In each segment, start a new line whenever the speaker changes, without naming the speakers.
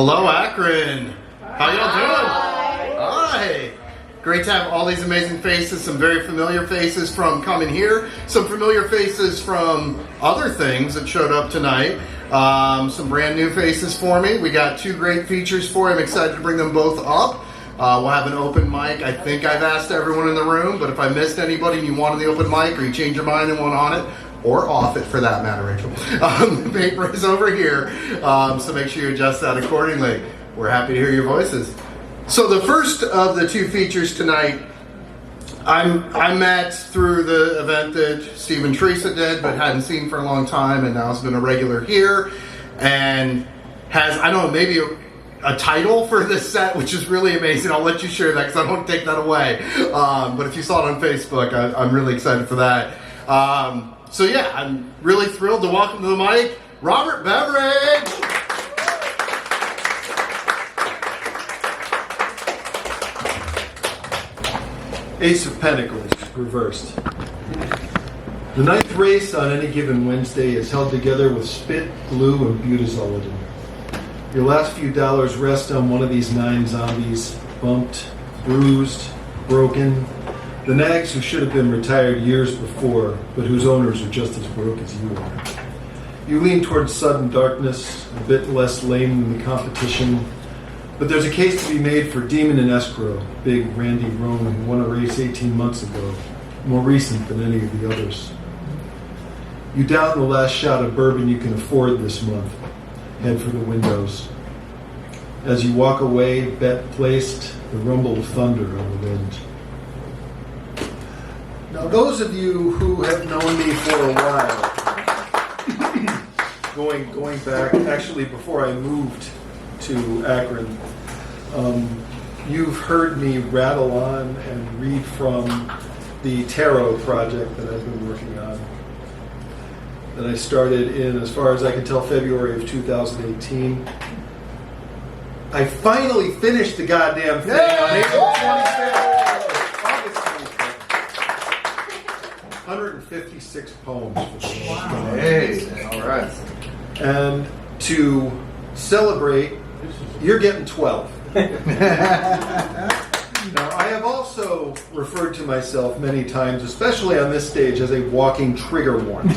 Hello, Akron. How y'all doing? Hi. Great to have all these amazing faces, some very familiar faces from coming here, some familiar faces from other things that showed up tonight, some brand new faces for me. We got two great features for you. I'm excited to bring them both up. We'll have an open mic. I think I've asked everyone in the room, but if I missed anybody and you wanted the open mic or you change your mind and want on it, or off it for that matter, Raechel, the paper is over here, so make sure you adjust that accordingly. We're happy to hear your voices. So the first of the two features tonight, I met through the event that Steve and Theresa did, but hadn't seen for a long time, and now has been a regular here, and has, I don't know, maybe a title for this set, which is really amazing. I'll let you share that because I don't take that away. But if you saw it on Facebook, I'm really excited for that. So yeah, I'm really thrilled to welcome to the mic, Robert Beveridge.
Ace of Pentacles Reversed. The ninth race on any given Wednesday is held together with spit, glue, and butazolidin. Your last few dollars rest on one of these 9 zombies, bumped, bruised, broken. The nags who should have been retired years before, but whose owners are just as broke as you are. You lean towards sudden darkness, a bit less lame than the competition, but there's a case to be made for Demon in Escrow, big Randy Roan who won a race 18 months ago, more recent than any of the others. You down the last shot of bourbon you can afford this month. Head for the windows. As you walk away, bet placed, the rumble of thunder on the wind. Now, those of you who have known me for a while, going back, actually before I moved to Akron, you've heard me rattle on and read from the tarot project that I've been working on, that I started in, as far as I can tell, February of 2018. I finally finished the goddamn thing on April 25th. August 25th. 156 poems.
Wow. Hey, all right.
And to celebrate, you're getting 12. Now, I have also referred to myself many times, especially on this stage, as a walking trigger warning.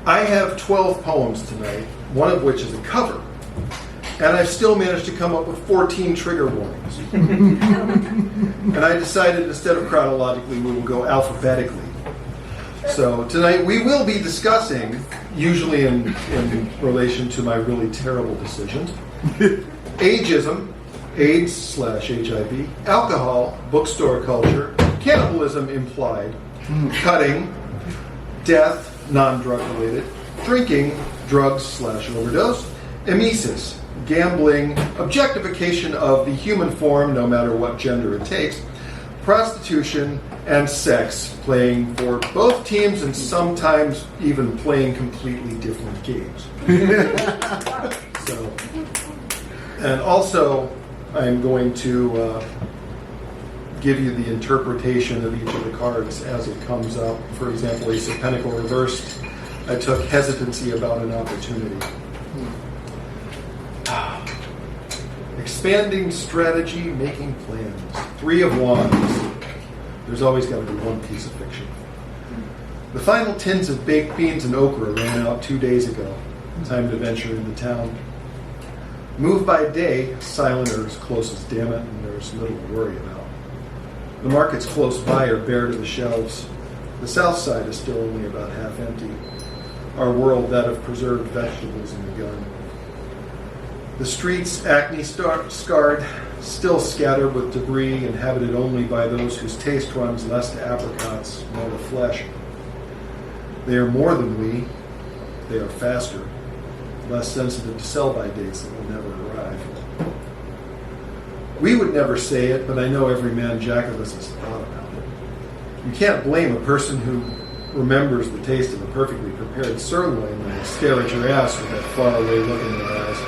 I have 12 poems tonight, one of which is a cover, and I've still managed to come up with 14 trigger warnings. And I decided instead of chronologically, we will go alphabetically. So tonight we will be discussing, usually in relation to my really terrible decisions, ageism, AIDS/HIV, alcohol, bookstore culture, cannibalism implied, cutting, death, non-drug related, drinking, drugs/overdose, emesis, gambling, objectification of the human form, no matter what gender it takes, prostitution, and sex, playing for both teams and sometimes even playing completely different games. So, and also, I'm going to give you the interpretation of each of the cards as it comes up. For example, Ace of Pentacles Reversed, I took hesitancy about an opportunity. Expanding strategy, making plans. 3 of Wands. There's always got to be one piece of fiction. The final tins of baked beans and okra ran out 2 days ago. Time to venture into town. Move by day, silent or as close as damn it, and there's little to worry about. The markets close by are bare to the shelves. The south side is still only about half empty. Our world that of preserved vegetables in the gun. The streets, acne-scarred, still scattered with debris, inhabited only by those whose taste runs less to apricots, more to flesh. They are more than we. They are faster, less sensitive to sell-by dates that will never arrive. We would never say it, but I know every man jack of us has thought about it. You can't blame a person who remembers the taste of a perfectly prepared sirloin when they stare at your ass with that faraway look in their eyes.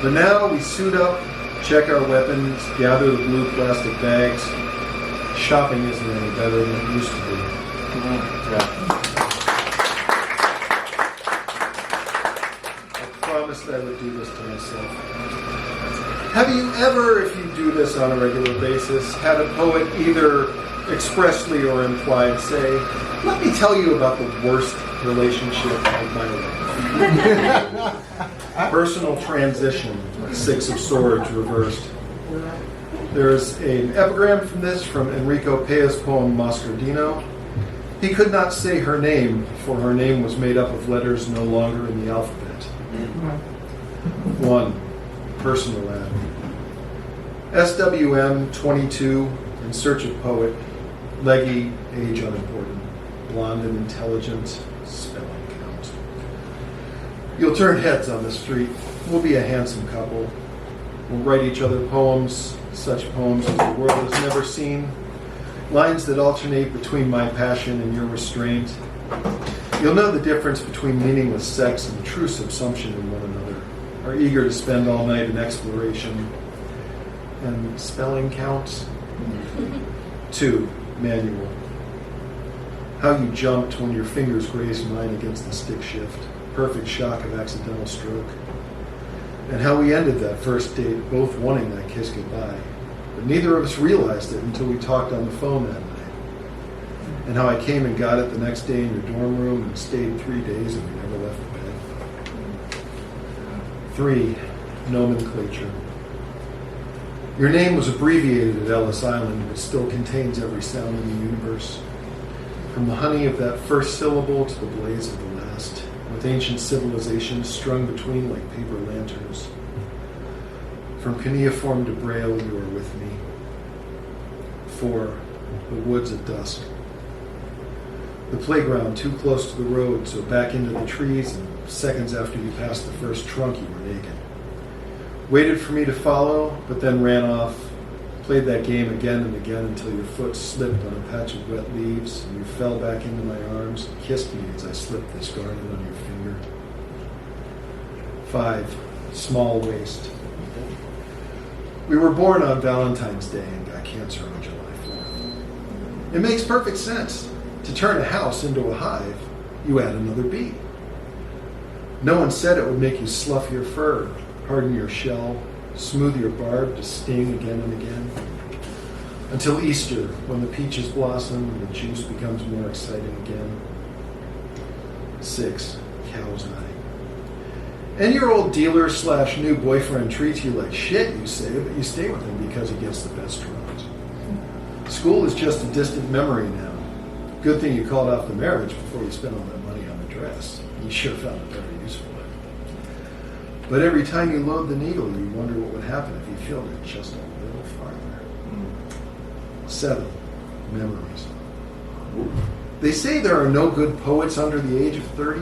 But now we suit up, check our weapons, gather the blue plastic bags. Shopping isn't any better than it used to be. promised I would do this to myself. Have you ever, if you do this on a regular basis, had a poet either expressly or implied say, "Let me tell you about the worst relationship of my life"? Personal transition, Six of Swords reversed. There's an epigram from this from Enrico Pea's poem Moscardino. He could not say her name, for her name was made up of letters no longer in the alphabet. 1. Personal ad. SWM 22, in search of poet, leggy, age unimportant, blonde and intelligent, spelling count. You'll turn heads on the street. We'll be a handsome couple. We'll write each other poems, such poems as the world has never seen, lines that alternate between my passion and your restraint. You'll know the difference between meaningless sex and true subsumption in one another, are eager to spend all night in exploration and spelling counts. 2. Manual. How you jumped when your fingers grazed mine against the stick shift, perfect shock of accidental stroke. And how we ended that first date, both wanting that kiss goodbye. But neither of us realized it until we talked on the phone that night. And how I came and got it the next day in your dorm room and stayed 3 days and we never left bed. 3. Nomenclature. Your name was abbreviated at Ellis Island, but still contains every sound in the universe. From the honey of that first syllable to the blaze of the last, with ancient civilizations strung between like paper lanterns. From cuneiform to braille, you are with me. 4. The woods at dusk. The playground too close to the road, so back into the trees, and seconds after you passed the first trunk, you were naked. Waited for me to follow, but then ran off. Played that game again and again until your foot slipped on a patch of wet leaves, and you fell back into my arms and kissed me as I slipped this garnet on your finger. 5. Small waist. We were born on Valentine's Day and got cancer on July 4th. It makes perfect sense. To turn a house into a hive, you add another bee. No one said it would make you slough your fur, harden your shell, smooth your barb to sting again and again. Until Easter, when the peaches blossom and the juice becomes more exciting again. 6. Cow's eye. And your old dealer / new boyfriend treats you like shit, you say, but you stay with him because he gets the best drugs. School is just a distant memory now. Good thing you called off the marriage before you spent all that money on the dress. You sure found a better use for it. But every time you load the needle, you wonder what would happen if you filled it just a little farther. 7. Memories. They say there are no good poets under the age of 30,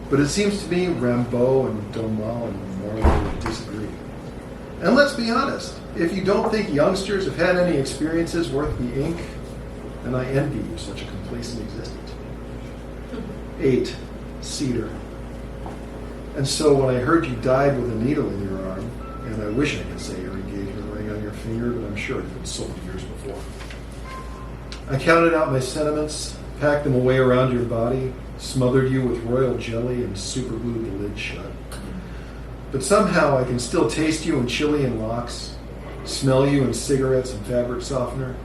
but it seems to me Rimbaud and Domal and Marlowe would disagree. And let's be honest, if you don't think youngsters have had any experiences worth the ink, then I envy you such a complacent existence. 8. Cedar. And so when I heard you died with a needle in your arm, and I wish I could say your engagement ring on your finger, but I'm sure it had been sold years before. I counted out my sentiments, packed them away around your body, smothered you with royal jelly, and superglued the lid shut. But somehow I can still taste you in Chilean locks, smell you in cigarettes and fabric softener,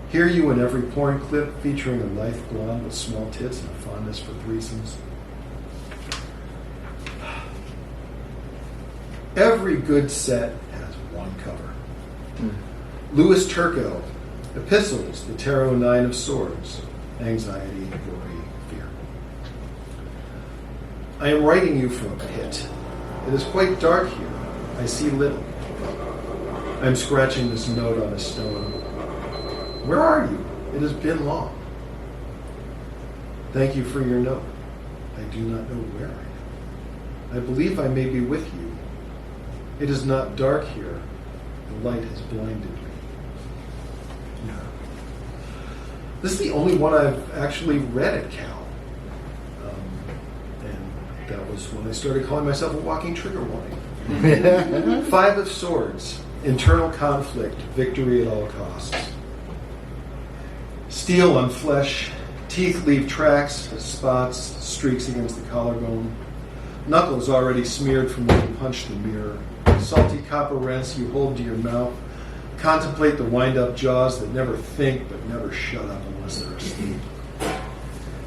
hear you in every porn clip featuring a lithe blonde with small tits and a fondness for threesomes. Every good set has one cover. Louis Turco, Epistles, the Tarot 9 of Swords, Anxiety, Worry, Fear. I am writing you from a pit. It is quite dark here. I see little. I am scratching this note on a stone. Where are you? It has been long. Thank you for your note. I do not know where I am. I believe I may be with you. It is not dark here. The light has blinded me. No. This is the only one I've actually read at Cal. And that was when I started calling myself a walking trigger warning. 5 of Swords. Internal conflict. Victory at all costs. Steel on flesh. Teeth leave tracks, spots, streaks against the collarbone. knuckles already smeared from where you punched the mirror. Salty copper rents you hold to your mouth. Contemplate the wind-up jaws that never think but never shut up unless they're asleep.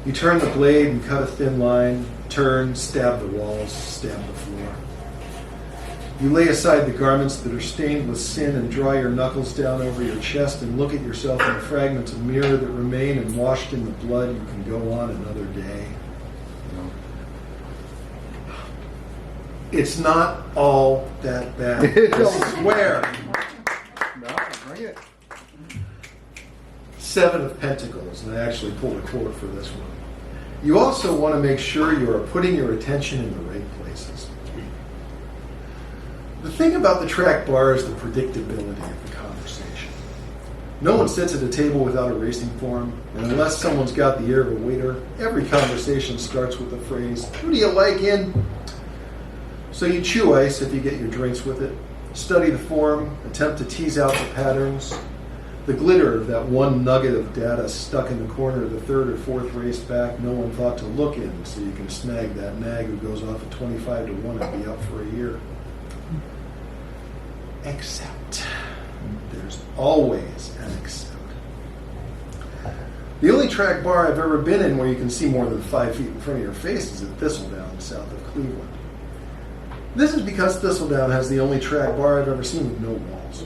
You turn the blade and cut a thin line. Turn, stab the walls, stab the floor. You lay aside the garments that are stained with sin and draw your knuckles down over your chest and look at yourself in the fragments of mirror that remain, and washed in the blood you can go on another day. It's not all that bad. I swear.
No, bring it.
7 of Pentacles, and I actually pulled a quote for this one. You also want to make sure you are putting your attention in the right places. The thing about the track bar is the predictability of the conversation. No one sits at a table without a racing form, and unless someone's got the ear of a waiter, every conversation starts with the phrase, "Who do you like in?" So you chew ice if you get your drinks with it, study the form, attempt to tease out the patterns, the glitter of that one nugget of data stuck in the corner of the 3rd or 4th race back no one thought to look in, so you can snag that nag who goes off at 25 to 1 and be up for a year. Except there's always an except. The only track bar I've ever been in where you can see more than 5 feet in front of your face is at Thistledown, south of Cleveland. This is because Thistledown has the only track bar I've ever seen with no walls.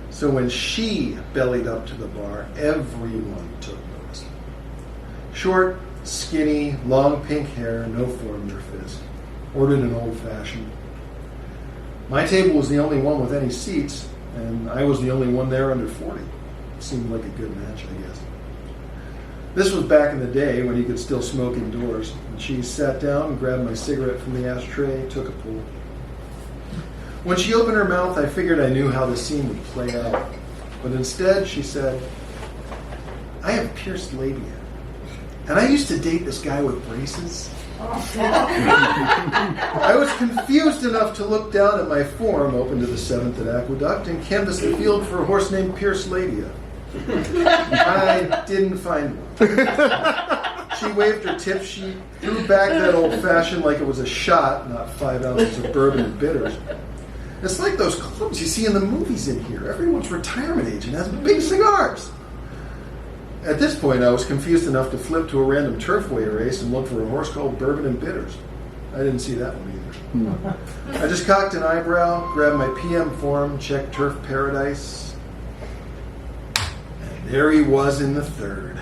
So when she bellied up to the bar, everyone took notice. Short, skinny, long pink hair, no form or fist. Ordered an old-fashioned. My table was the only one with any seats, and I was the only one there under 40. Seemed like a good match, I guess. This was back in the day when you could still smoke indoors. And she sat down, grabbed my cigarette from the ashtray, took a pull. When she opened her mouth, I figured I knew how the scene would play out. But instead, she said, "I have pierced labia. And I used to date this guy with braces." I was confused enough to look down at my form, open to the 7th at Aqueduct, and canvass the field for a horse named Pierce Labia. I didn't find one. She waved her tip sheet, threw back that old-fashioned like it was a shot, not 5 ounces of bourbon and bitters. It's like those clubs you see in the movies in here. Everyone's retirement age and has big cigars. At this point, I was confused enough to flip to a random turfway race and look for a horse called Bourbon and Bitters. I didn't see that one either. I just cocked an eyebrow, grabbed my PM form, checked Turf Paradise, and there he was in the 3rd.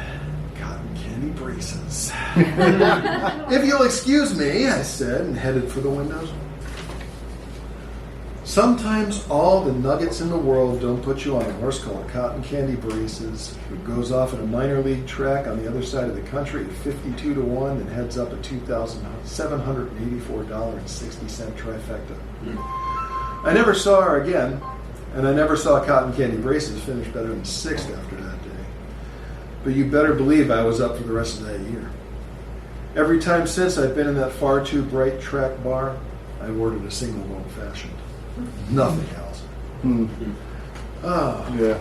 Cotton candy braces. "If you'll excuse me," I said, and headed for the windows. Sometimes all the nuggets in the world don't put you on a horse called Cotton Candy Braces, who goes off at a minor league track on the other side of the country at 52 to 1 and heads up a $2,784.60 trifecta. I never saw her again, and I never saw Cotton Candy Braces finish better than 6th after that day. But you better believe I was up for the rest of that year. Every time since I've been in that far too bright track bar, I ordered a single old-fashioned. Nothing else. Oh.
Yeah.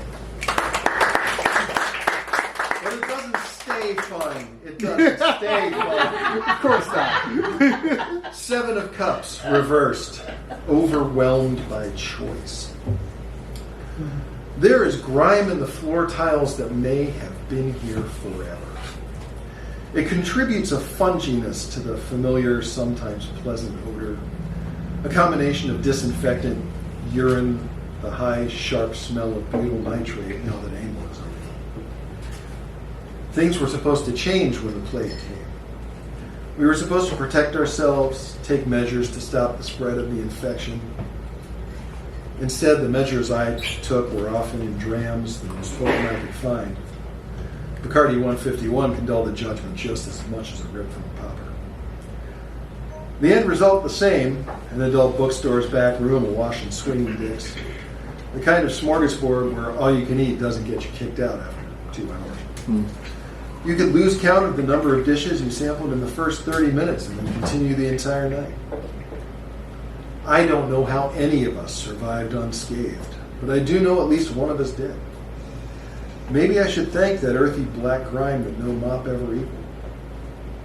But it doesn't stay fun. It doesn't stay fun.
Of course not.
7 of Cups, reversed. Overwhelmed by choice. There is grime in the floor tiles that may have been here forever. It contributes a funginess to the familiar, sometimes pleasant odor. A combination of disinfectant, urine, the high, sharp smell of butyl nitrate, now that Angel is over. Things were supposed to change when the plague came. We were supposed to protect ourselves, take measures to stop the spread of the infection. Instead, the measures I took were often in drams, the most potent I could find. Bacardi 151 can dull the judgment just as much as a rip from a popper. The end result the same, an adult bookstore's back room awash in swinging dicks. The kind of smorgasbord where all you can eat doesn't get you kicked out after 2 hours. You could lose count of the number of dishes you sampled in the first 30 minutes and then continue the entire night. I don't know how any of us survived unscathed, but I do know at least one of us did. Maybe I should thank that earthy black grime that no mop ever equaled.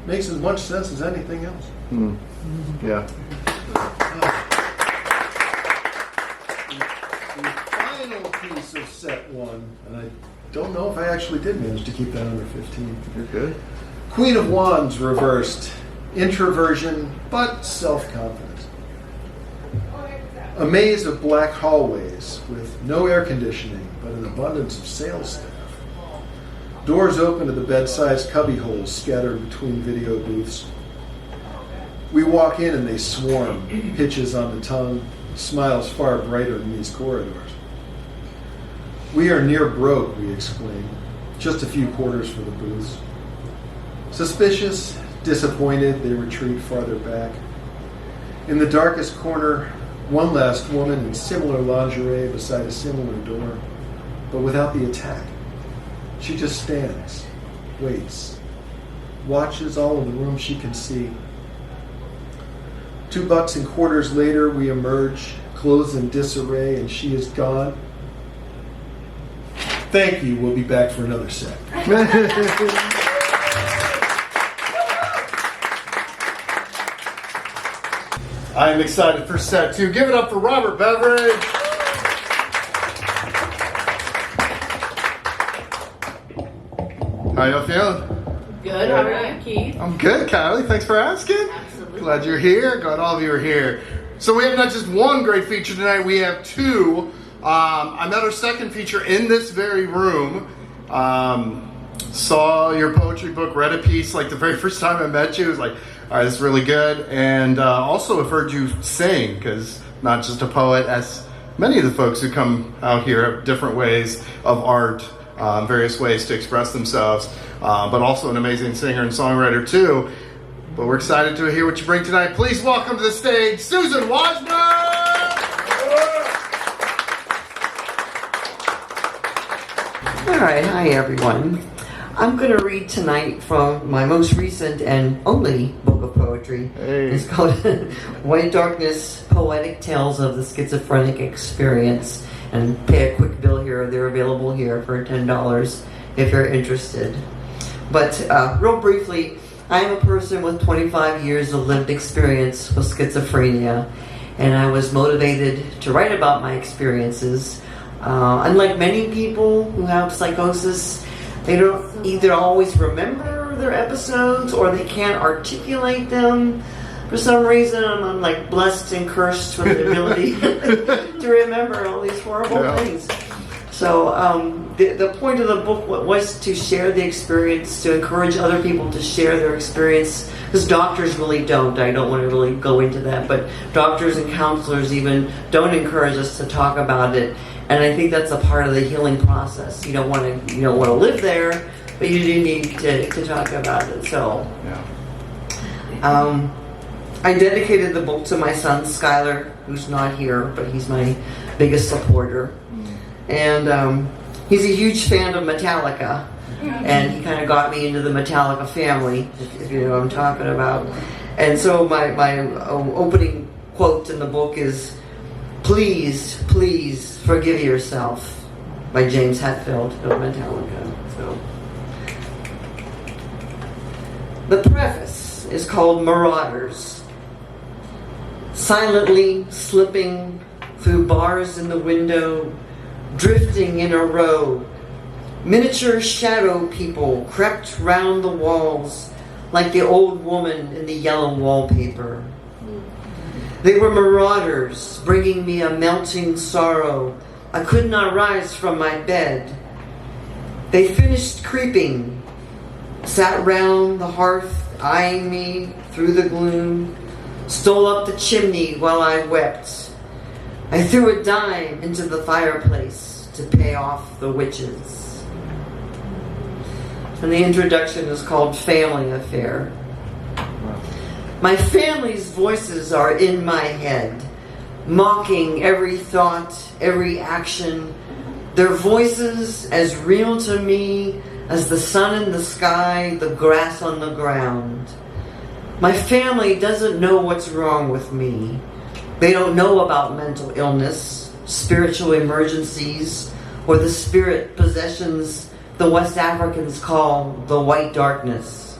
Makes as much sense as anything else.
Yeah.
The final piece of set 1, and I don't know if I actually did manage to keep that under 15.
You're good.
Queen of Wands reversed. Introversion, but self-confident. A maze of black hallways with no air conditioning, but an abundance of sales staff. Doors open to the bed-sized cubbyholes scattered between video booths. We walk in and they swarm, pitches on the tongue, smiles far brighter in these corridors. We are near broke, we explain. Just a few quarters for the booths. Suspicious, disappointed, they retreat farther back. In the darkest corner, one last woman in similar lingerie beside a similar door, but without the attack. She just stands, waits, watches all of the room she can see. $2.25 later, we emerge, clothes in disarray, and she is gone. Thank you. We'll be back for another set.
I am excited for set 2. Give it up for Robert Beveridge. How y'all feeling?
Good. How are you, Keith?
I'm good, Kylie. Thanks for asking.
Absolutely.
Glad you're here. Glad all of you are here. So we have not just one great feature tonight, we have 2. I met our second feature in this very room. Saw your poetry book, read a piece like the very first time I met you. It was like, all right, this is really good. And also have heard you sing, because not just a poet, as many of the folks who come out here have different ways of art, various ways to express themselves, but also an amazing singer and songwriter too. But we're excited to hear what you bring tonight. Please welcome to the stage, Susan Wojnar!
All right, hi everyone. I'm going to read tonight from my most recent and only book of poetry.
Hey.
It's called White Darkness, Poetic Tales of the Schizophrenic Experience. And pay a quick bill here. They're available here for $10 if you're interested. But real briefly, I am a person with 25 years of lived experience with schizophrenia. And I was motivated to write about my experiences. Unlike many people who have psychosis, they don't either always remember their episodes or they can't articulate them. For some reason, I'm like blessed and cursed with the ability to remember all these horrible things. So the point of the book was to share the experience, to encourage other people to share their experience, because doctors really don't. I don't want to really go into that, but doctors and counselors even don't encourage us to talk about it. And I think that's a part of the healing process. You don't want to live there, but you do need to talk about it. So, I dedicated the book to my son Skylar, who's not here, but he's my biggest supporter. And he's a huge fan of Metallica, and he kind of got me into the Metallica family, if you know what I'm talking about. And so my opening quote in the book is, "Please, please forgive yourself," by James Hetfield of Metallica. So the preface is called Marauders. Silently slipping through bars in the window, drifting in a row, miniature shadow people crept round the walls like the old woman in the yellow wallpaper. They were marauders, bringing me a melting sorrow. I could not rise from my bed. They finished creeping, sat round the hearth, eyeing me through the gloom, stole up the chimney while I wept. I threw a dime into the fireplace to pay off the witches. And the introduction is called Family Affair. My family's voices are in my head, mocking every thought, every action. Their voices as real to me as the sun in the sky, the grass on the ground. My family doesn't know what's wrong with me. They don't know about mental illness, spiritual emergencies, or the spirit possessions the West Africans call the white darkness.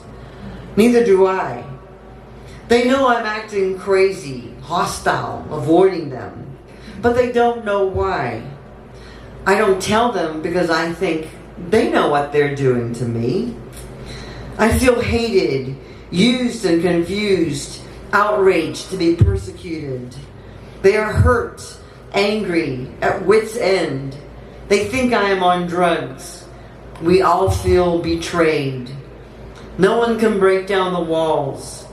Neither do I. They know I'm acting crazy, hostile, avoiding them, but they don't know why. I don't tell them because I think they know what they're doing to me. I feel hated, used and confused, outraged to be persecuted. They are hurt, angry, at wit's end. They think I am on drugs. We all feel betrayed. No one can break down the walls.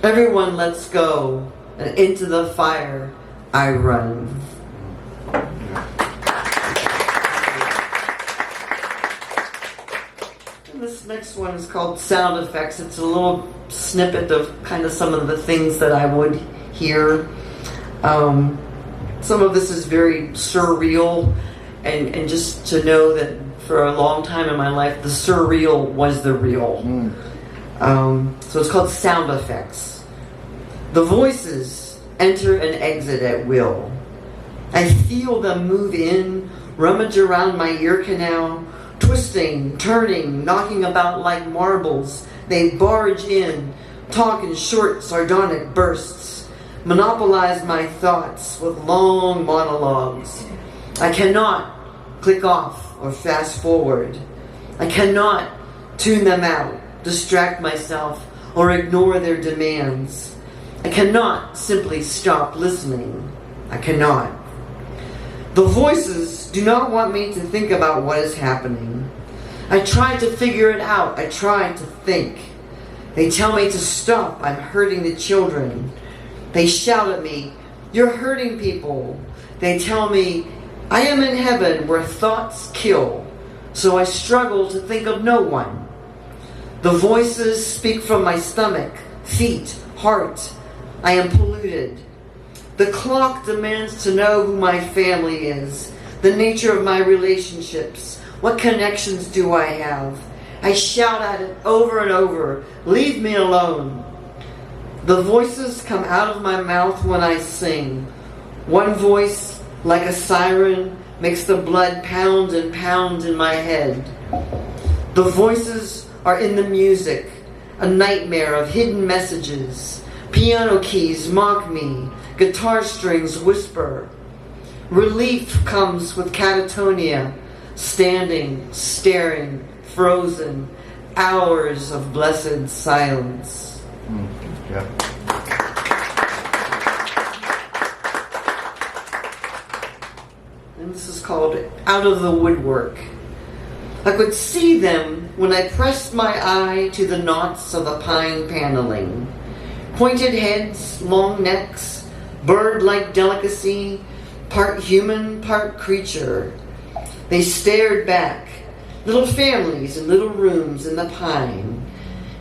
Everyone lets go, and into the fire I run. And this next one is called Sound Effects. It's a little snippet of kind of some of the things that I would hear. Some of this is very surreal, and just to know that for a long time in my life, the surreal was the real. So it's called Sound Effects. The voices enter and exit at will. I feel them move in, rummage around my ear canal, twisting, turning, knocking about like marbles. They barge in, talk in short, sardonic bursts, monopolize my thoughts with long monologues. I cannot click off or fast forward. I cannot tune them out, distract myself, or ignore their demands. I cannot simply stop listening. I cannot. The voices do not want me to think about what is happening. I try to figure it out. I try to think. They tell me to stop. I'm hurting the children. They shout at me, "You're hurting people." They tell me, I am in heaven where thoughts kill, so I struggle to think of no one. The voices speak from my stomach, feet, heart. I am polluted. The clock demands to know who my family is, the nature of my relationships, what connections do I have. I shout at it over and over, leave me alone. The voices come out of my mouth when I sing. One voice, like a siren, makes the blood pound and pound in my head. The voices are in the music, a nightmare of hidden messages. Piano keys mock me, guitar strings whisper. Relief comes with catatonia, standing, staring, frozen, hours of blessed silence.
Yeah.
And this is called Out of the Woodwork. I could see them when I pressed my eye to the knots of the pine paneling. Pointed heads, long necks, bird-like delicacy, part human, part creature. They stared back, little families in little rooms in the pine.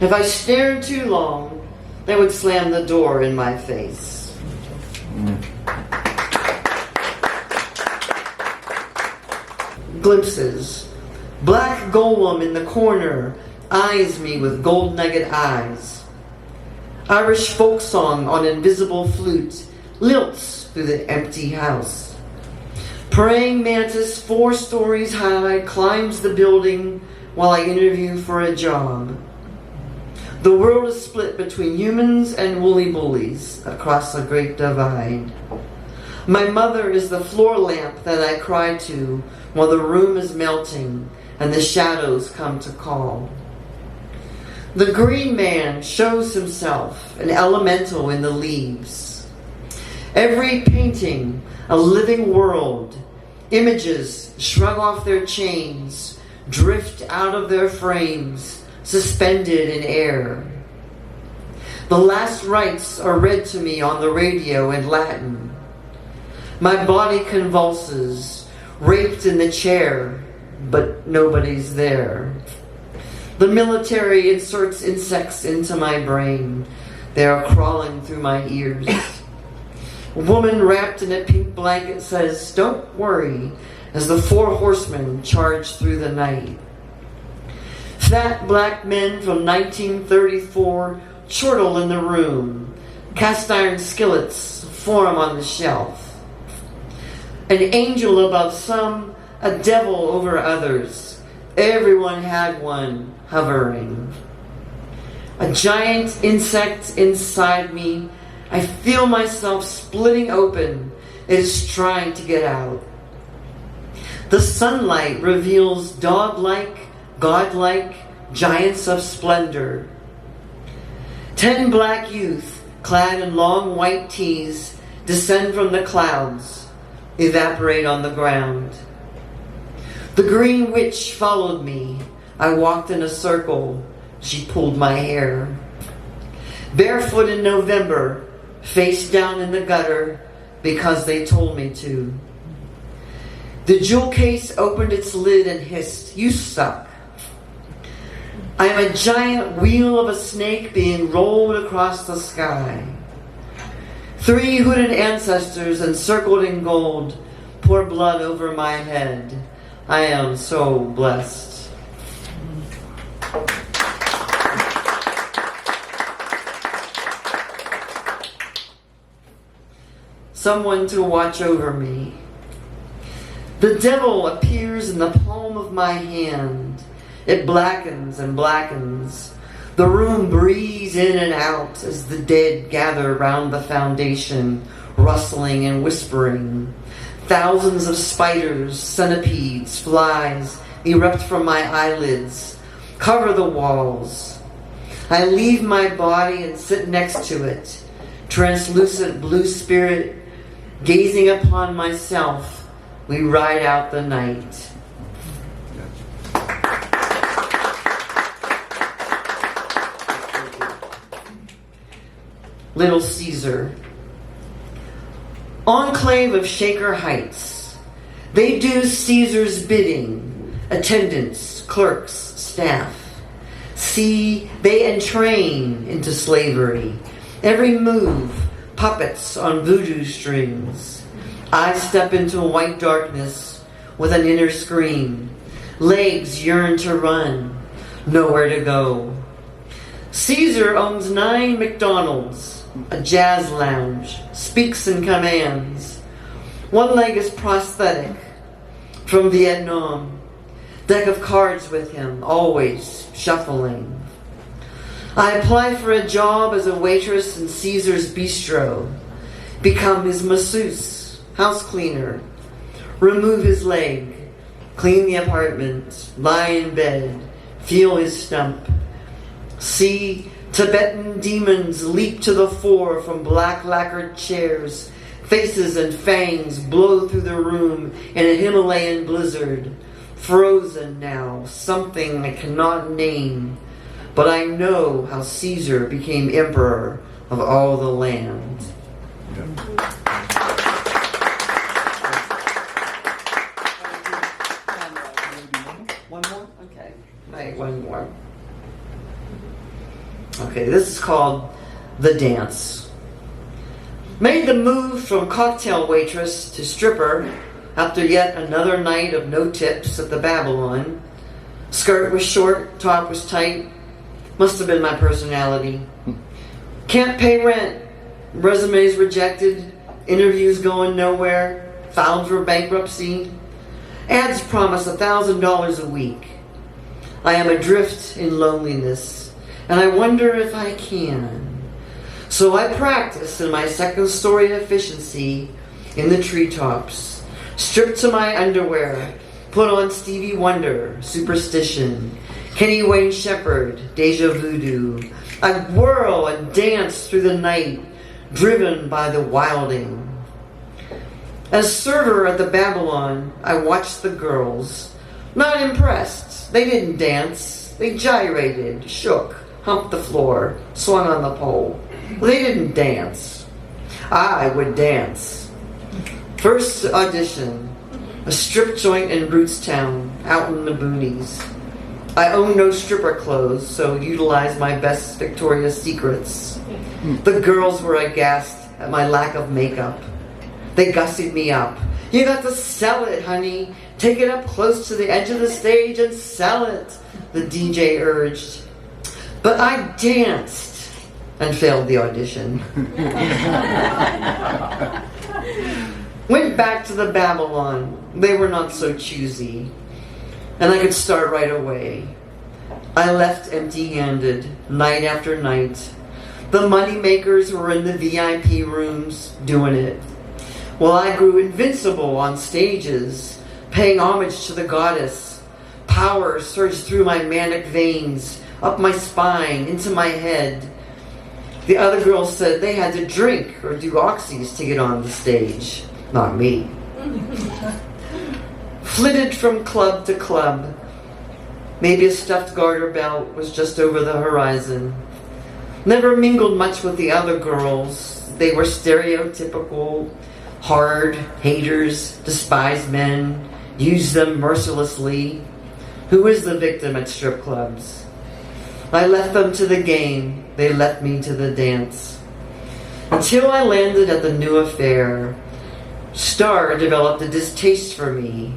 If I stared too long, they would slam the door in my face. Glimpses. Black golem in the corner eyes me with gold nugget eyes. Irish folk song on invisible flute lilts through the empty house. Praying mantis 4 stories high climbs the building while I interview for a job. The world is split between humans and woolly bullies across a great divide. My mother is the floor lamp that I cry to while the room is melting and the shadows come to call. The green man shows himself, an elemental in the leaves. Every painting, a living world. Images shrug off their chains, drift out of their frames, suspended in air. The last rites are read to me on the radio in Latin. My body convulses, raped in the chair, but nobody's there. The military inserts insects into my brain. They are crawling through my ears. A woman wrapped in a pink blanket says, "Don't worry," as the 4 horsemen charge through the night. Fat black men from 1934 chortle in the room. Cast iron skillets form on the shelf. An angel above some, a devil over others. Everyone had one hovering. A giant insect inside me. I feel myself splitting open. It is trying to get out. The sunlight reveals dog-like, godlike giants of splendor. 10 black youth, clad in long white tees, descend from the clouds, evaporate on the ground. The green witch followed me. I walked in a circle. She pulled my hair. Barefoot in November, face down in the gutter because they told me to. The jewel case opened its lid and hissed, "You suck." I am a giant wheel of a snake being rolled across the sky. 3 hooded ancestors encircled in gold pour blood over my head. I am so blessed. Someone to watch over me. The devil appears in the palm of my hand. It blackens and blackens. The room breathes in and out as the dead gather round the foundation, rustling and whispering. Thousands of spiders, centipedes, flies erupt from my eyelids, cover the walls. I leave my body and sit next to it, translucent blue spirit, gazing upon myself. We ride out the night. Little Caesar. Enclave of Shaker Heights. They do Caesar's bidding. Attendants, clerks, staff. See, they entrain into slavery. Every move, puppets on voodoo strings. I step into white darkness with an inner scream. Legs yearn to run, nowhere to go. Caesar owns 9 McDonald's, a jazz lounge, speaks and commands. One leg is prosthetic from Vietnam. Deck of cards with him, always shuffling. I apply for a job as a waitress in Caesar's bistro. Become his masseuse, house cleaner. Remove his leg. Clean the apartment. Lie in bed. Feel his stump. See Tibetan demons leap to the fore from black lacquered chairs. Faces and fangs blow through the room in a Himalayan blizzard. Frozen now, something I cannot name. But I know how Caesar became emperor of all the land. One more? Okay. Right, one more. Okay, this is called The Dance. Made the move from cocktail waitress to stripper after yet another night of no tips at the Babylon. Skirt was short, top was tight. Must have been my personality. Can't pay rent. Resumes rejected. Interviews going nowhere. Filed for bankruptcy. Ads promise $1,000 a week. I am adrift in loneliness, and I wonder if I can. So I practice in my second-story efficiency in the treetops. Strip to my underwear. Put on Stevie Wonder, Superstition. Kenny Wayne Shepherd, Deja Voodoo. I whirl and dance through the night, driven by the wilding. As server at the Babylon, I watched the girls. Not impressed. They didn't dance. They gyrated, shook, humped the floor, swung on the pole. They didn't dance. I would dance. First audition, a strip joint in Rootstown, out in the boonies. I own no stripper clothes, so utilize my best Victoria's Secrets. The girls were aghast at my lack of makeup. They gussied me up. You got to sell it, honey. Take it up close to the edge of the stage and sell it, the DJ urged. But I danced and failed the audition. Went back to the Babylon. They were not so choosy. And I could start right away. I left empty-handed, night after night. The money makers were in the VIP rooms doing it, while I grew invincible on stages, paying homage to the goddess. Power surged through my manic veins, up my spine, into my head. The other girls said they had to drink or do oxys to get on the stage. Not me. Flitted from club to club. Maybe a stuffed garter belt was just over the horizon. Never mingled much with the other girls. They were stereotypical, hard haters, despised men, used them mercilessly. Who is the victim at strip clubs? I left them to the game. They left me to the dance. Until I landed at the new affair. Star developed a distaste for me.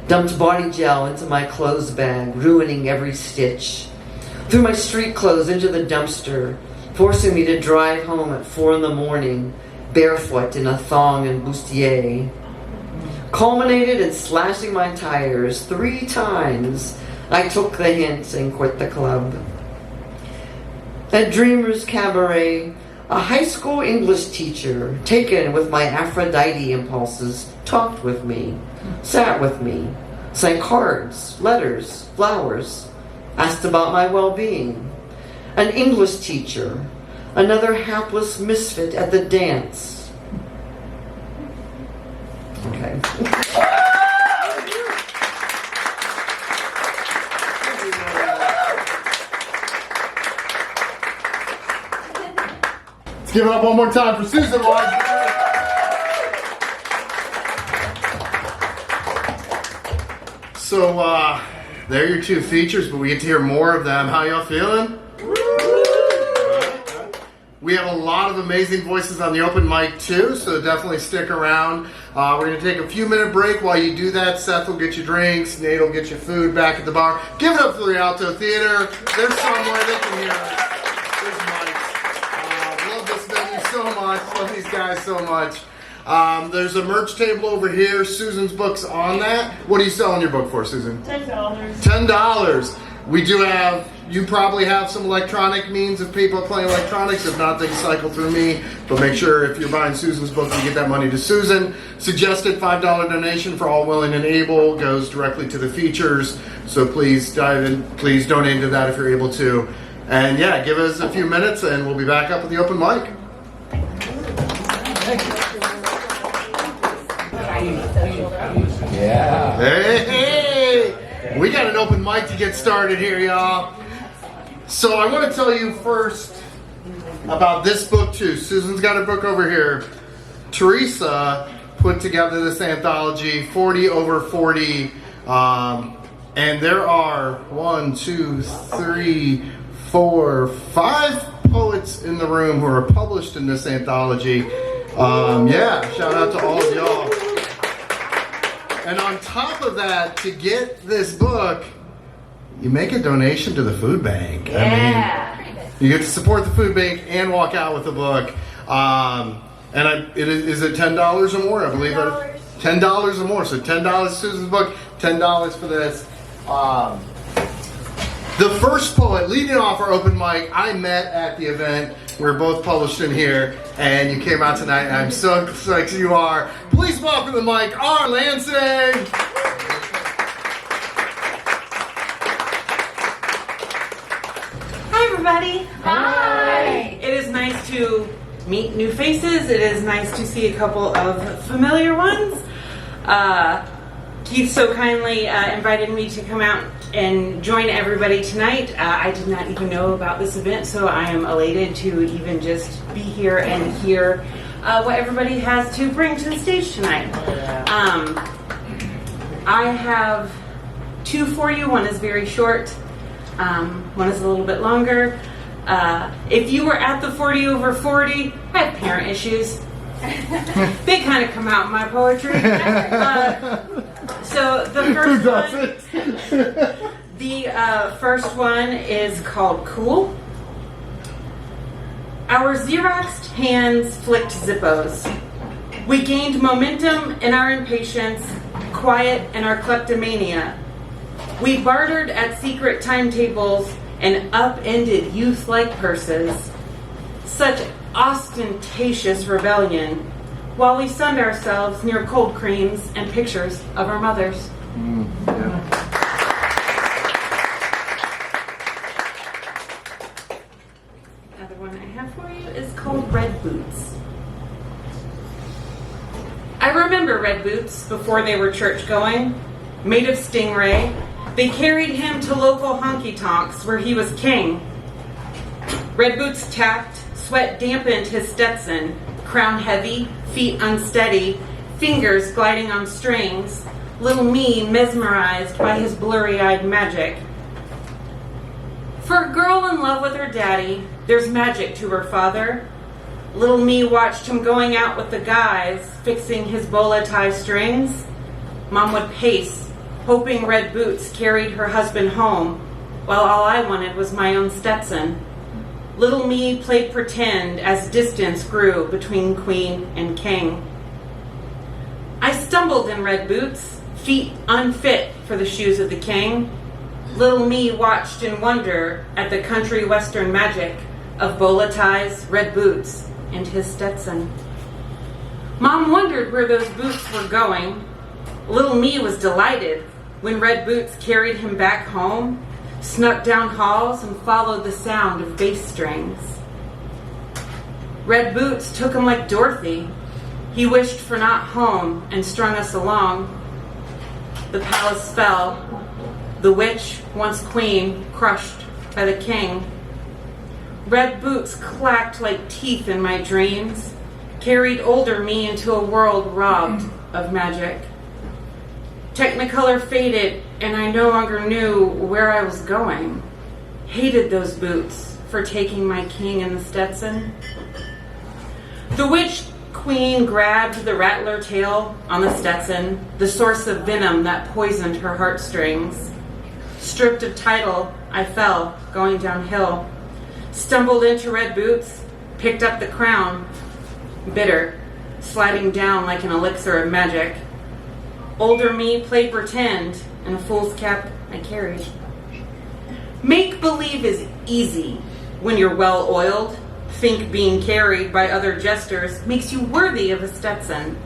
Dumped body gel into my clothes bag, ruining every stitch. Threw my street clothes into the dumpster, forcing me to drive home at 4 a.m, barefoot in a thong and bustier. Culminated in slashing my tires 3 times. I took the hint and quit the club. At Dreamers Cabaret, a high school English teacher, taken with my Aphrodite impulses, talked with me, sat with me, sang cards, letters, flowers, asked about my well-being. An English teacher, another hapless misfit at the dance. Okay.
Let's give it up one more time for Susan Wojnar. So, there are your 2 features, but we get to hear more of them. How y'all feeling? We have a lot of amazing voices on the open mic too, so definitely stick around. We're going to take a few minute break. While you do that, Seth will get you drinks, Nate will get you food back at the bar. Give it up for the Rialto Theater. They're somewhere, they can hear us. There's mics. Love this venue so much. Love these guys so much. There's a merch table over here. Susan's book's on that. What are you selling your book for, Susan?
$10.
$10. We do have, you probably have some electronic means of people playing electronics. If not, they can cycle through me. But make sure if you're buying Susan's book, you get that money to Susan. Suggested $5 donation for all willing and able goes directly to the features. So please dive in, please donate to that if you're able to. And yeah, give us a few minutes and we'll be back up with the open mic.
Yeah.
Hey! We got an open mic to get started here, y'all. So I want to tell you first about this book too. Susan's got her book over here. Theresa put together this anthology, 40 over 40. And there are 1, 2, 3, 4, 5 poets in the room who are published in this anthology. Yeah, shout out to all of y'all. And on top of that, to get this book, you make a donation to the food bank.
Yeah.
I mean, you get to support the food bank and walk out with the book. Is it $10 or more? I believe it. $10 or more. So $10 Susan's book, $10 for this. The first poet leading off our open mic, I met at the event. We're both published in here, and you came out tonight, and I'm so excited you are. Please welcome to the mic, our Lansing!
Hi, everybody. Hi. It is nice to meet new faces. It is nice to see a couple of familiar ones. Keith so kindly invited me to come out and join everybody tonight. I did not even know about this event, so I am elated to even just be here and hear what everybody has to bring to the stage tonight. I have 2 for you. One is very short. One is a little bit longer. If you were at the 40 over 40, I have parent issues. They kind of come out in my poetry. So the first one, the first one is called Cool. Our Xeroxed hands flicked Zippos. We gained momentum in our impatience, quiet in our kleptomania. We bartered at secret timetables and upended youth-like purses. Such ostentatious rebellion, while we sunned ourselves near cold creams and pictures of our mothers. Another one I have for you is called Red Boots. I remember Red Boots before they were church-going. Made of stingray, they carried him to local honky-tonks where he was king. Red Boots tapped, sweat dampened his Stetson, crown heavy, feet unsteady, fingers gliding on strings, little me mesmerized by his blurry-eyed magic. For a girl in love with her daddy, there's magic to her father. Little me watched him going out with the guys, fixing his bola tie strings. Mom would pace, hoping Red Boots carried her husband home, while all I wanted was my own Stetson. Little me played pretend as distance grew between queen and king. I stumbled in Red Boots, feet unfit for the shoes of the king. Little me watched in wonder at the country western magic of bola ties, Red Boots, and his Stetson. Mom wondered where those boots were going. Little me was delighted when Red Boots carried him back home, snuck down halls and followed the sound of bass strings. Red Boots took him like Dorothy. He wished for not home and strung us along. The palace fell. The witch, once queen, crushed by the king. Red Boots clacked like teeth in my dreams, carried older me into a world robbed of magic. Technicolor faded, and I no longer knew where I was going. Hated those boots for taking my king in the Stetson. The witch queen grabbed the rattler tail on the Stetson, the source of venom that poisoned her heartstrings. Stripped of title, I fell, going downhill. Stumbled into Red Boots, picked up the crown, bitter, sliding down like an elixir of magic. Older me played pretend, and a fool's cap I carried. Make-believe is easy when you're well-oiled. Think being carried by other jesters makes you worthy of a Stetson.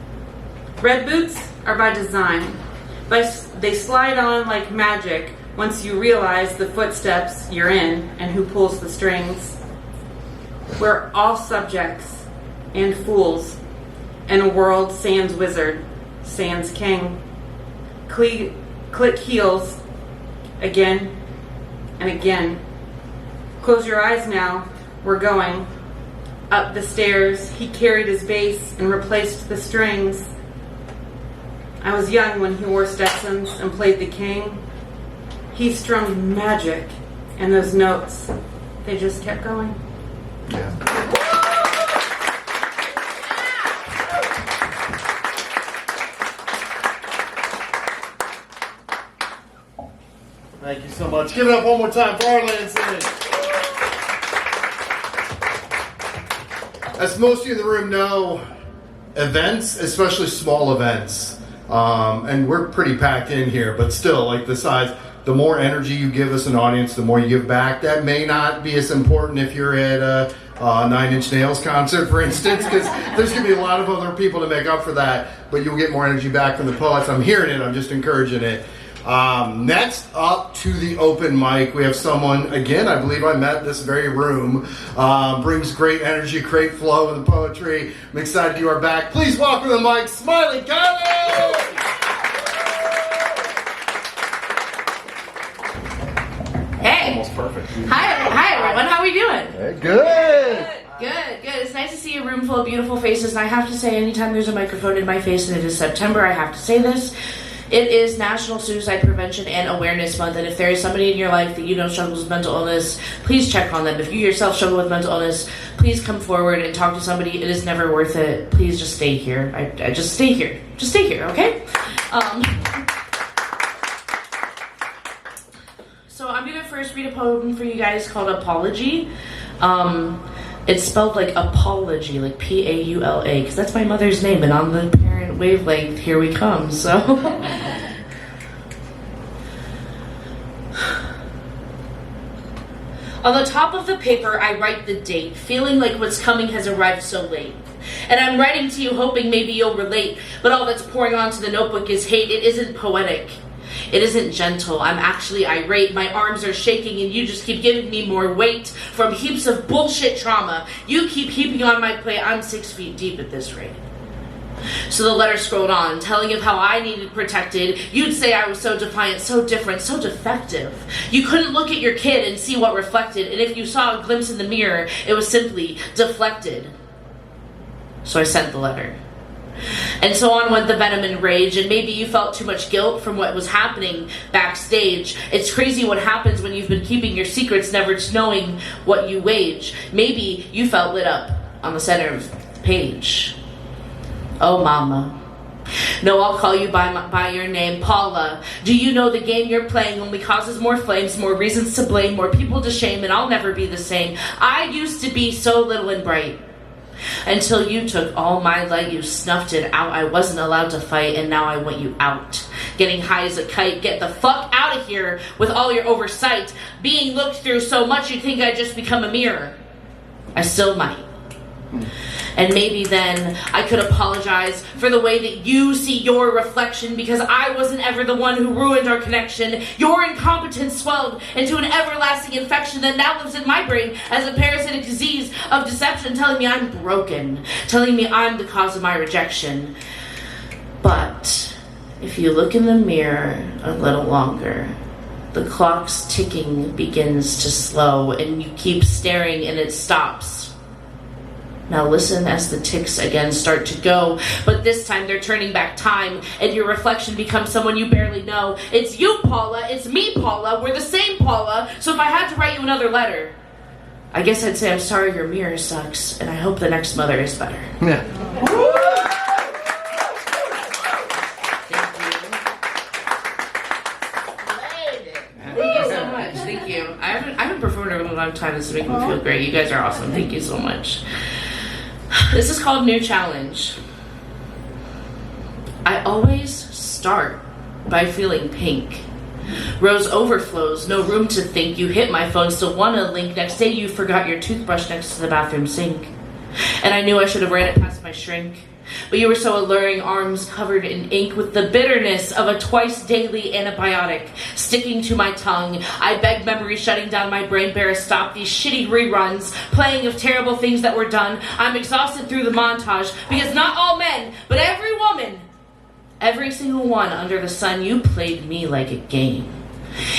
Red Boots are by design. They slide on like magic once you realize the footsteps you're in and who pulls the strings. We're all subjects and fools in a world sans wizard, sans king. Click heels again and again. Close your eyes now. We're going. Up the stairs, he carried his bass and replaced the strings. I was young when he wore Stetsons and played the king. He strummed magic, and those notes, they just kept going.
Yeah. Thank you so much. Give it up one more time for our Lansing. As most of you in the room know, events, especially small events, and we're pretty packed in here, but still, like the size, the more energy you give us an audience, the more you give back. That may not be as important if you're at a Nine Inch Nails concert, for instance, because there's going to be a lot of other people to make up for that, but you'll get more energy back from the poets. I'm hearing it. I'm just encouraging it. Next up to the open mic, we have someone, again, I believe I met in this very room, brings great energy, great flow in the poetry. I'm excited you are back. Please welcome to the mic, Smiley Kylie!
Hey!
Almost perfect.
Hi everyone, how are we doing?
Hey, good!
Good. It's nice to see a room full of beautiful faces, and I have to say, anytime there's a microphone in my face and it is September, I have to say this. It is National Suicide Prevention and Awareness Month, and if there is somebody in your life that you know struggles with mental illness, please check on them. If you yourself struggle with mental illness, please come forward and talk to somebody. It is never worth it. Please just stay here. I just stay here. Just stay here, okay? So I'm going to first read a poem for you guys called Apology. It's spelled like apology, like P-A-U-L-A, because that's my mother's name, and on the parent wavelength, here we come, so. On the top of the paper, I write the date, feeling like what's coming has arrived so late. And I'm writing to you hoping maybe you'll relate, but all that's pouring onto the notebook is hate. It isn't poetic. It isn't gentle. I'm actually irate. My arms are shaking and you just keep giving me more weight from heaps of bullshit trauma. You keep heaping on my plate. I'm 6 feet deep at this rate. So the letter scrolled on, telling of how I needed protected. You'd say I was so defiant, so different, so defective. You couldn't look at your kid and see what reflected, and if you saw a glimpse in the mirror, it was simply deflected. So I sent the letter. And so on went the venom and rage, and maybe you felt too much guilt from what was happening backstage. It's crazy what happens when you've been keeping your secrets, never knowing what you wage. Maybe you felt lit up on the center of the page. Oh, mama. No, I'll call you by your name, Paula. Do you know the game you're playing only causes more flames, more reasons to blame, more people to shame, and I'll never be the same. I used to be so little and bright. Until you took all my light, you snuffed it out. I wasn't allowed to fight, and now I want you out. Getting high as a kite, get the fuck out of here with all your oversight. Being looked through so much you'd think I'd just become a mirror. I still might. And maybe then I could apologize for the way that you see your reflection, because I wasn't ever the one who ruined our connection. Your incompetence swelled into an everlasting infection that now lives in my brain as a parasitic disease of deception, telling me I'm broken, telling me I'm the cause of my rejection. But if you look in the mirror a little longer, the clock's ticking begins to slow, and you keep staring and it stops. Now listen as the ticks again start to go, but this time they're turning back time, and your reflection becomes someone you barely know. It's you, Paula. It's me, Paula. We're the same, Paula. So if I had to write you another letter, I guess I'd say I'm sorry your mirror sucks, and I hope the next mother is better.
Yeah.
Thank you so much. Thank you. I haven't performed in a long time. This is making me feel great. You guys are awesome. Thank you so much. This is called New Challenge. I always start by feeling pink. Rose overflows, no room to think. You hit my phone, still wanna link. Next day you forgot your toothbrush next to the bathroom sink. And I knew I should have ran it past my shrink. But you were so alluring, arms covered in ink, with the bitterness of a twice daily antibiotic sticking to my tongue. I begged memory shutting down my brain, bear stop these shitty reruns, playing of terrible things that were done. I'm exhausted through the montage, because not all men, but every woman, every single one under the sun, you played me like a game.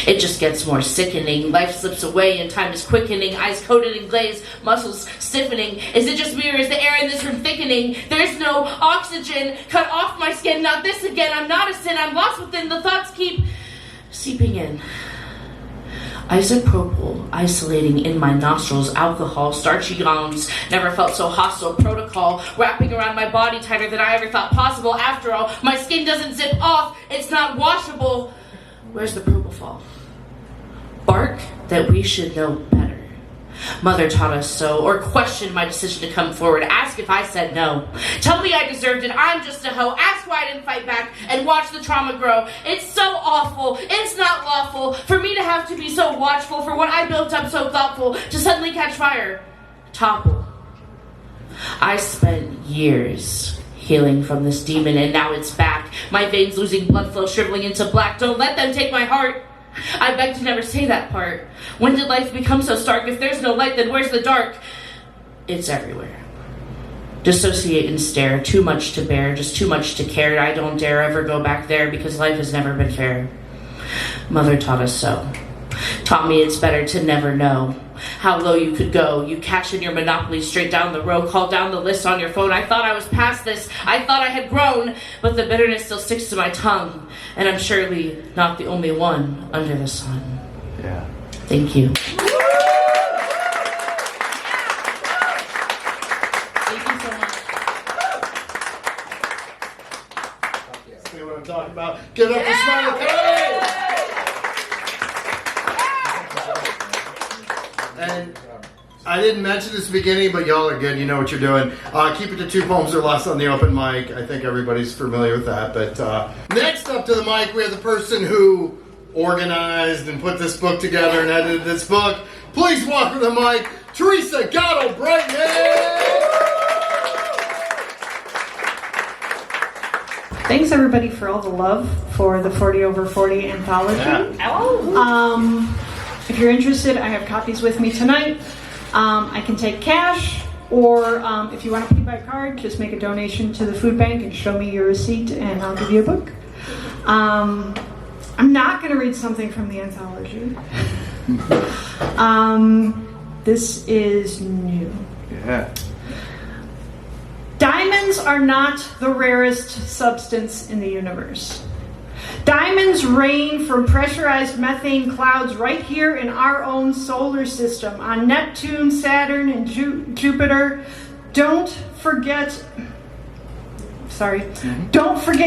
It just gets more sickening. Life slips away and time is quickening. Eyes coated in glaze, muscles stiffening. Is it just me or is the air in this room thickening? There's no oxygen. Cut off my skin. Not this again. I'm not a sin. I'm lost within. The thoughts keep seeping in. Isopropyl isolating in my nostrils. Alcohol, starchy yawns. Never felt so hostile. Protocol wrapping around my body tighter than I ever thought possible. After all, my skin doesn't zip off. It's not washable. Where's the propofol? Bark that we should know better. Mother taught us so, or question my decision to come forward. Ask if I said no. Tell me I deserved it. I'm just a hoe. Ask why I didn't fight back and watch the trauma grow. It's so awful. It's not lawful for me to have to be so watchful for what I built up so thoughtful to suddenly catch fire, topple. I spent years healing from this demon, and now it's back. My veins losing blood flow, shriveling into black. Don't let them take my heart. I beg to never say that part. When did life become so stark? If there's no light, then where's the dark? It's everywhere. Dissociate and stare, too much to bear, just too much to care. I don't dare ever go back there, because life has never been fair. Mother taught us so. Taught me it's better to never know how low you could go. You cash in your monopoly straight down the row, call down the list on your phone. I thought I was past this. I thought I had grown, but the bitterness still sticks to my tongue, and I'm surely not the only one under the sun.
Yeah.
Thank you. Thank you so much.
See what I'm talking about? Give it up for Smiley Kylie! And I didn't mention this at the beginning, but y'all are good. You know what you're doing. Keep it to 2 poems or less on the open mic. I think everybody's familiar with that. But next up to the mic, we have the person who organized and put this book together and edited this book. Please welcome to the mic, Theresa Göttl Brightman!
Thanks everybody for all the love for the 40 over 40 anthology. If you're interested, I have copies with me tonight. I can take cash, or if you want to pay by card, just make a donation to the food bank and show me your receipt and I'll give you a book. I'm not going to read something from the anthology. This is new.
Yeah.
Diamonds are not the rarest substance in the universe. Diamonds rain from pressurized methane clouds right here in our own solar system, on Neptune, Saturn, and Jupiter. Don't forget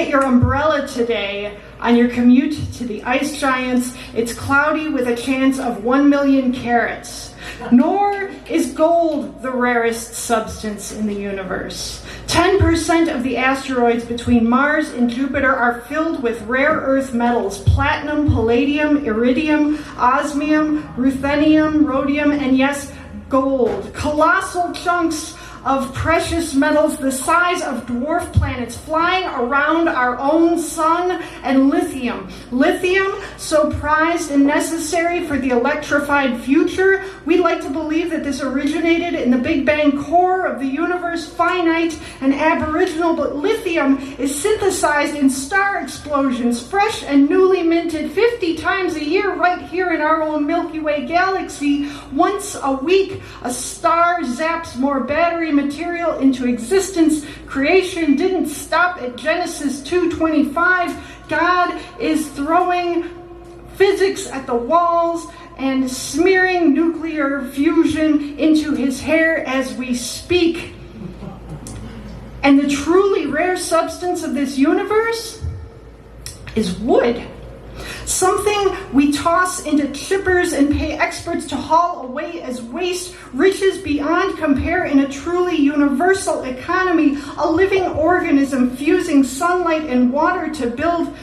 your umbrella today on your commute to the ice giants. It's cloudy with a chance of 1 million carats. Nor is gold the rarest substance in the universe. 10% of the asteroids between Mars and Jupiter are filled with rare earth metals: platinum, palladium, iridium, osmium, ruthenium, rhodium, and yes, gold. Colossal chunks of precious metals the size of dwarf planets flying around our own sun, and lithium. Lithium, so prized and necessary for the electrified future. We like to believe that this originated in the Big Bang core of the universe, finite and aboriginal, but lithium is synthesized in star explosions, fresh and newly minted 50 times a year right here in our own Milky Way galaxy. Once a week, a star zaps more battery material into existence. Creation didn't stop at Genesis 2:25. God is throwing physics at the walls and smearing nuclear fusion into his hair as we speak. And the truly rare substance of this universe is wood. Something we toss into chippers and pay experts to haul away as waste, riches beyond compare in a truly universal economy, a living organism fusing sunlight and water to build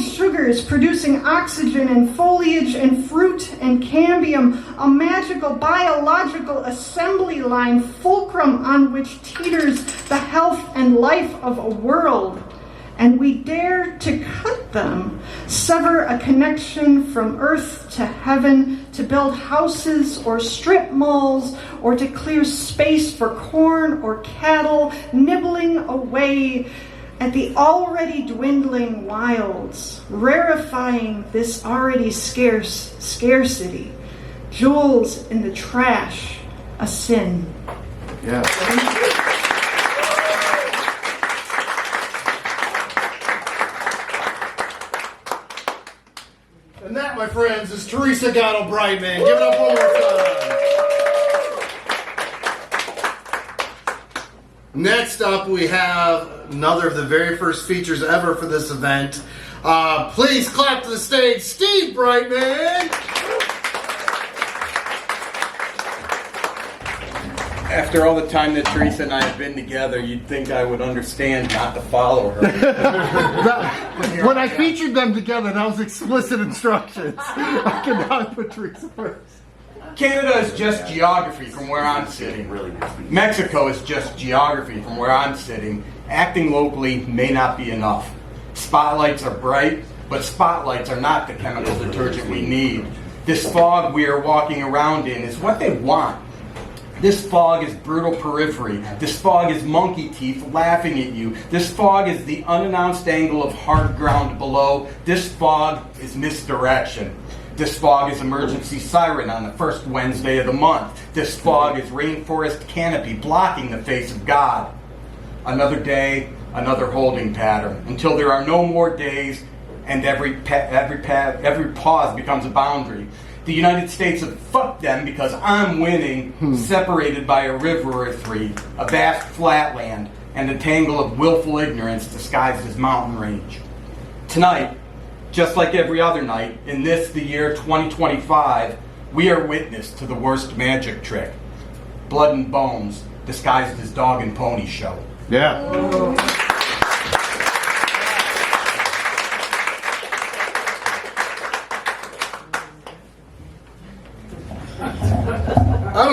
sugars, producing oxygen and foliage and fruit and cambium, a magical biological assembly line, fulcrum on which teeters the health and life of a world. And we dare to cut them, sever a connection from earth to heaven, to build houses or strip malls, or to clear space for corn or cattle, nibbling away at the already dwindling wilds, rarefying this already scarce scarcity. Jewels in the trash, a sin.
Yeah.
And that, my friends, is Theresa Göttl Brightman. Give it up one more time. Next up, we have another of the very first features ever for this event. Please clap to the stage, Steve Brightman.
After all the time that Theresa and I have been together, you'd think I would understand not to follow her.
When I featured them together, that was explicit instructions. I cannot put Theresa first.
Canada is just geography from where I'm sitting. Mexico is just geography from where I'm sitting. Acting locally may not be enough. Spotlights are bright, but spotlights are not the chemical detergent we need. This fog we are walking around in is what they want. This fog is brutal periphery. This fog is monkey teeth laughing at you. This fog is the unannounced angle of hard ground below. This fog is misdirection. This fog is emergency siren on the first Wednesday of the month. This fog is rainforest canopy blocking the face of God. Another day, another holding pattern, until there are no more days and every pause becomes a boundary. The United States have fucked them because I'm winning, separated by a river or three, a vast flatland, and a tangle of willful ignorance disguised as mountain range. Tonight, just like every other night, in this, the year 2025, we are witness to the worst magic trick. Blood and bones, disguised as dog and pony show.
Yeah.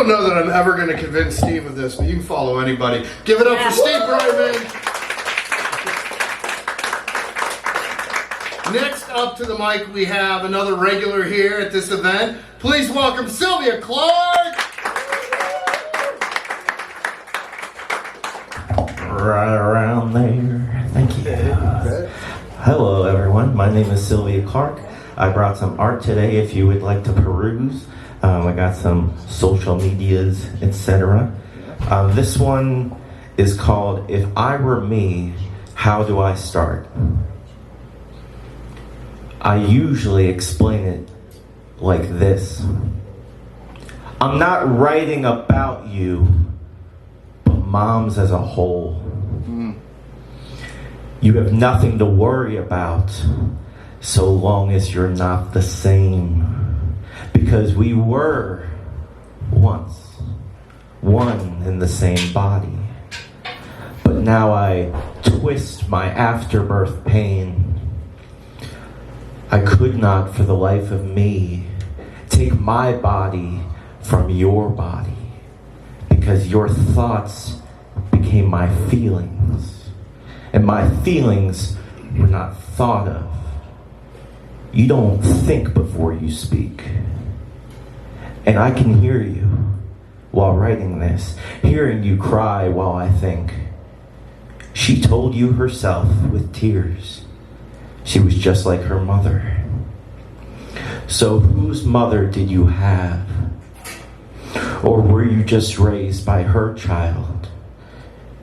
don't know that I'm ever going to convince Steve of this, but you can follow anybody. Give it up for Steve Brightman. Next up to the mic, we have another regular here at this event. Please welcome Sylvia Clarke.
Right around there. Thank you. Hello, everyone. My name is Sylvia Clarke. I brought some art today if you would like to peruse. I got some social medias, etc. This one is called If I Were Me, How Do I Start? I usually explain it like this. I'm not writing about you, but moms as a whole. You have nothing to worry about so long as you're not the same. Because we were once one in the same body. But now I twist my afterbirth pain. I could not for the life of me take my body from your body. Because your thoughts became my feelings. And my feelings were not thought of. You don't think before you speak. And I can hear you while writing this, hearing you cry while I think. She told you herself with tears. She was just like her mother. So whose mother did you have? Or were you just raised by her child?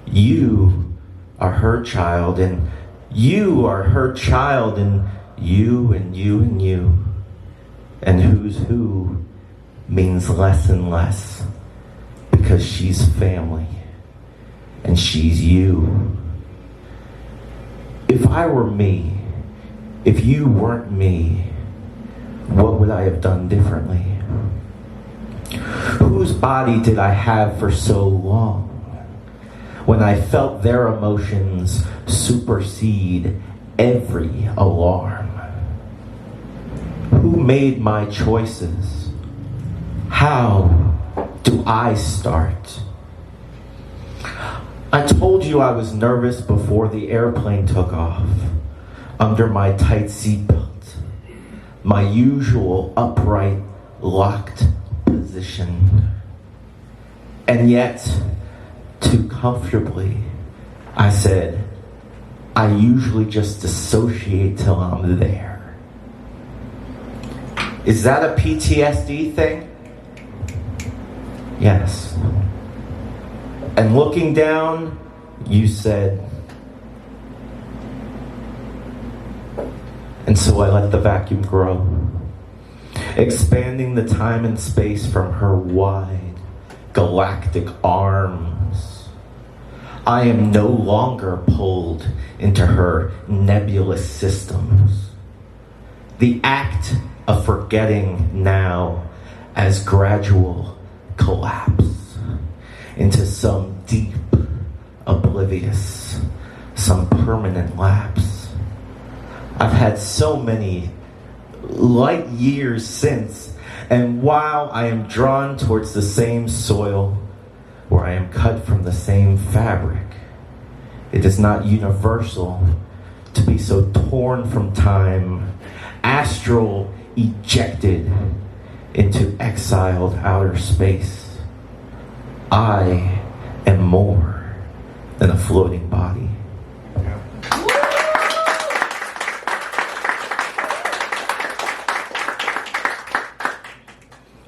You are her child, and you are her child, and you and you and you. And who's who means less and less because she's family and she's you. If I were me, if you weren't me, what would I have done differently? Whose body did I have for so long? When I felt their emotions supersede every alarm. Who made my choices? How do I start? I told you I was nervous before the airplane took off, under my tight seatbelt, my usual upright, locked position. And yet, too comfortably, I said, I usually just dissociate till I'm there. Is that a PTSD thing? Yes. And looking down, you said, and so I let the vacuum grow, expanding the time and space from her wide, galactic arms. I am no longer pulled into her nebulous systems. The act of forgetting now as gradual collapse into some deep oblivious, some permanent lapse. I've had so many light years since, and while I am drawn towards the same soil, where I am cut from the same fabric, it is not universal to be so torn from time, astral ejected into exiled outer space. I am more than a floating body.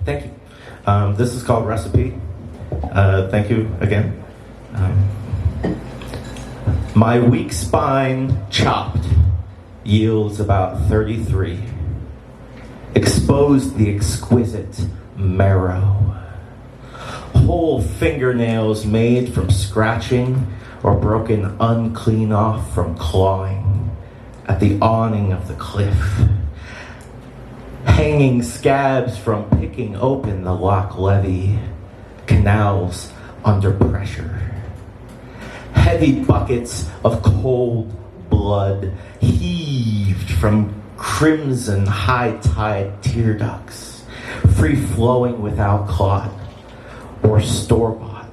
Thank you. This is called Recipe. Thank you again. My weak spine chopped yields about 33. Exposed the exquisite marrow. Whole fingernails made from scratching or broken unclean off from clawing at the awning of the cliff. Hanging scabs from picking open the lock levee. Canals under pressure. Heavy buckets of cold blood heaved from crimson high-tide tear ducts, free-flowing without clot, or store-bought.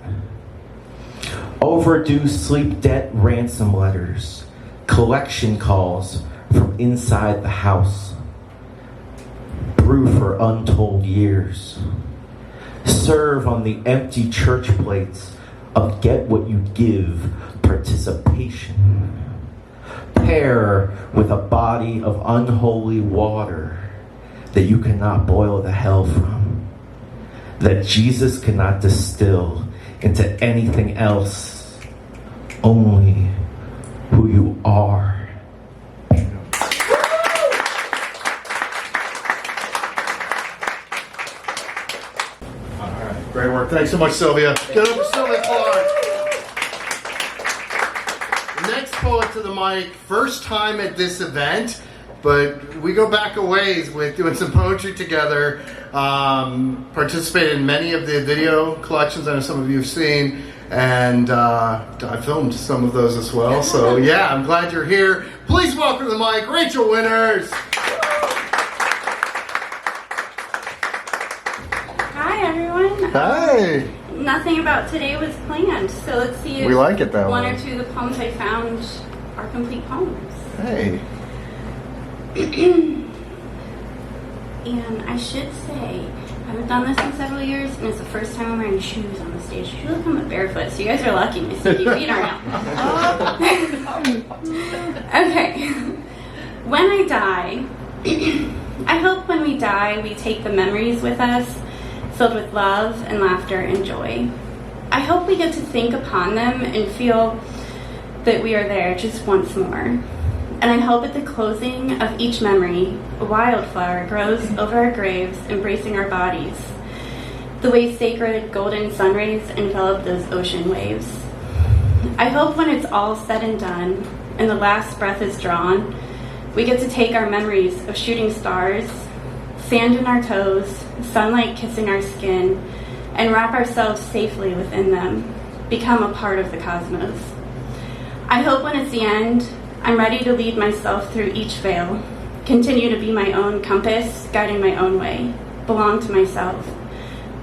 Overdue sleep debt ransom letters, collection calls from inside the house, brew for untold years. Serve on the empty church plates of get what you give participation. Pair with a body of unholy water that you cannot boil the hell from, that Jesus cannot distill into anything else, only who you are.
Great work. Thanks so much, Sylvia. Get over to Sylvia Clarke. Next poet to the mic. First time at this event, but we go back a ways with doing some poetry together. Participated in many of the video collections I know some of you have seen, and I filmed some of those as well. So yeah, I'm glad you're here. Please welcome to the mic, Raechel Winters.
Hi everyone.
Hi.
Nothing about today was planned, so let's see if
We like it that
one
way.
or two of the poems I found are complete poems.
Hey.
And I should say, I haven't done this in several years, and it's the first time I'm wearing shoes on the stage. Usually I'm barefoot, so you guys are lucky. My stinky feet are out. Okay. When I die, I hope when we die, we take the memories with us, filled with love and laughter and joy. I hope we get to think upon them and feel that we are there just once more. And I hope at the closing of each memory, a wildflower grows over our graves, embracing our bodies, the way sacred golden sun rays envelop those ocean waves. I hope when it's all said and done, and the last breath is drawn, we get to take our memories of shooting stars, sand in our toes, sunlight kissing our skin, and wrap ourselves safely within them, become a part of the cosmos. I hope when it's the end, I'm ready to lead myself through each veil, continue to be my own compass, guiding my own way, belong to myself,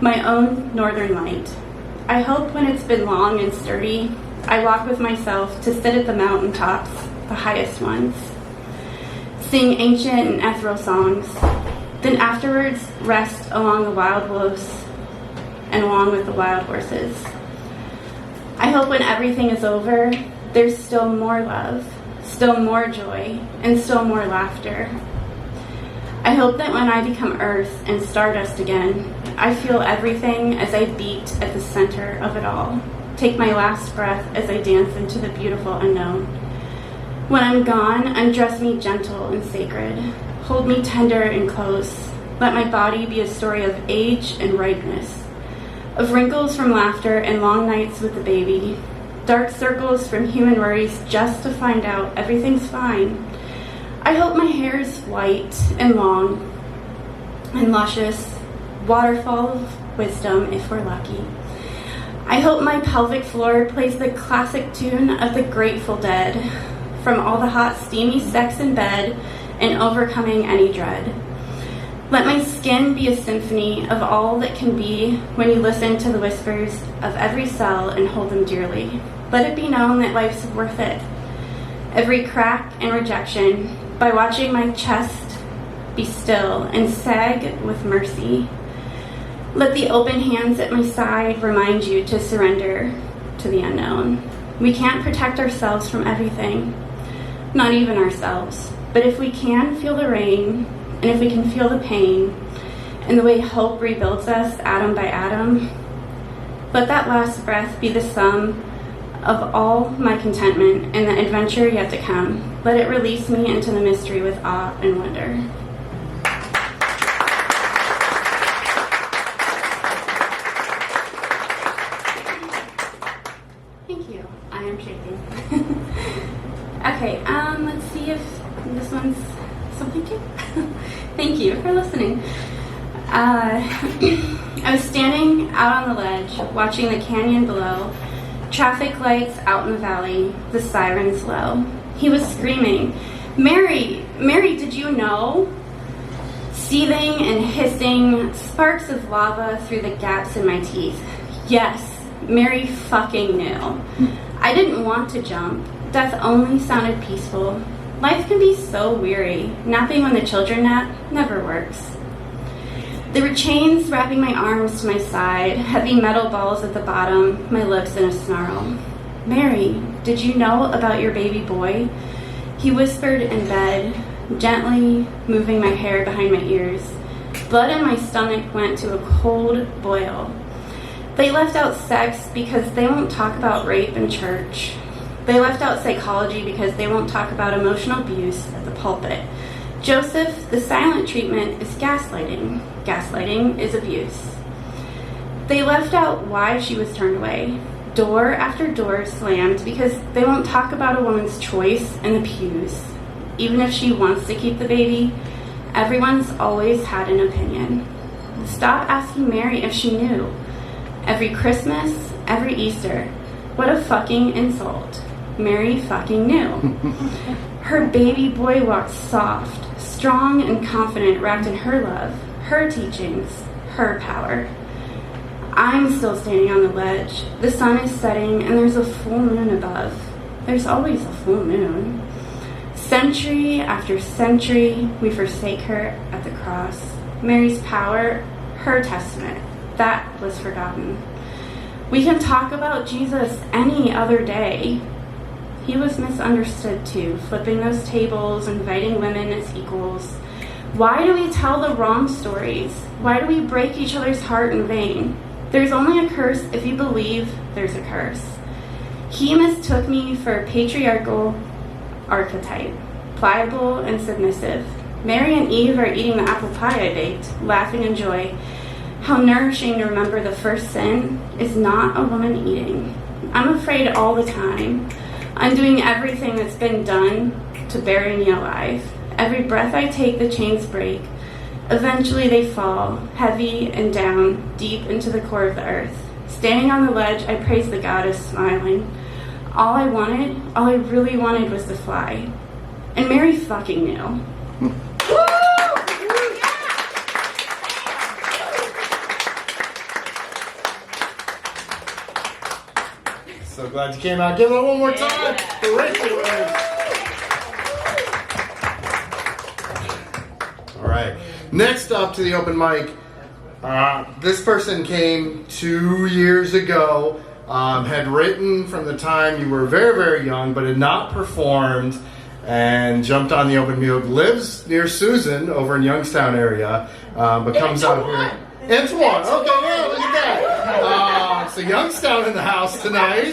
my own northern light. I hope when it's been long and sturdy, I walk with myself to sit at the mountaintops, the highest ones, sing ancient and ethereal songs, then afterwards rest along the wild wolves and along with the wild horses. I hope when everything is over, there's still more love, still more joy, and still more laughter. I hope that when I become earth and stardust again, I feel everything as I beat at the center of it all. Take my last breath as I dance into the beautiful unknown. When I'm gone, undress me gentle and sacred. Hold me tender and close. Let my body be a story of age and ripeness, of wrinkles from laughter and long nights with the baby, dark circles from human worries just to find out everything's fine. I hope my hair is white and long and luscious, waterfall of wisdom if we're lucky. I hope my pelvic floor plays the classic tune of the Grateful Dead, from all the hot steamy sex in bed and overcoming any dread. Let my skin be a symphony of all that can be when you listen to the whispers of every cell and hold them dearly. Let it be known that life's worth it. Every crack and rejection, by watching my chest be still and sag with mercy. Let the open hands at my side remind you to surrender to the unknown. We can't protect ourselves from everything, not even ourselves. But if we can feel the rain, and if we can feel the pain, and the way hope rebuilds us atom by atom, let that last breath be the sum of all my contentment and the adventure yet to come. Let it release me into the mystery with awe and wonder. Thank you. I am shaking. Okay, let's see if this one's something too. Thank you for listening. I was standing out on the ledge, watching the canyon below, traffic lights out in the valley, the sirens low. He was screaming, "Mary, Mary, did you know?" Seething and hissing, sparks of lava through the gaps in my teeth. Yes, Mary fucking knew. I didn't want to jump. Death only sounded peaceful. Life can be so weary. Napping when the children nap never works. There were chains wrapping my arms to my side, heavy metal balls at the bottom, my lips in a snarl. Mary, did you know about your baby boy? He whispered in bed, gently moving my hair behind my ears. Blood in my stomach went to a cold boil. They left out sex because they won't talk about rape in church. They left out psychology because they won't talk about emotional abuse at the pulpit. Joseph, the silent treatment is gaslighting. Gaslighting is abuse. They left out why she was turned away. Door after door slammed because they won't talk about a woman's choice in the pews. Even if she wants to keep the baby, everyone's always had an opinion. Stop asking Mary if she knew. Every Christmas, every Easter. What a fucking insult. Mary fucking knew. Her baby boy walked soft, strong and confident, wrapped in her love, her teachings, her power. I'm still standing on the ledge. The sun is setting and there's a full moon above. There's always a full moon. Century after century, we forsake her at the cross. Mary's power, her testament, that was forgotten. We can talk about Jesus any other day. He was misunderstood too, flipping those tables, inviting women as equals. Why do we tell the wrong stories? Why do we break each other's heart in vain? There's only a curse if you believe there's a curse. He mistook me for a patriarchal archetype, pliable and submissive. Mary and Eve are eating the apple pie I baked, laughing in joy. How nourishing to remember the first sin is not a woman eating. I'm afraid all the time, undoing everything that's been done to bury me alive. Every breath I take, the chains break. Eventually they fall, heavy and down, deep into the core of the earth. Standing on the ledge, I praise the goddess, smiling. All I really wanted was to fly. And Mary fucking knew.
So glad you came out. Give it one more time for Raechel Winters. All right. Next up to the open mic, this person came 2 years ago, had written from the time you were very, very young, but had not performed, and jumped on the open mic. Lives near Susan over in Youngstown area, but comes out here. Antoine. Okay, yeah, look at that. So Youngstown in the house tonight.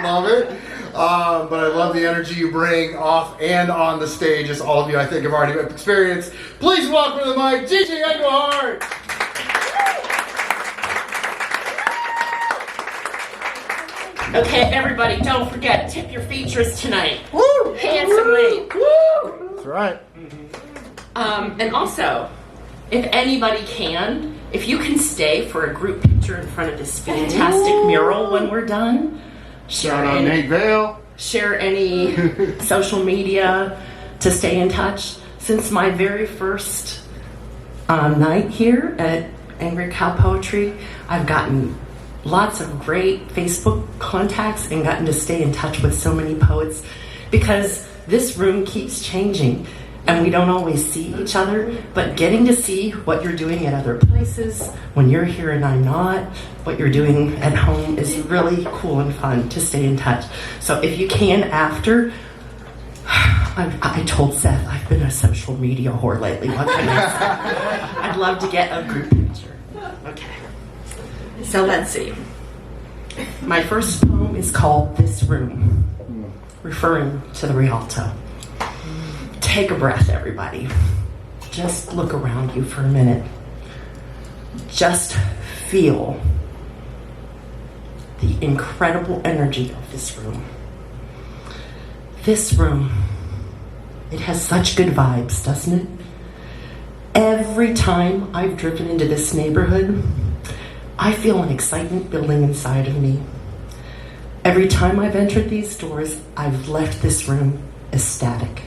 Love it. But I love the energy you bring off and on the stage, as all of you I think have already experienced. Please welcome to the mic, Gigi Engelhardt.
Okay, everybody, don't forget, tip your features tonight. Woo! Handsomely. Woo!
That's right.
And also, if anybody can, if you can stay for a group picture in front of this fantastic mural when we're done, share any social media to stay in touch. Since my very first night here at Angry Cow Poetry, I've gotten lots of great Facebook contacts and gotten to stay in touch with so many poets, because this room keeps changing and we don't always see each other, but getting to see what you're doing at other places when you're here and I'm not, what you're doing at home, is really cool and fun to stay in touch. So if you can, after, I told Seth I've been a social media whore lately. What can I say? I'd love to get a group picture. Okay. So let's see. My first poem is called This Room, referring to the Rialto. Take a breath, everybody. Just look around you for a minute. Just feel the incredible energy of this room. This room, it has such good vibes, doesn't it? Every time I've driven into this neighborhood, I feel an excitement building inside of me. Every time I've entered these doors, I've left this room ecstatic.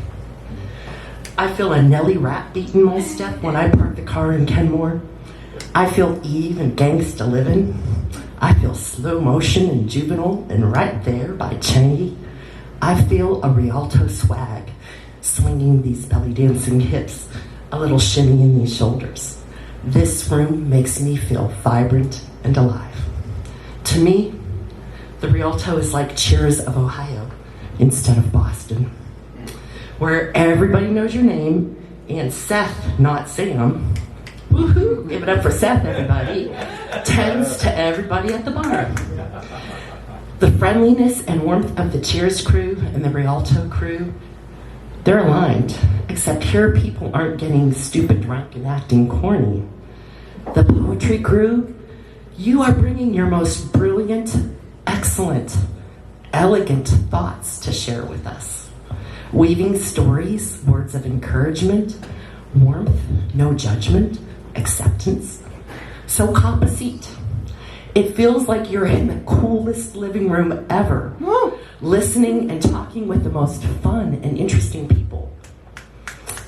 I feel a Nelly rap beat in my step when I park the car in Kenmore. I feel Eve and Gangsta Livin'. I feel Slow Motion and Juvenile and Right There by Changi. I feel a Rialto swag, swinging these belly dancing hips, a little shimmy in these shoulders. This room makes me feel vibrant and alive. To me, the Rialto is like Cheers of Ohio instead of Boston, where everybody knows your name and Seth, not Sam, woohoo, give it up for Seth, everybody, tends to everybody at the bar. The friendliness and warmth of the Cheers crew and the Rialto crew, they're aligned, except here people aren't getting stupid drunk and acting corny. The poetry crew, you are bringing your most brilliant, excellent, elegant thoughts to share with us. Weaving stories, words of encouragement, warmth, no judgment, acceptance. So cop a seat. It feels like you're in the coolest living room ever, listening and talking with the most fun and interesting people.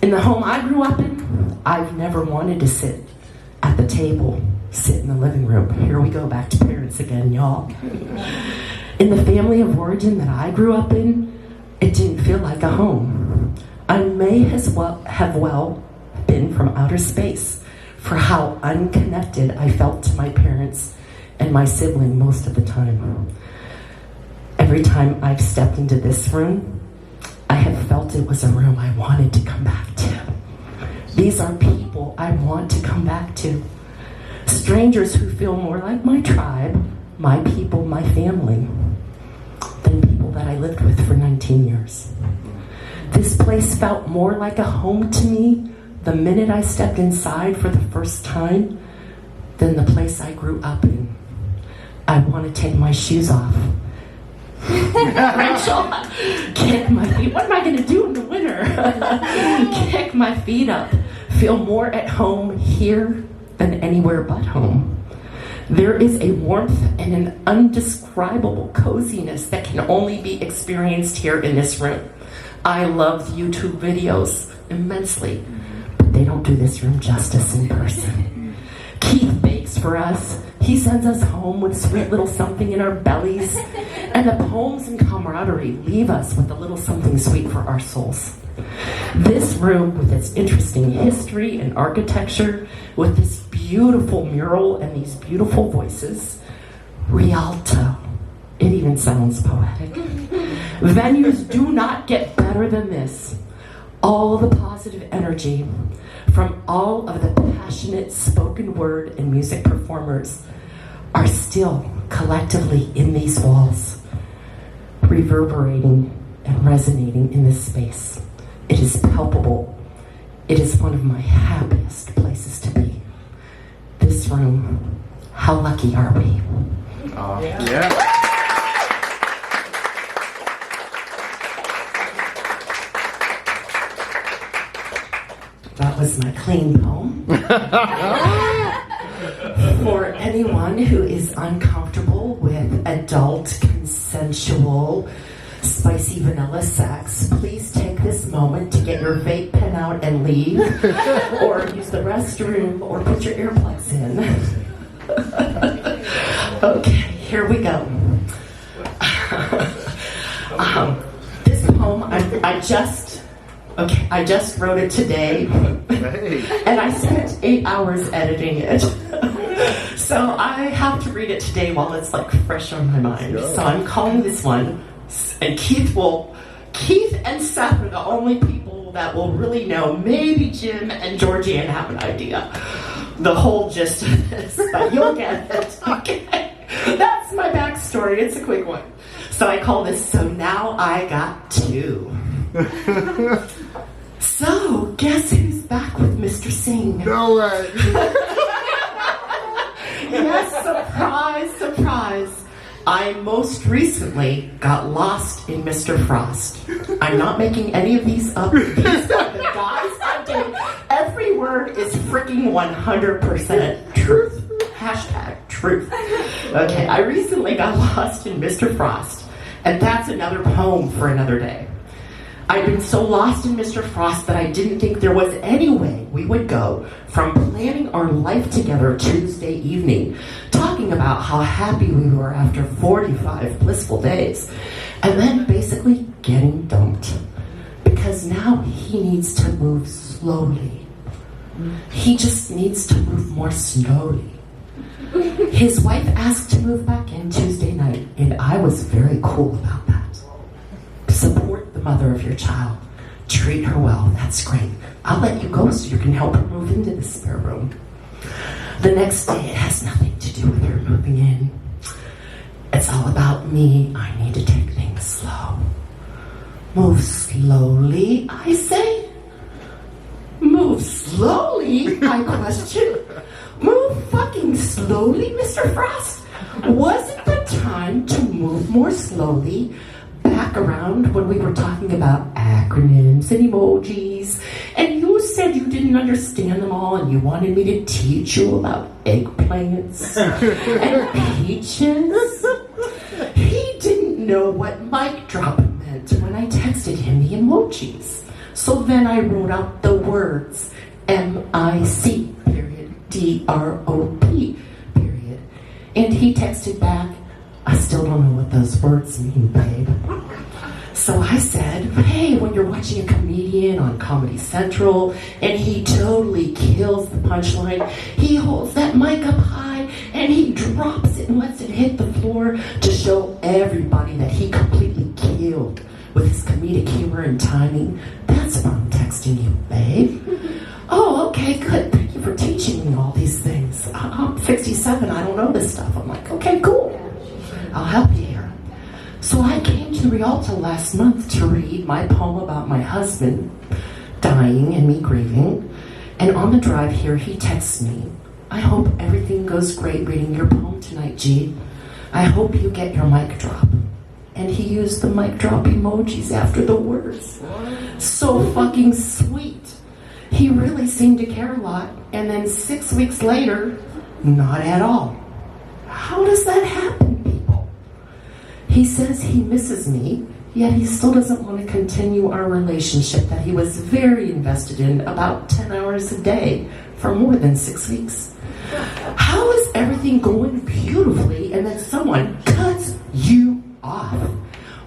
In the home I grew up in, I've never wanted to sit at the table, sit in the living room. Here we go, back to parents again, y'all. In the family of origin that I grew up in, it didn't feel like a home. I may have well been from outer space for how unconnected I felt to my parents and my sibling most of the time. Every time I've stepped into this room, I have felt it was a room I wanted to come back to. These are people I want to come back to. Strangers who feel more like my tribe, my people, my family, than people that I lived with for 19 years. This place felt more like a home to me the minute I stepped inside for the first time than the place I grew up in. I want to take my shoes off. Raechel, kick my feet. What am I going to do in the winter? Kick my feet up. Feel more at home here than anywhere but home. There is a warmth and an undescribable coziness that can only be experienced here in this room. I love YouTube videos immensely, but they don't do this room justice in person. Keith bakes for us. He sends us home with sweet little something in our bellies, and the poems and camaraderie leave us with a little something sweet for our souls. This room, with its interesting history and architecture, with this beautiful mural and these beautiful voices, Rialto. It even sounds poetic. Venues do not get better than this. All the positive energy from all of the passionate spoken word and music performers are still collectively in these walls, reverberating and resonating in this space. It is palpable. It is one of my happiest places to be. This room, how lucky are we?
Yeah.
That was my clean poem. For anyone who is uncomfortable with adult, consensual, spicy vanilla sex, please take this moment to get your vape pen out and leave, or use the restroom, or put your earplugs in. Okay, here we go. This poem, I just wrote it today, and I spent 8 hours editing it. So I have to read it today while it's like fresh on my mind. So I'm calling this one, and Keith and Seth are the only people that will really know. Maybe Jim and Georgianne have an idea. The whole gist of this, but you'll get it. Okay, that's my backstory. It's a quick one. So I call this So Now I Got Two. So, guess who's back with Mr. Singh?
No way.
Yes, surprise, surprise. I most recently got lost in Mr. Frost. I'm not making any of these up. These are the guys I did. Every word is freaking 100% truth. Hashtag truth. Okay, I recently got lost in Mr. Frost, and that's another poem for another day. I'd been so lost in Mr. Frost that I didn't think there was any way we would go from planning our life together Tuesday evening, talking about how happy we were after 45 blissful days, and then basically getting dumped. Because now he needs to move slowly. He just needs to move more slowly. His wife asked to move back in Tuesday night, and I was very cool about that. Support the mother of your child. Treat her well. That's great. I'll let you go so you can help her move into the spare room. The next day, it has nothing to do with her moving in. It's all about me. I need to take things slow. Move slowly, I say. Move slowly, I question. Move fucking slowly, Mr. Frost? Wasn't the time to move more slowly back around when we were talking about acronyms and emojis, and you said you didn't understand them all and you wanted me to teach you about eggplants and peaches? He didn't know what mic drop meant when I texted him the emojis. So then I wrote out the words M-I-C, period, D-R-O-P, period. And he texted back, I still don't know what those words mean, babe. So I said, hey, when you're watching a comedian on Comedy Central and he totally kills the punchline, he holds that mic up high and he drops it and lets it hit the floor to show everybody that he completely killed with his comedic humor and timing. That's what I'm texting you, babe. Oh, okay, good. Thank you for teaching me all these things. I'm 67. I don't know this stuff. I'm like, okay, cool. I'll help you here. So I came to Rialto last month to read my poem about my husband dying and me grieving. And on the drive here, he texts me, I hope everything goes great reading your poem tonight, G. I hope you get your mic drop. And he used the mic drop emojis after the words. So fucking sweet. He really seemed to care a lot. And then 6 weeks later, not at all. How does that happen, people? He says he misses me, yet he still doesn't want to continue our relationship that he was very invested in about 10 hours a day for more than 6 weeks. How is everything going beautifully and then someone cuts you off?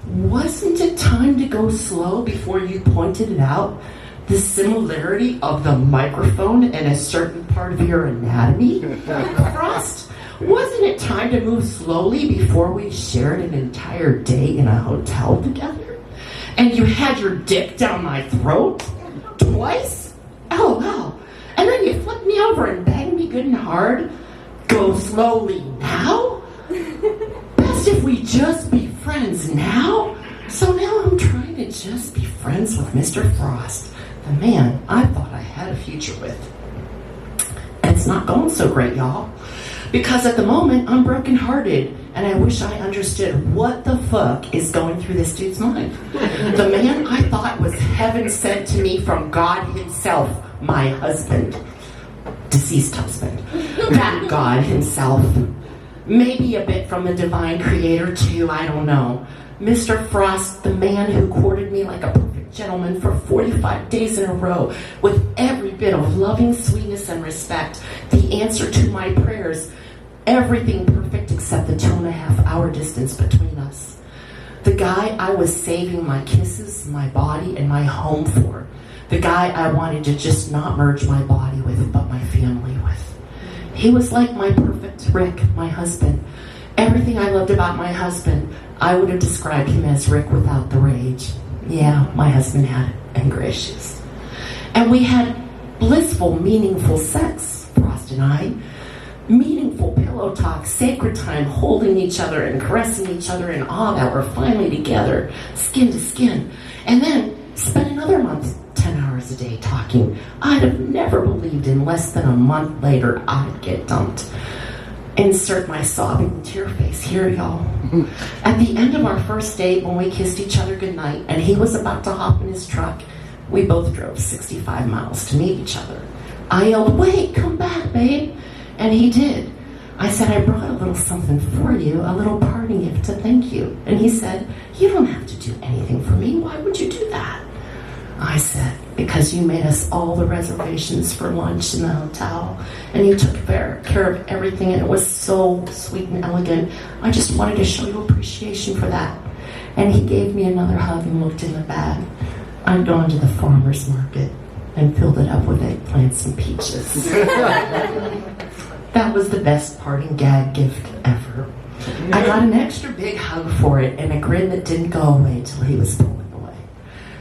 Wasn't it time to go slow before you pointed it out? The similarity of the microphone and a certain part of your anatomy? Frost, wasn't it time to move slowly before we shared an entire day in a hotel together? And you had your dick down my throat? Twice? LOL. And then you flipped me over and banged me good and hard? Go slowly now? Best if we just be friends now? So now I'm trying to just be friends with Mr. Frost, the man I thought I had a future with. It's not going so great, y'all. Because at the moment, I'm brokenhearted, and I wish I understood what the fuck is going through this dude's mind. The man I thought was heaven sent to me from God himself, my husband. Deceased husband. That God himself. Maybe a bit from the divine creator, too, I don't know. Mr. Frost, the man who courted me like a perfect gentleman for 45 days in a row, with every bit of loving sweetness and respect, the answer to my prayers, everything perfect except the 2.5 hour distance between us. The guy I was saving my kisses, my body, and my home for. The guy I wanted to just not merge my body with, but my family with. He was like my perfect Rick, my husband. Everything I loved about my husband, I would have described him as Rick without the rage. Yeah, my husband had anger issues. And we had blissful, meaningful sex, Frost and I. Meaningful pillow talk, sacred time, holding each other and caressing each other in awe that we're finally together, skin to skin. And then spent another month, 10 hours a day talking. I'd have never believed in less than a month later I'd get dumped. Insert my sobbing tear face here, y'all. At the end of our first date, when we kissed each other goodnight, and he was about to hop in his truck, we both drove 65 miles to meet each other. I yelled, wait, come back, babe. And he did. I said, I brought a little something for you, a little parting gift to thank you. And he said, you don't have to do anything for me. Why would you do that? I said, because you made us all the reservations for lunch in the hotel, and you took care of everything, and it was so sweet and elegant. I just wanted to show you appreciation for that. And he gave me another hug and looked in the bag. I'd gone to the farmer's market and filled it up with eggplants and peaches. That was the best parting gag gift ever. I got an extra big hug for it and a grin that didn't go away till he was pulling away.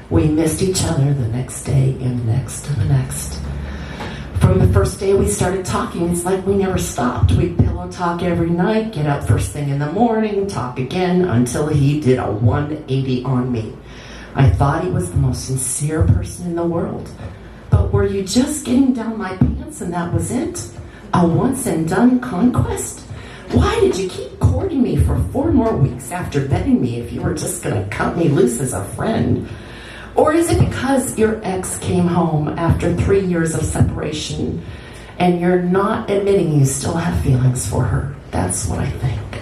We missed each other the next day and the next and the next. From the first day we started talking, it's like we never stopped. We'd pillow talk every night, get up first thing in the morning, talk again, until he did a 180 on me. I thought he was the most sincere person in the world. But were you just getting down my pants and that was it? A once and done conquest? Why did you keep courting me for 4 more weeks after betting me if you were just going to cut me loose as a friend? Or is it because your ex came home after 3 years of separation and you're not admitting you still have feelings for her? That's what I think.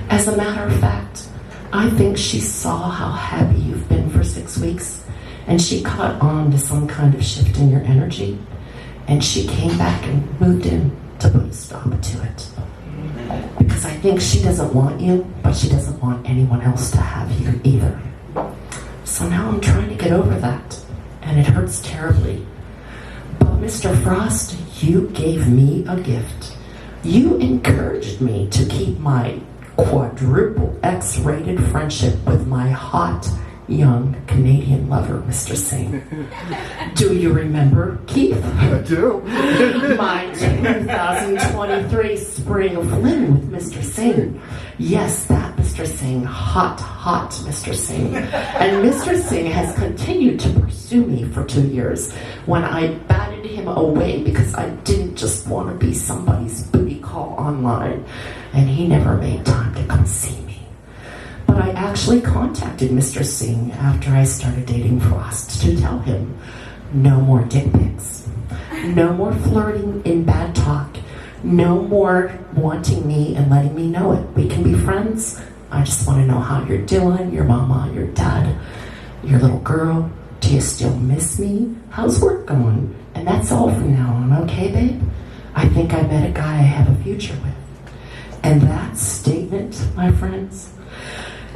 As a matter of fact, I think she saw how happy you've been for 6 weeks and she caught on to some kind of shift in your energy and she came back and moved in to put a stop to it. Because I think she doesn't want you, but she doesn't want anyone else to have you either. So now I'm trying to get over that, and it hurts terribly. But Mr. Frost, you gave me a gift. You encouraged me to keep my quadruple X-rated friendship with my hot, young Canadian lover, Mr. Singh. Do you remember, Keith?
I do.
My 2023 spring fling with Mr. Singh. Yes, that Mr. Singh. Hot, hot Mr. Singh. And Mr. Singh has continued to pursue me for 2 years when I batted him away because I didn't just want to be somebody's booty call online. And he never made time to come see me. But I actually contacted Mr. Singh after I started dating Frost to tell him no more dick pics, no more flirting in bad talk, no more wanting me and letting me know it. We can be friends. I just want to know how you're doing, your mama, your dad, your little girl. Do you still miss me? How's work going? And that's all from now on, okay, babe? I think I met a guy I have a future with. And that statement, my friends,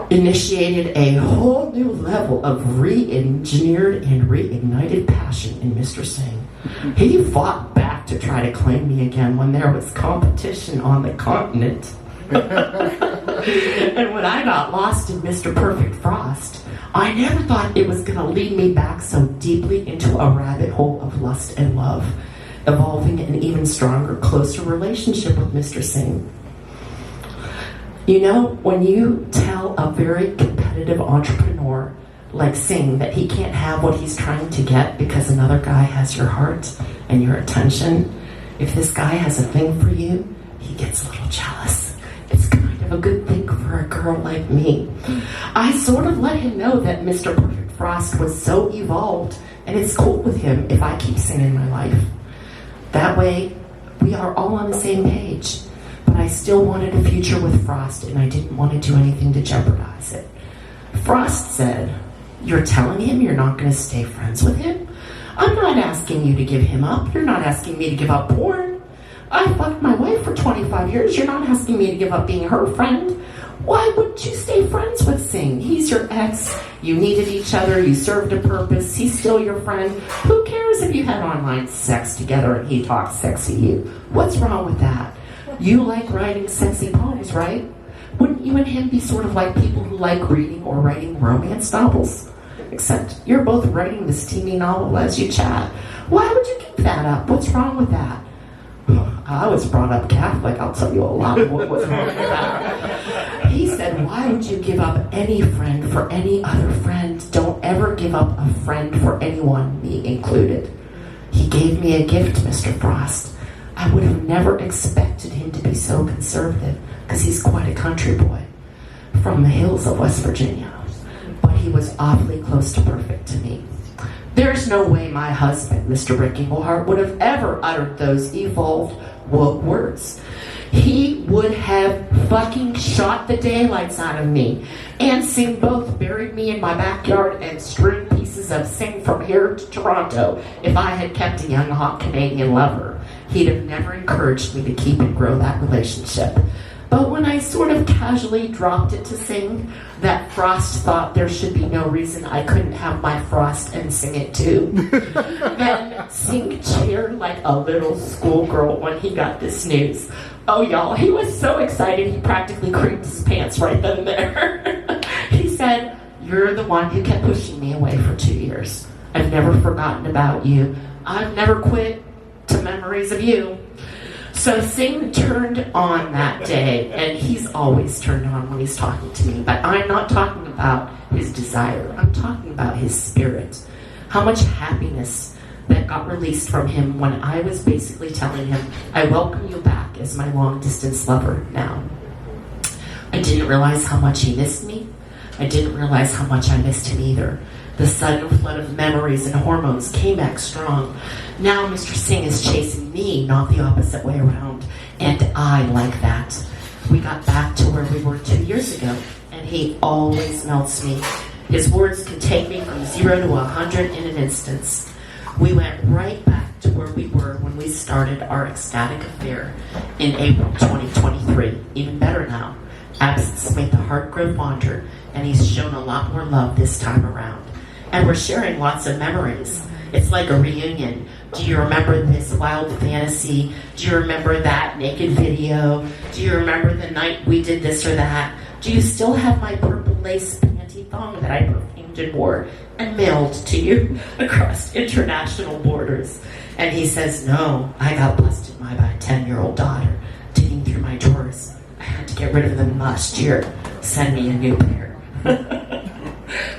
initiated a whole new level of re-engineered and reignited passion in Mr. Singh. He fought back to try to claim me again when there was competition on the continent. And when I got lost in Mr. Perfect Frost, I never thought it was going to lead me back so deeply into a rabbit hole of lust and love, evolving an even stronger, closer relationship with Mr. Singh. You know, when you tell a very competitive entrepreneur like Singh that he can't have what he's trying to get because another guy has your heart and your attention, if this guy has a thing for you, he gets a little jealous. It's kind of a good thing for a girl like me. I sort of let him know that Mr. Perfect Frost was so evolved and it's cool with him if I keep singing my life. That way, we are all on the same page. But I still wanted a future with Frost, and I didn't want to do anything to jeopardize it. Frost said, "You're telling him you're not going to stay friends with him? I'm not asking you to give him up. You're not asking me to give up porn. I fucked my wife for 25 years. You're not asking me to give up being her friend. Why wouldn't you stay friends with Singh? He's your ex. You needed each other. You served a purpose. He's still your friend. Who cares if you had online sex together and he talks sexy to you? What's wrong with that? You like writing sexy poems, right? Wouldn't you and him be sort of like people who like reading or writing romance novels? Except you're both writing this teeny novel as you chat. Why would you give that up? What's wrong with that?" I was brought up Catholic. I'll tell you a lot what was wrong with that. He said, "Why would you give up any friend for any other friend? Don't ever give up a friend for anyone, me included." He gave me a gift, Mr. Frost. I would have never expected him to be so conservative, because he's quite a country boy from the hills of West Virginia. But he was awfully close to perfect to me. There's no way my husband, Mr. Rick Engelhardt, would have ever uttered those evolved woke words. He would have fucking shot the daylights out of me. And Singh both buried me in my backyard and strewed pieces chances of Sing from here to Toronto if I had kept a young, hot Canadian lover. He'd have never encouraged me to keep and grow that relationship. But when I sort of casually dropped it to Sing that Frost thought there should be no reason I couldn't have my Frost and sing it too, then Sing cheered like a little schoolgirl when he got this news. Oh, y'all, he was so excited he practically creamed his pants right then and there. He said, "You're the one who kept pushing me away for 2 years. I've never forgotten about you. I've never quit to memories of you." So Sing turned on that day, and he's always turned on when he's talking to me, but I'm not talking about his desire. I'm talking about his spirit. How much happiness that got released from him when I was basically telling him, I welcome you back as my long-distance lover now. I didn't realize how much he missed me. I didn't realize how much I missed him either. The sudden flood of memories and hormones came back strong. Now Mr. Sing is chasing me, not the opposite way around. And I like that. We got back to where we were 2 years ago, and he always melts me. His words can take me from 0 to 100 in an instant. We went right back to where we were when we started our ecstatic affair in April 2023. Even better now. Absence made the heart grow fonder, and he's shown a lot more love this time around. And we're sharing lots of memories. It's like a reunion. Do you remember this wild fantasy? Do you remember that naked video? Do you remember the night we did this or that? Do you still have my purple lace panty thong that I perfumed and wore and mailed to you across international borders? And he says, no, I got busted by my 10-year-old daughter digging through my drawers. I had to get rid of them last year. Send me a new pair.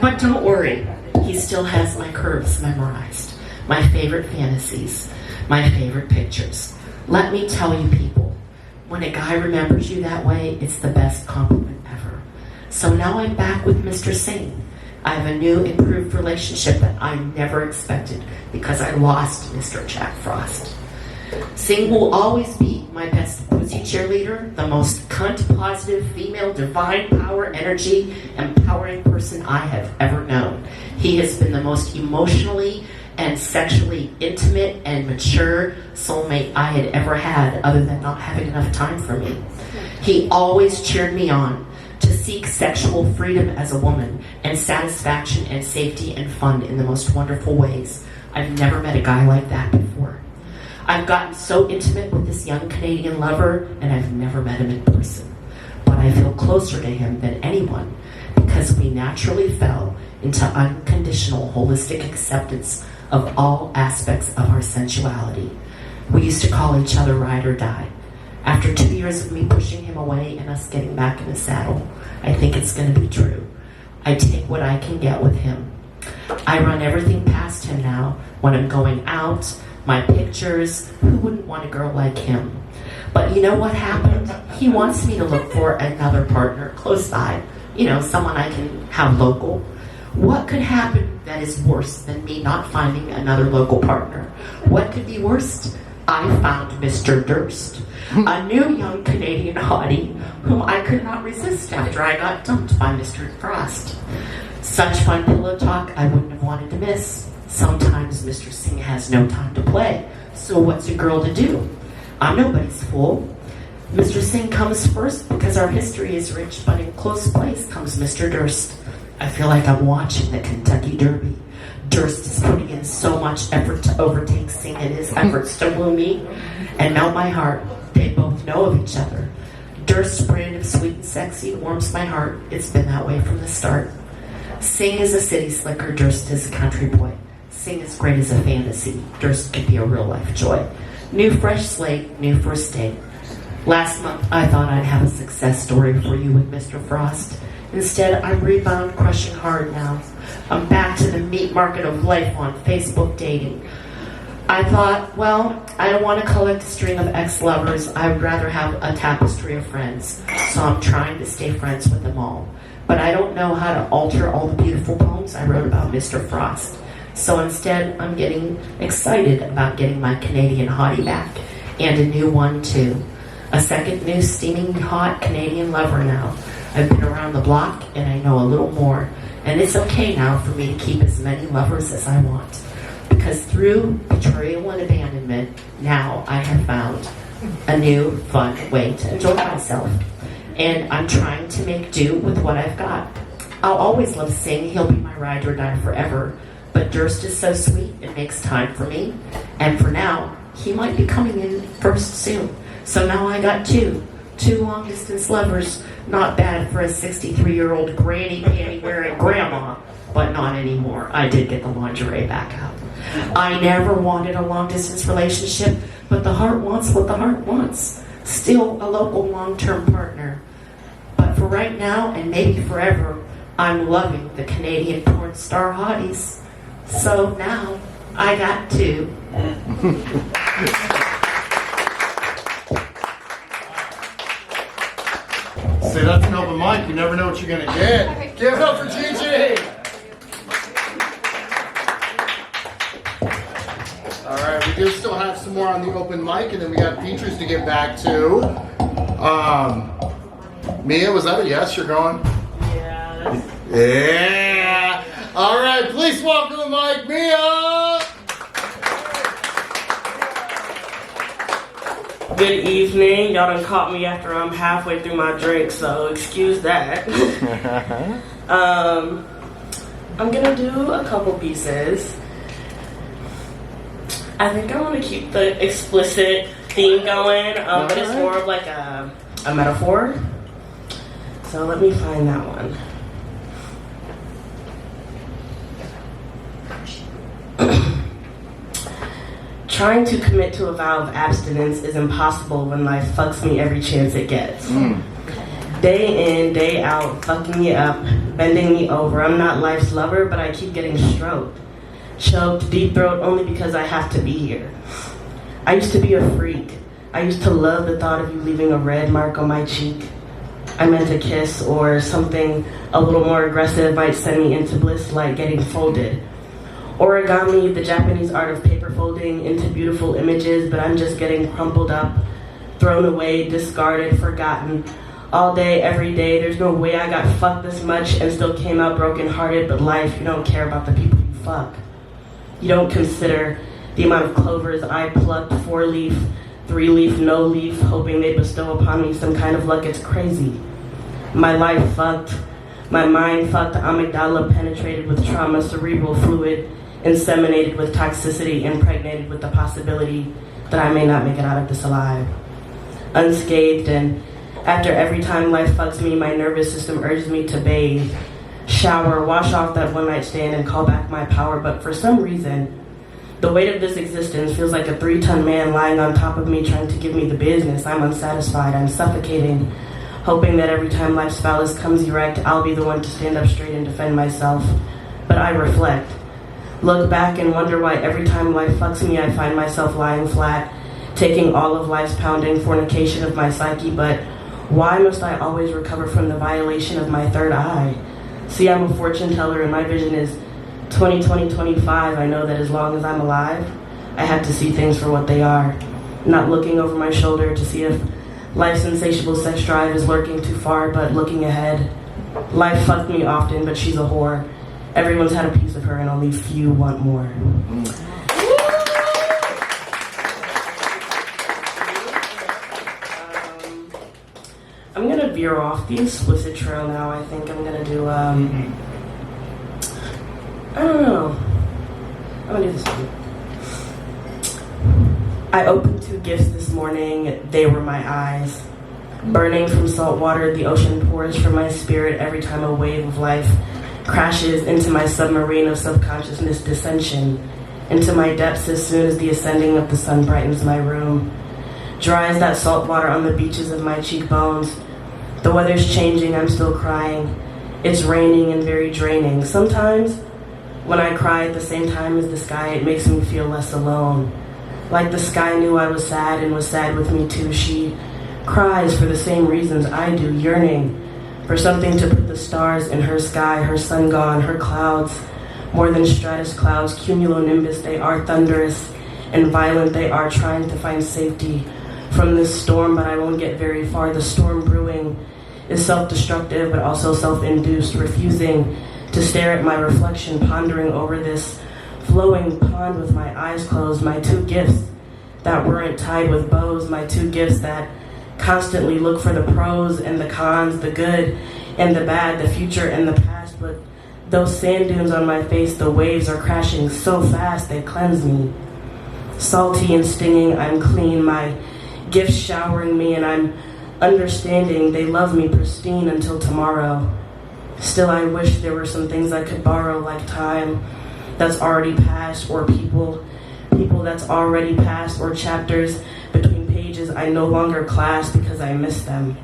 But don't worry. He still has my curves memorized, my favorite fantasies, my favorite pictures. Let me tell you, people, when a guy remembers you that way, it's the best compliment ever. So now I'm back with Mr. Sing. I have a new, improved relationship that I never expected because I lost Mr. Jack Frost. Sing will always be my best pussy cheerleader, the most cunt-positive, female, divine power, energy, empowering person I have ever known. He has been the most emotionally and sexually intimate and mature soulmate I had ever had, other than not having enough time for me. He always cheered me on to seek sexual freedom as a woman and satisfaction and safety and fun in the most wonderful ways. I've never met a guy like that before. I've gotten so intimate with this young Canadian lover, and I've never met him in person. But I feel closer to him than anyone because we naturally fell into unconditional, holistic acceptance of all aspects of our sensuality. We used to call each other ride or die. After 2 years of me pushing him away and us getting back in the saddle, I think it's going to be true. I take what I can get with him. I run everything past him now when I'm going out, my pictures. Who wouldn't want a girl like him? But you know what happened? He wants me to look for another partner close by. You know, someone I can have local. What could happen that is worse than me not finding another local partner? What could be worse? I found Mr. Durst, a new young Canadian hottie whom I could not resist after I got dumped by Mr. Frost. Such fun pillow talk I wouldn't have wanted to miss. Sometimes Mr. Sing has no time to play, so what's a girl to do? I'm nobody's fool. Mr. Sing comes first because our history is rich, but in close place comes Mr. Durst. I feel like I'm watching the Kentucky Derby. Durst is putting in so much effort to overtake Sing in his efforts to woo me and melt my heart. They both know of each other. Durst's brand of sweet and sexy warms my heart. It's been that way from the start. Sing is a city slicker, Durst is a country boy. Sing is great as a fantasy. Durst can be a real life joy. New fresh slate, new first date. Last month I thought I'd have a success story for you with Mr. Frost. Instead, I'm rebound crushing hard now. I'm back to the meat market of life on Facebook dating. I thought, well, I don't want to collect a string of ex-lovers. I would rather have a tapestry of friends. So I'm trying to stay friends with them all. But I don't know how to alter all the beautiful poems I wrote about Mr. Frost. So instead, I'm getting excited about getting my Canadian hottie back. And a new one, too. A second new steaming hot Canadian lover now. I've been around the block, and I know a little more. And it's okay now for me to keep as many lovers as I want. Because through betrayal and abandonment, now I have found a new, fun way to enjoy myself. And I'm trying to make do with what I've got. I'll always love saying he'll be my ride or die forever, but Durst is so sweet, it makes time for me. And for now, he might be coming in first soon. So now I got two long-distance lovers. Not bad for a 63-year-old granny panty-wearing grandma, but not anymore. I did get the lingerie back out. I never wanted a long-distance relationship, but the heart wants what the heart wants. Still a local long-term partner. But for right now, and maybe forever, I'm loving the Canadian porn star hotties. So now, I got two.
See, that's an open mic. You never know what you're going to get. Give it up for Gigi! All right, we do still have some more on the open mic, and then we got features to get back to. Mia, was that a yes? You're going?
Yeah.
Yeah! All right, please welcome the mic, Mia!
Good evening. Y'all done caught me after I'm halfway through my drink, so excuse that. I'm gonna do a couple pieces. I think I want to keep the explicit theme going, but it's more of like a metaphor. So let me find that one. Trying to commit to a vow of abstinence is impossible when life fucks me every chance it gets. Day in, day out, fucking me up, bending me over. I'm not life's lover, but I keep getting stroked. Choked, deep throat, only because I have to be here. I used to be a freak. I used to love the thought of you leaving a red mark on my cheek. I meant a kiss or something a little more aggressive might send me into bliss, like getting folded. Origami, the Japanese art of paper folding into beautiful images, but I'm just getting crumpled up, thrown away, discarded, forgotten. All day, every day, there's no way I got fucked this much and still came out brokenhearted, but life, you don't care about the people you fuck. You don't consider the amount of clovers I plucked, 4-leaf, 3-leaf, no leaf, hoping they bestow upon me some kind of luck. It's crazy. My life fucked, my mind fucked, amygdala penetrated with trauma, cerebral fluid, inseminated with toxicity, impregnated with the possibility that I may not make it out of this alive. Unscathed, and after every time life fucks me, my nervous system urges me to bathe, shower, wash off that one-night stand, and call back my power. But for some reason, the weight of this existence feels like a 3-ton man lying on top of me trying to give me the business. I'm unsatisfied, I'm suffocating, hoping that every time life's phallus comes erect, I'll be the one to stand up straight and defend myself. But I reflect, look back and wonder why every time life fucks me, I find myself lying flat, taking all of life's pounding, fornication of my psyche. But why must I always recover from the violation of my third eye? See, I'm a fortune teller and my vision is 20-20-25. I know that as long as I'm alive, I have to see things for what they are, not looking over my shoulder to see if life's insatiable sex drive is lurking too far, but looking ahead. Life fucked me often, but she's a whore. Everyone's had a piece of her and only few want more. I'm gonna veer off the explicit trail now. I think I'm gonna do, I don't know. I'm gonna do this one. I opened 2 gifts this morning. They were my eyes. Burning from salt water, the ocean pours from my spirit every time a wave of life crashes into my submarine of subconsciousness dissension, into my depths as soon as the ascending of the sun brightens my room. Dries that salt water on the beaches of my cheekbones. The weather's changing, I'm still crying. It's raining and very draining. Sometimes, when I cry at the same time as the sky, it makes me feel less alone. Like the sky knew I was sad and was sad with me too. She cries for the same reasons I do, yearning for something to put the stars in her sky, her sun gone, her clouds, more than stratus clouds, cumulonimbus, they are thunderous and violent, they are trying to find safety from this storm, but I won't get very far. The storm brewing is self-destructive, but also self-induced, refusing to stare at my reflection, pondering over this flowing pond with my eyes closed, my two gifts that weren't tied with bows, my two gifts that constantly look for the pros and the cons, the good and the bad, the future and the past. But those sand dunes on my face, the waves are crashing so fast they cleanse me. Salty and stinging, I'm clean, my gifts showering me, and I'm understanding they love me pristine until tomorrow. Still, I wish there were some things I could borrow, like time that's already passed, or people that's already passed, or chapters between pages I no longer clasp because I miss them.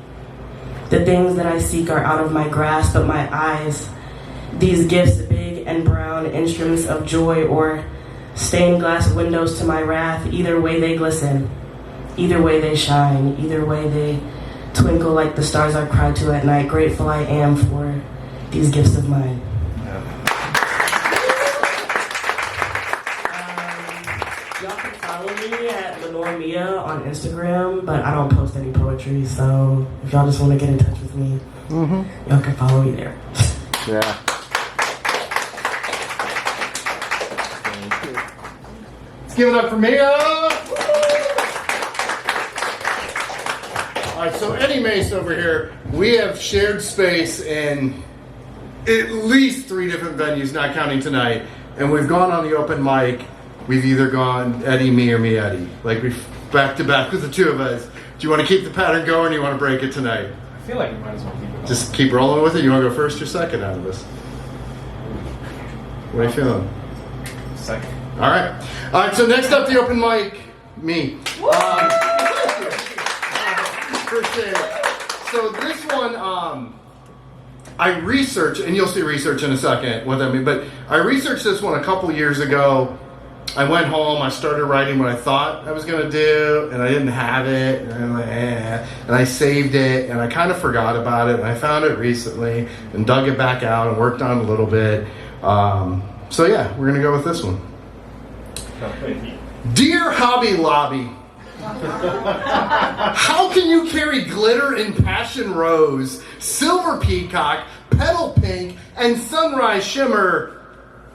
The things that I seek are out of my grasp, but my eyes, these gifts, big and brown instruments of joy, or stained glass windows to my wrath, either way they glisten, either way they shine, either way they twinkle like the stars I cry to at night. Grateful I am for these gifts of mine. Y'all can follow me at Lenore Mia on Instagram, but I don't post any poetry, so if y'all just want to get in touch with me, y'all can follow me there.
Yeah. Let's give it up for Mia. All right, so Eddie Mace over here, we have shared space in at least 3 different venues, not counting tonight, and we've gone on the open mic. We've either gone Eddie, me, or me, Eddie. Like, we've back to back with the two of us. Do you want to keep the pattern going, or do you want to break it tonight?
I feel like you might as well keep it going.
Just keep rolling with it? You want to go first or second out of this? What are you feeling?
Second.
All right. All right, so next up, the open mic, me. Appreciate it. So this one, I researched, and you'll see research in a second what that means, but I researched this one a couple years ago. I went home, I started writing what I thought I was going to do, and I didn't have it, and I'm like, and I saved it, and I kind of forgot about it, and I found it recently, and dug it back out, and worked on it a little bit. So yeah, we're going to go with this one. Dear Hobby Lobby, how can you carry glitter in passion rose, silver peacock, petal pink, and sunrise shimmer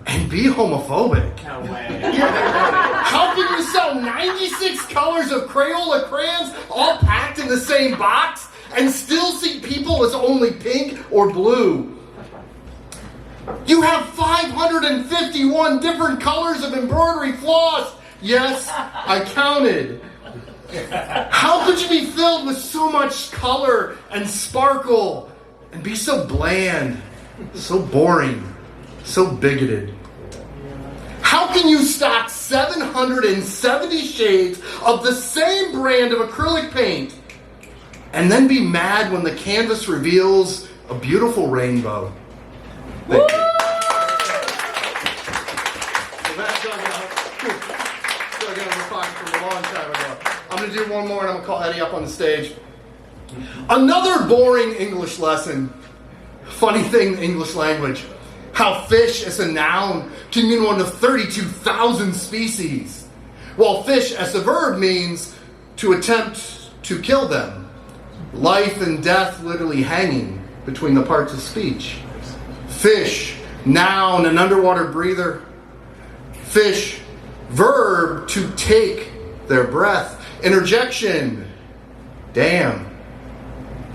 and be homophobic?
No way.
How can you sell 96 colors of Crayola crayons all packed in the same box and still see people as only pink or blue? You have 551 different colors of embroidery floss. Yes, I counted. How could you be filled with so much color and sparkle and be so bland, so boring, so bigoted? How can you stock 770 shades of the same brand of acrylic paint and then be mad when the canvas reveals a beautiful rainbow? Thank you. I'm going to do one more and I'm going to call Eddie up on the stage. Another boring English lesson. Funny thing in English language. How fish as a noun can mean one of 32,000 species, while fish as a verb means to attempt to kill them. Life and death literally hanging between the parts of speech. Fish, noun, an underwater breather. Fish, verb, to take their breath. Interjection, damn.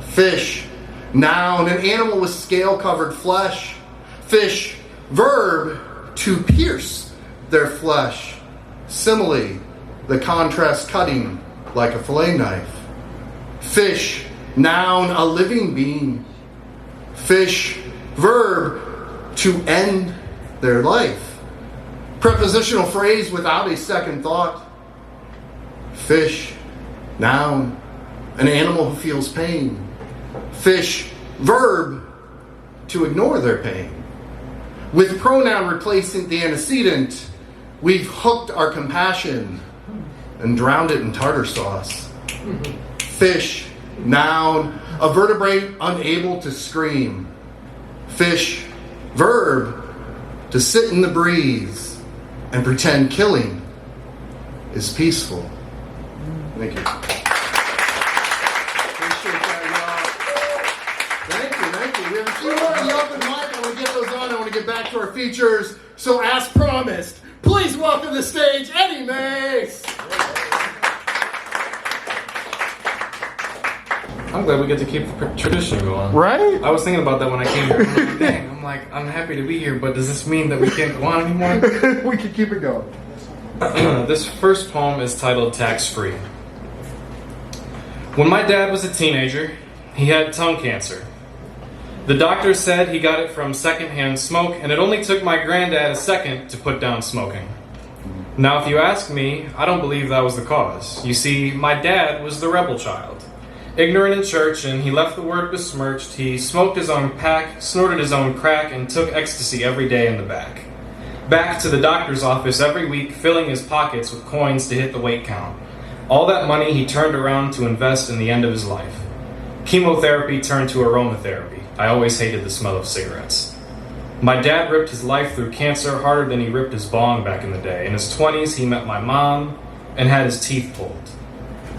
Fish, noun, an animal with scale-covered flesh. Fish, verb, to pierce their flesh. Simile, the contrast cutting like a fillet knife. Fish, noun, a living being. Fish, verb, to end their life. Prepositional phrase without a second thought. Fish, noun, an animal who feels pain. Fish, verb, to ignore their pain. With pronoun replacing the antecedent, we've hooked our compassion and drowned it in tartar sauce. Fish, noun, a vertebrate unable to scream. Fish, verb, to sit in the breeze and pretend killing is peaceful. Thank you. Appreciate that, y'all. Thank you. We have a few more in the open mic. I want to get those on. I want to give get back to our features. So as promised, please welcome to the stage Eddie Mace.
I'm glad we get to keep the tradition going.
Right?
I was thinking about that when I came here. I'm like, dang, I'm happy to be here, but does this mean that we can't go on anymore?
We can keep it going.
This first poem is titled Tax Free. When my dad was a teenager, he had tongue cancer. The doctor said he got it from secondhand smoke, and it only took my granddad a second to put down smoking. Now, if you ask me, I don't believe that was the cause. You see, my dad was the rebel child. Ignorant in church, and he left the word besmirched. He smoked his own pack, snorted his own crack, and took ecstasy every day in the back. Back to the doctor's office every week, filling his pockets with coins to hit the weight count. All that money he turned around to invest in the end of his life. Chemotherapy turned to aromatherapy. I always hated the smell of cigarettes. My dad ripped his life through cancer harder than he ripped his bong back in the day. In his 20s, he met my mom and had his teeth pulled.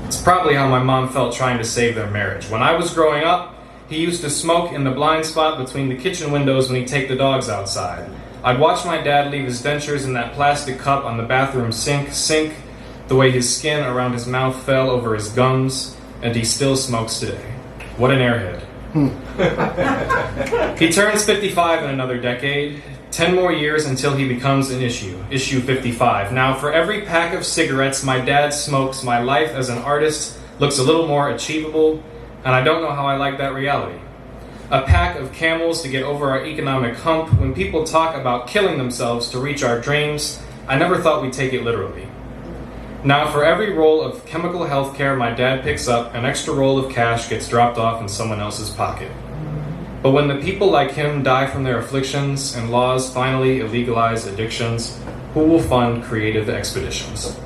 It's probably how my mom felt trying to save their marriage. When I was growing up, he used to smoke in the blind spot between the kitchen windows when he'd take the dogs outside. I'd watch my dad leave his dentures in that plastic cup on the bathroom sink, the way his skin around his mouth fell over his gums, and he still smokes today. What an airhead. He turns 55 in another decade. 10 more years until he becomes an issue 55. Now, for every pack of cigarettes my dad smokes, my life as an artist looks a little more achievable, and I don't know how I like that reality. A pack of Camels to get over our economic hump. When people talk about killing themselves to reach our dreams, I never thought we'd take it literally. Now, for every roll of chemical health care my dad picks up, an extra roll of cash gets dropped off in someone else's pocket. But when the people like him die from their afflictions and laws finally illegalize addictions, who will fund creative expeditions?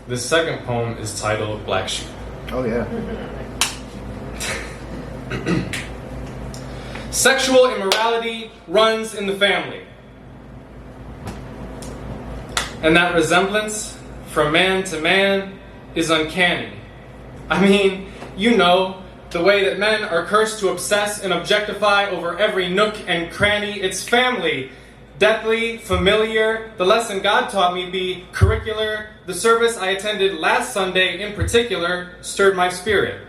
The second poem is titled Black Sheep.
Oh, yeah.
Sexual immorality runs in the family. And that resemblance from man to man is uncanny. I mean, you know, the way that men are cursed to obsess and objectify over every nook and cranny. It's family. Deathly, familiar. The lesson God taught me be curricular. The service I attended last Sunday in particular stirred my spirit.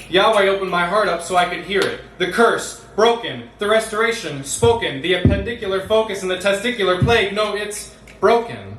Yahweh opened my heart up so I could hear it. The curse, broken. The restoration, spoken. The appendicular focus and the testicular plague. No, it's broken.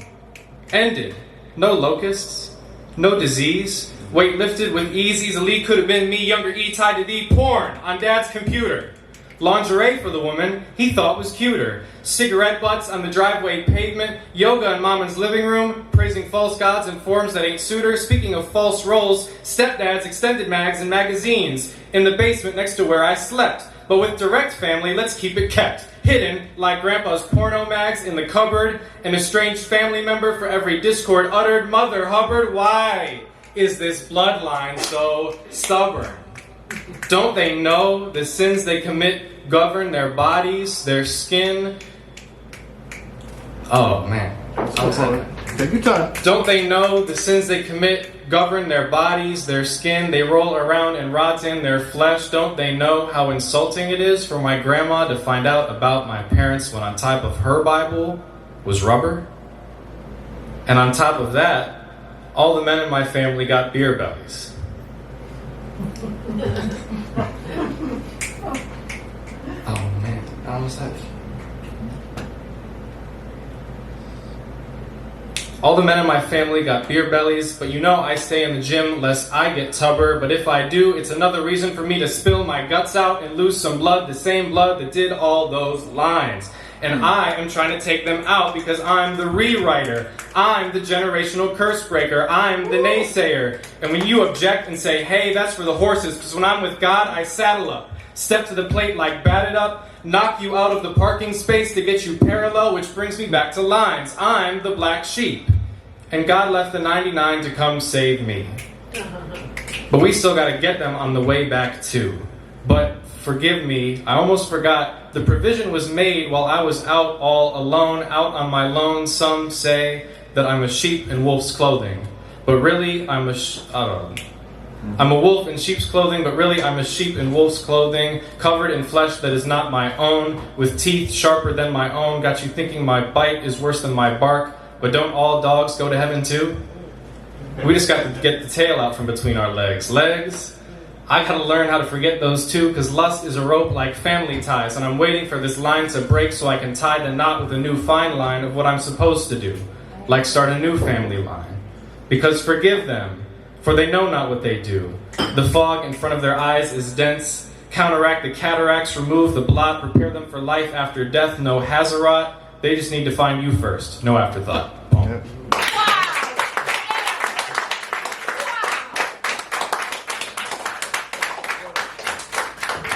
Ended. No locusts. No disease. Weight lifted with ease. Easily could have been me, younger E, tied to thee. Porn on dad's computer. Lingerie for the woman he thought was cuter. Cigarette butts on the driveway pavement. Yoga in mama's living room. Praising false gods in forms that ain't suitors. Speaking of false roles, stepdad's extended mags and magazines. In the basement next to where I slept. But with direct family, let's keep it kept. Hidden like grandpa's porno mags in the cupboard. An estranged family member for every discord uttered. Mother Hubbard, why is this bloodline so stubborn? Don't they know the sins they commit govern their bodies, their skin? Oh, man.
Take your time.
Don't they know the sins they commit govern their bodies, their skin? They roll around and rot in their flesh. Don't they know how insulting it is for my grandma to find out about my parents when on top of her Bible was rubber? And on top of that, all the men in my family got beer bellies. Oh man, I almost had it. All the men in my family got beer bellies, but you know I stay in the gym lest I get tubber. But if I do, it's another reason for me to spill my guts out and lose some blood, the same blood that did all those lines. And I am trying to take them out because I'm the rewriter. I'm the generational curse breaker. I'm the naysayer. And when you object and say, hey, that's for the horses, because when I'm with God, I saddle up. Step to the plate like batted up. Knock you out of the parking space to get you parallel, which brings me back to lines. I'm the black sheep. And God left the 99 to come save me. But we still got to get them on the way back too. But forgive me, I almost forgot. The provision was made while I was out all alone, out on my lone. Some say that I'm a sheep in wolf's clothing. but really I'm I'm a wolf in sheep's clothing, but really I'm a sheep in wolf's clothing, covered in flesh that is not my own, with teeth sharper than my own, got you thinking my bite is worse than my bark, but don't all dogs go to heaven too? We just got to get the tail out from between our legs. Legs? I gotta learn how to forget those too, because lust is a rope like family ties, and I'm waiting for this line to break so I can tie the knot with a new fine line of what I'm supposed to do, like start a new family line. Because forgive them, for they know not what they do. The fog in front of their eyes is dense. Counteract the cataracts, remove the blot, prepare them for life after death, no Hazarat. They just need to find you first, no afterthought.
Yeah.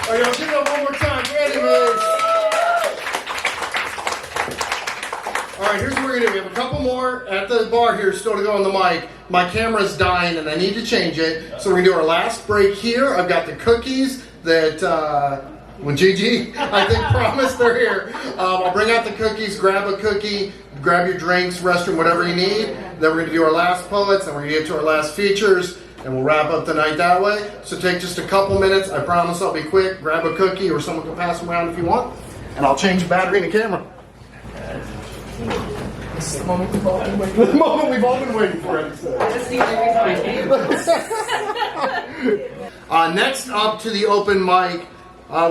All right, y'all, give it up one more time for Eddie Mace. All right, here's what we're gonna do. We have a couple more at the bar here still to go on the mic. My camera's dying and I need to change it. So we're gonna do our last break here. I've got the cookies that when Gigi, I think, promised they're here. I'll bring out the cookies, grab a cookie, grab your drinks, restroom, whatever you need. Then we're gonna do our last poets, and we're gonna get to our last features, and we'll wrap up the night that way. So take just a couple minutes. I promise I'll be quick. Grab a cookie, or someone can pass them around if you want. And I'll change the battery in the camera. This is the moment we've all been waiting for. The moment we've all been waiting for, I'd say.
That's the only reason I came.
Next up to the open mic,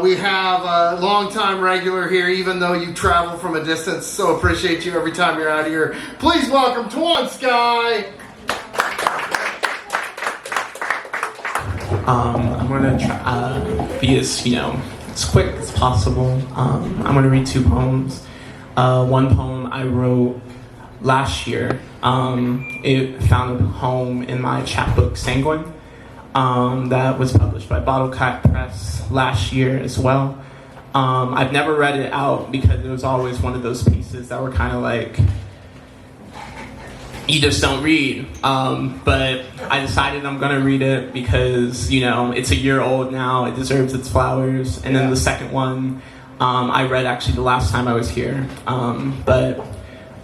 we have a longtime regular here, even though you travel from a distance. So appreciate you every time you're out here. Please welcome TaJuan sKai.
I'm gonna try be as quick as possible. I'm gonna read two poems. One poem I wrote last year. It found a home in my chapbook Sanguine. That was published by Bottlecat Press last year as well. I've never read it out because it was always one of those pieces that were kind of like, you just don't read. But I decided I'm gonna read it because, it's a year old now, it deserves its flowers. And then the second one, I read actually the last time I was here. But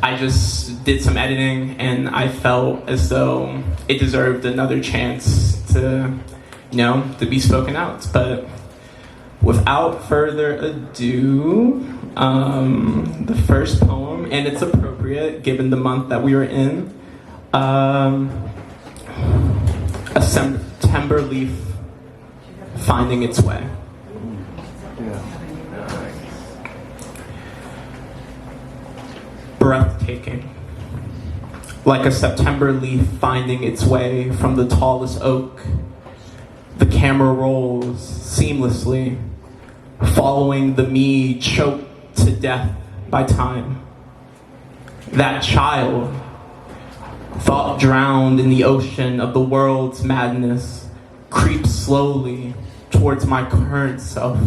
I just did some editing and I felt as though it deserved another chance to be spoken out. But without further ado, the first poem, and it's appropriate given the month that we were in, a September leaf finding its way. Breathtaking. Like a September leaf finding its way from the tallest oak, the camera rolls seamlessly, following the me choked to death by time. That child, thought drowned in the ocean of the world's madness, creeps slowly towards my current self,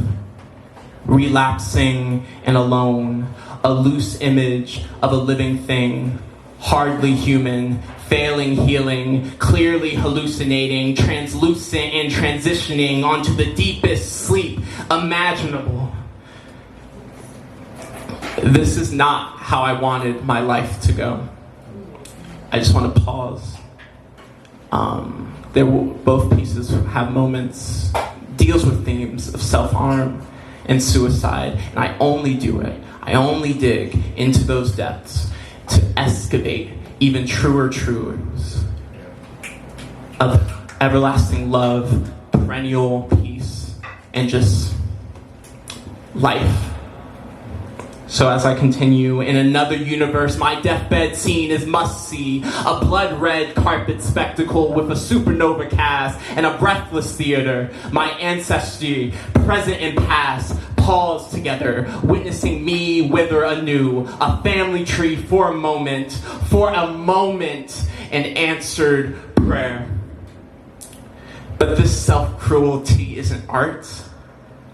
relapsing and alone, a loose image of a living thing, hardly human, failing healing, clearly hallucinating, translucent and transitioning onto the deepest sleep imaginable. This is not how I wanted my life to go. I just want to pause. Both pieces have moments, deals with themes of self-harm and suicide, and I only dig into those depths to excavate even truer truths of everlasting love, perennial peace, and just life. So as I continue, in another universe, my deathbed scene is must-see, a blood-red carpet spectacle with a supernova cast and a breathless theater. My ancestry, present and past, pause together, witnessing me wither anew, a family tree for a moment, an answered prayer. But this self-cruelty isn't art.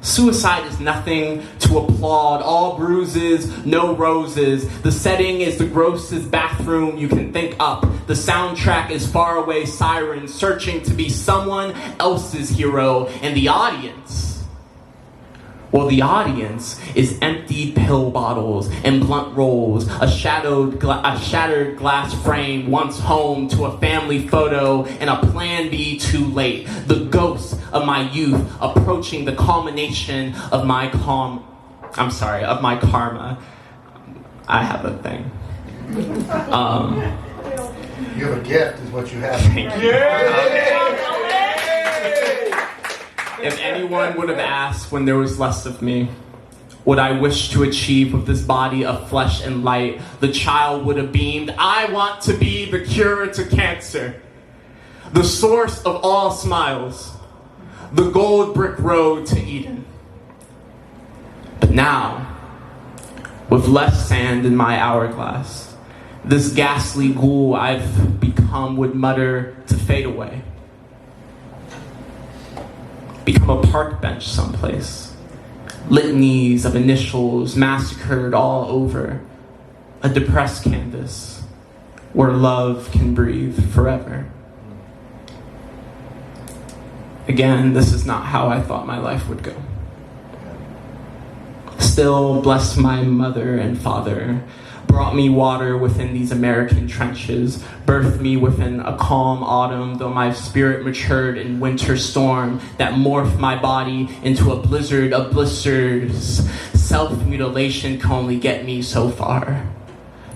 Suicide is nothing to applaud, all bruises, no roses. The setting is the grossest bathroom you can think up. The soundtrack is faraway sirens searching to be someone else's hero, and the audience, Well, the audience is emptied pill bottles and blunt rolls, a shattered glass frame once home to a family photo, and a plan B too late. The ghost of my youth approaching the culmination of my karma. I have a thing.
You have a gift, is what you have.
Thank you. If anyone would have asked when there was less of me, what I wish to achieve with this body of flesh and light, the child would have beamed, I want to be the cure to cancer, the source of all smiles, the gold brick road to Eden. But now, with less sand in my hourglass, this ghastly ghoul I've become would mutter to fade away. Become a park bench someplace. Litanies of initials massacred all over. A depressed canvas where love can breathe forever. Again, this is not how I thought my life would go. Still, bless my mother and father, brought me water within these American trenches, birthed me within a calm autumn, though my spirit matured in winter storm that morphed my body into a blizzard of blisters. Self-mutilation can only get me so far.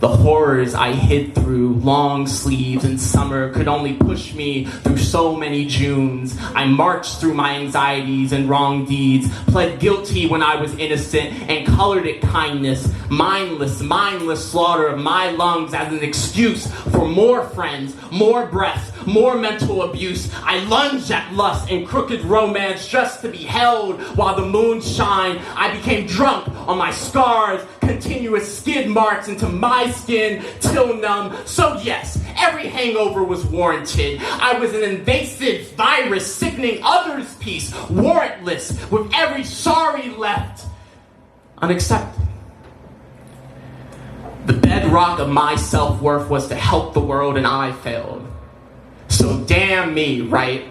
The horrors I hid through long sleeves in summer could only push me through so many Junes. I marched through my anxieties and wrong deeds, pled guilty when I was innocent, and colored it kindness. Mindless slaughter of my lungs as an excuse for more friends, more breaths, more mental abuse. I lunged at lust and crooked romance just to be held while the moon shined. I became drunk on my scars, continuous skid marks into my skin till numb. So yes, every hangover was warranted. I was an invasive virus sickening others' peace, warrantless, with every sorry left unaccepted. The bedrock of my self-worth was to help the world, and I failed. So damn me, right?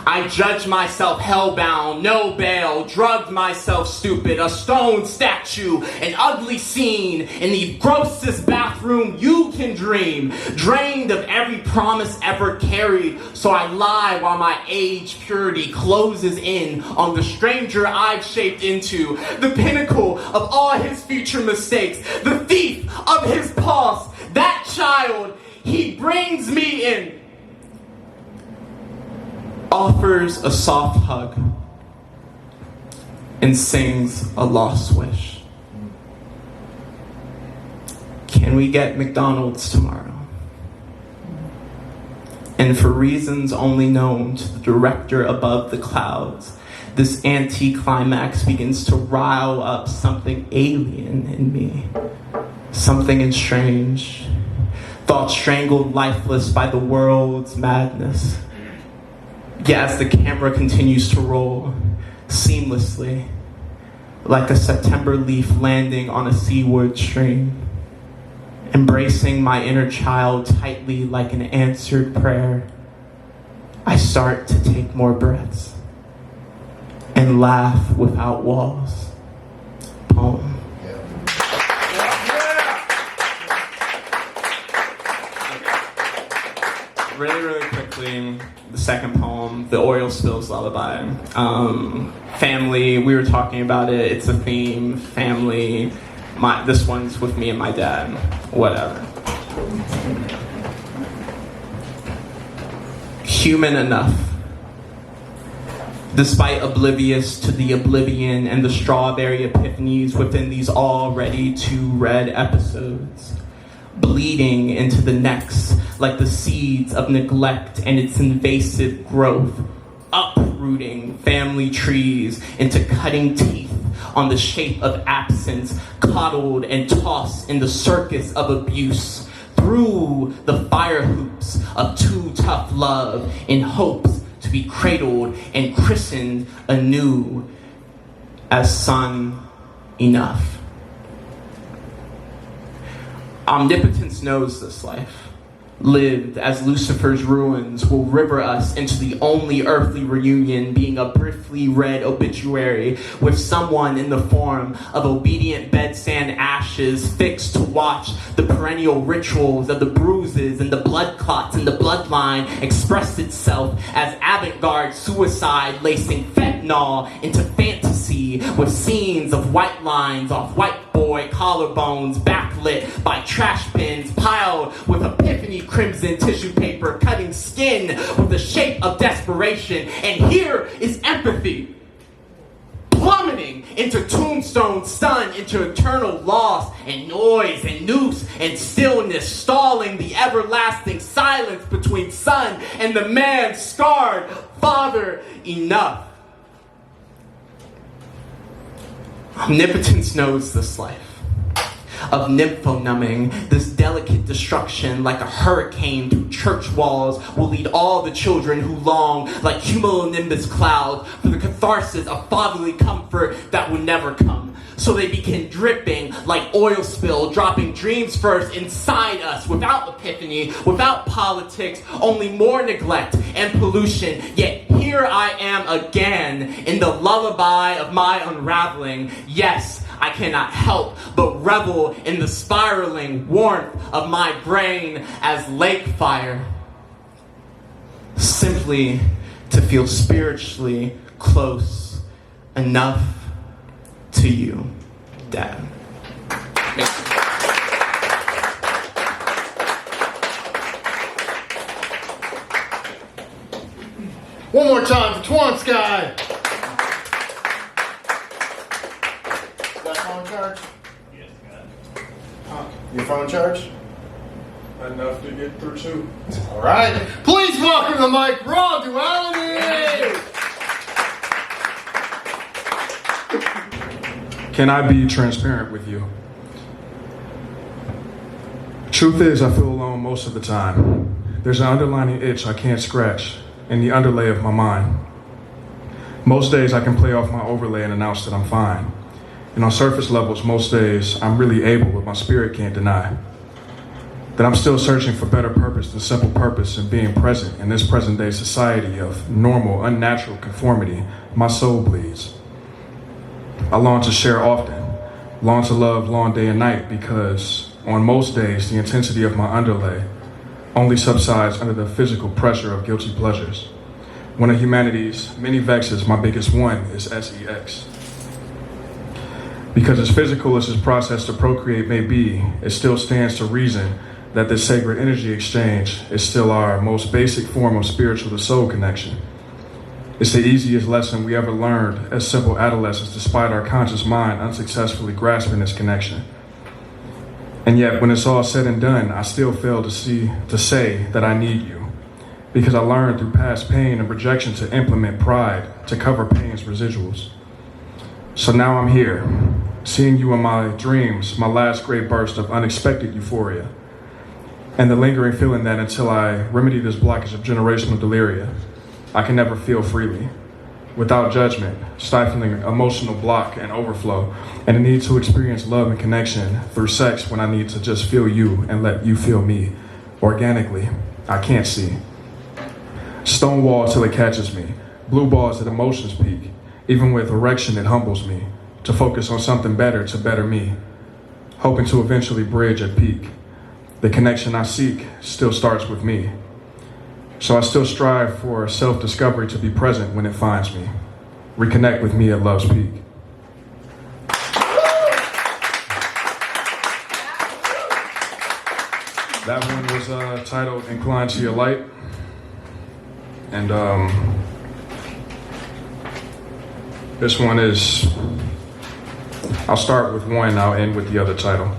I judged myself hellbound, no bail, drugged myself stupid, a stone statue, an ugly scene in the grossest bathroom you can dream, drained of every promise ever carried, so I lie while my age purity closes in on the stranger I've shaped into, the pinnacle of all his future mistakes, the thief of his pulse, that child, he brings me in. Offers a soft hug and sings a lost wish. Can we get McDonald's tomorrow? And for reasons only known to the director above the clouds, this anticlimax begins to rile up something alien in me, something estranged, thought strangled lifeless by the world's madness. Yet as the camera continues to roll seamlessly, like a September leaf landing on a seaward stream, embracing my inner child tightly like an answered prayer, I start to take more breaths and laugh without walls. Poem. Really quickly, the second poem, The Oil Spills Lullaby. Family, we were talking about it, it's a theme, family. This one's with me and my dad, whatever. Human enough. Despite oblivious to the oblivion and the strawberry epiphanies within these already too read episodes. Bleeding into the next like the seeds of neglect and its invasive growth, uprooting family trees into cutting teeth on the shape of absence, coddled and tossed in the circus of abuse, through the fire hoops of too tough love in hopes to be cradled and christened anew as son enough. Omnipotence knows this life. lived as Lucifer's ruins will river us into the only earthly reunion being a briefly read obituary with someone in the form of obedient bedsand ashes fixed to watch the perennial rituals of the bruises and the blood clots in the bloodline express itself as avant-garde suicide lacing fentanyl into fantasy with scenes of white lines off white boy collarbones backlit by trash bins piled with epiphany crimson tissue paper cutting skin with the shape of desperation. And here is empathy plummeting into tombstone stun into eternal loss and noise and noose and stillness stalling the everlasting silence between son and the man scarred. Father, enough. Omnipotence knows this life of nympho-numbing, this delicate destruction like a hurricane through church walls will lead all the children who long like cumulonimbus clouds for the catharsis of fatherly comfort that will never come. So they begin dripping like oil spill, dropping dreams first inside us without epiphany, without politics, only more neglect and pollution. Yet here I am again in the lullaby of my unraveling. Yes, I cannot help but revel in the spiraling warmth of my brain as lake fire. Simply to feel spiritually close enough to you, Dad.
One more time for TaJuan, sKai. Is that phone charge?
Yes, God.
Your phone charge?
Enough to get through too.
All right. Please welcome to Mike Raw Duality.
Can I be transparent with you? Truth is, I feel alone most of the time. There's an underlying itch I can't scratch in the underlay of my mind. Most days I can play off my overlay and announce that I'm fine. And on surface levels, most days I'm really able, but my spirit can't deny that I'm still searching for better purpose than simple purpose and being present in this present day society of normal, unnatural conformity. My soul bleeds. I long to share often, long to love long day and night, because on most days the intensity of my underlay only subsides under the physical pressure of guilty pleasures. One of humanity's many vexes, my biggest one is sex. Because as physical as this process to procreate may be, it still stands to reason that this sacred energy exchange is still our most basic form of spiritual to soul connection. It's the easiest lesson we ever learned as simple adolescents, despite our conscious mind unsuccessfully grasping this connection. And yet, when it's all said and done, I still fail to say that I need you, because I learned through past pain and rejection to implement pride to cover pain's residuals. So now I'm here, seeing you in my dreams, my last great burst of unexpected euphoria, and the lingering feeling that until I remedy this blockage of generational deliria, I can never feel freely, without judgment, stifling emotional block and overflow, and the need to experience love and connection through sex when I need to just feel you and let you feel me, organically. I can't see. Stonewall till it catches me, blue balls at emotions peak, even with erection it humbles me, to focus on something better to better me, hoping to eventually bridge at peak. The connection I seek still starts with me. So I still strive for self-discovery to be present when it finds me. Reconnect with me at love's peak. That one was titled Incline to Your Light. And this one is, I'll start with one, I'll end with the other title.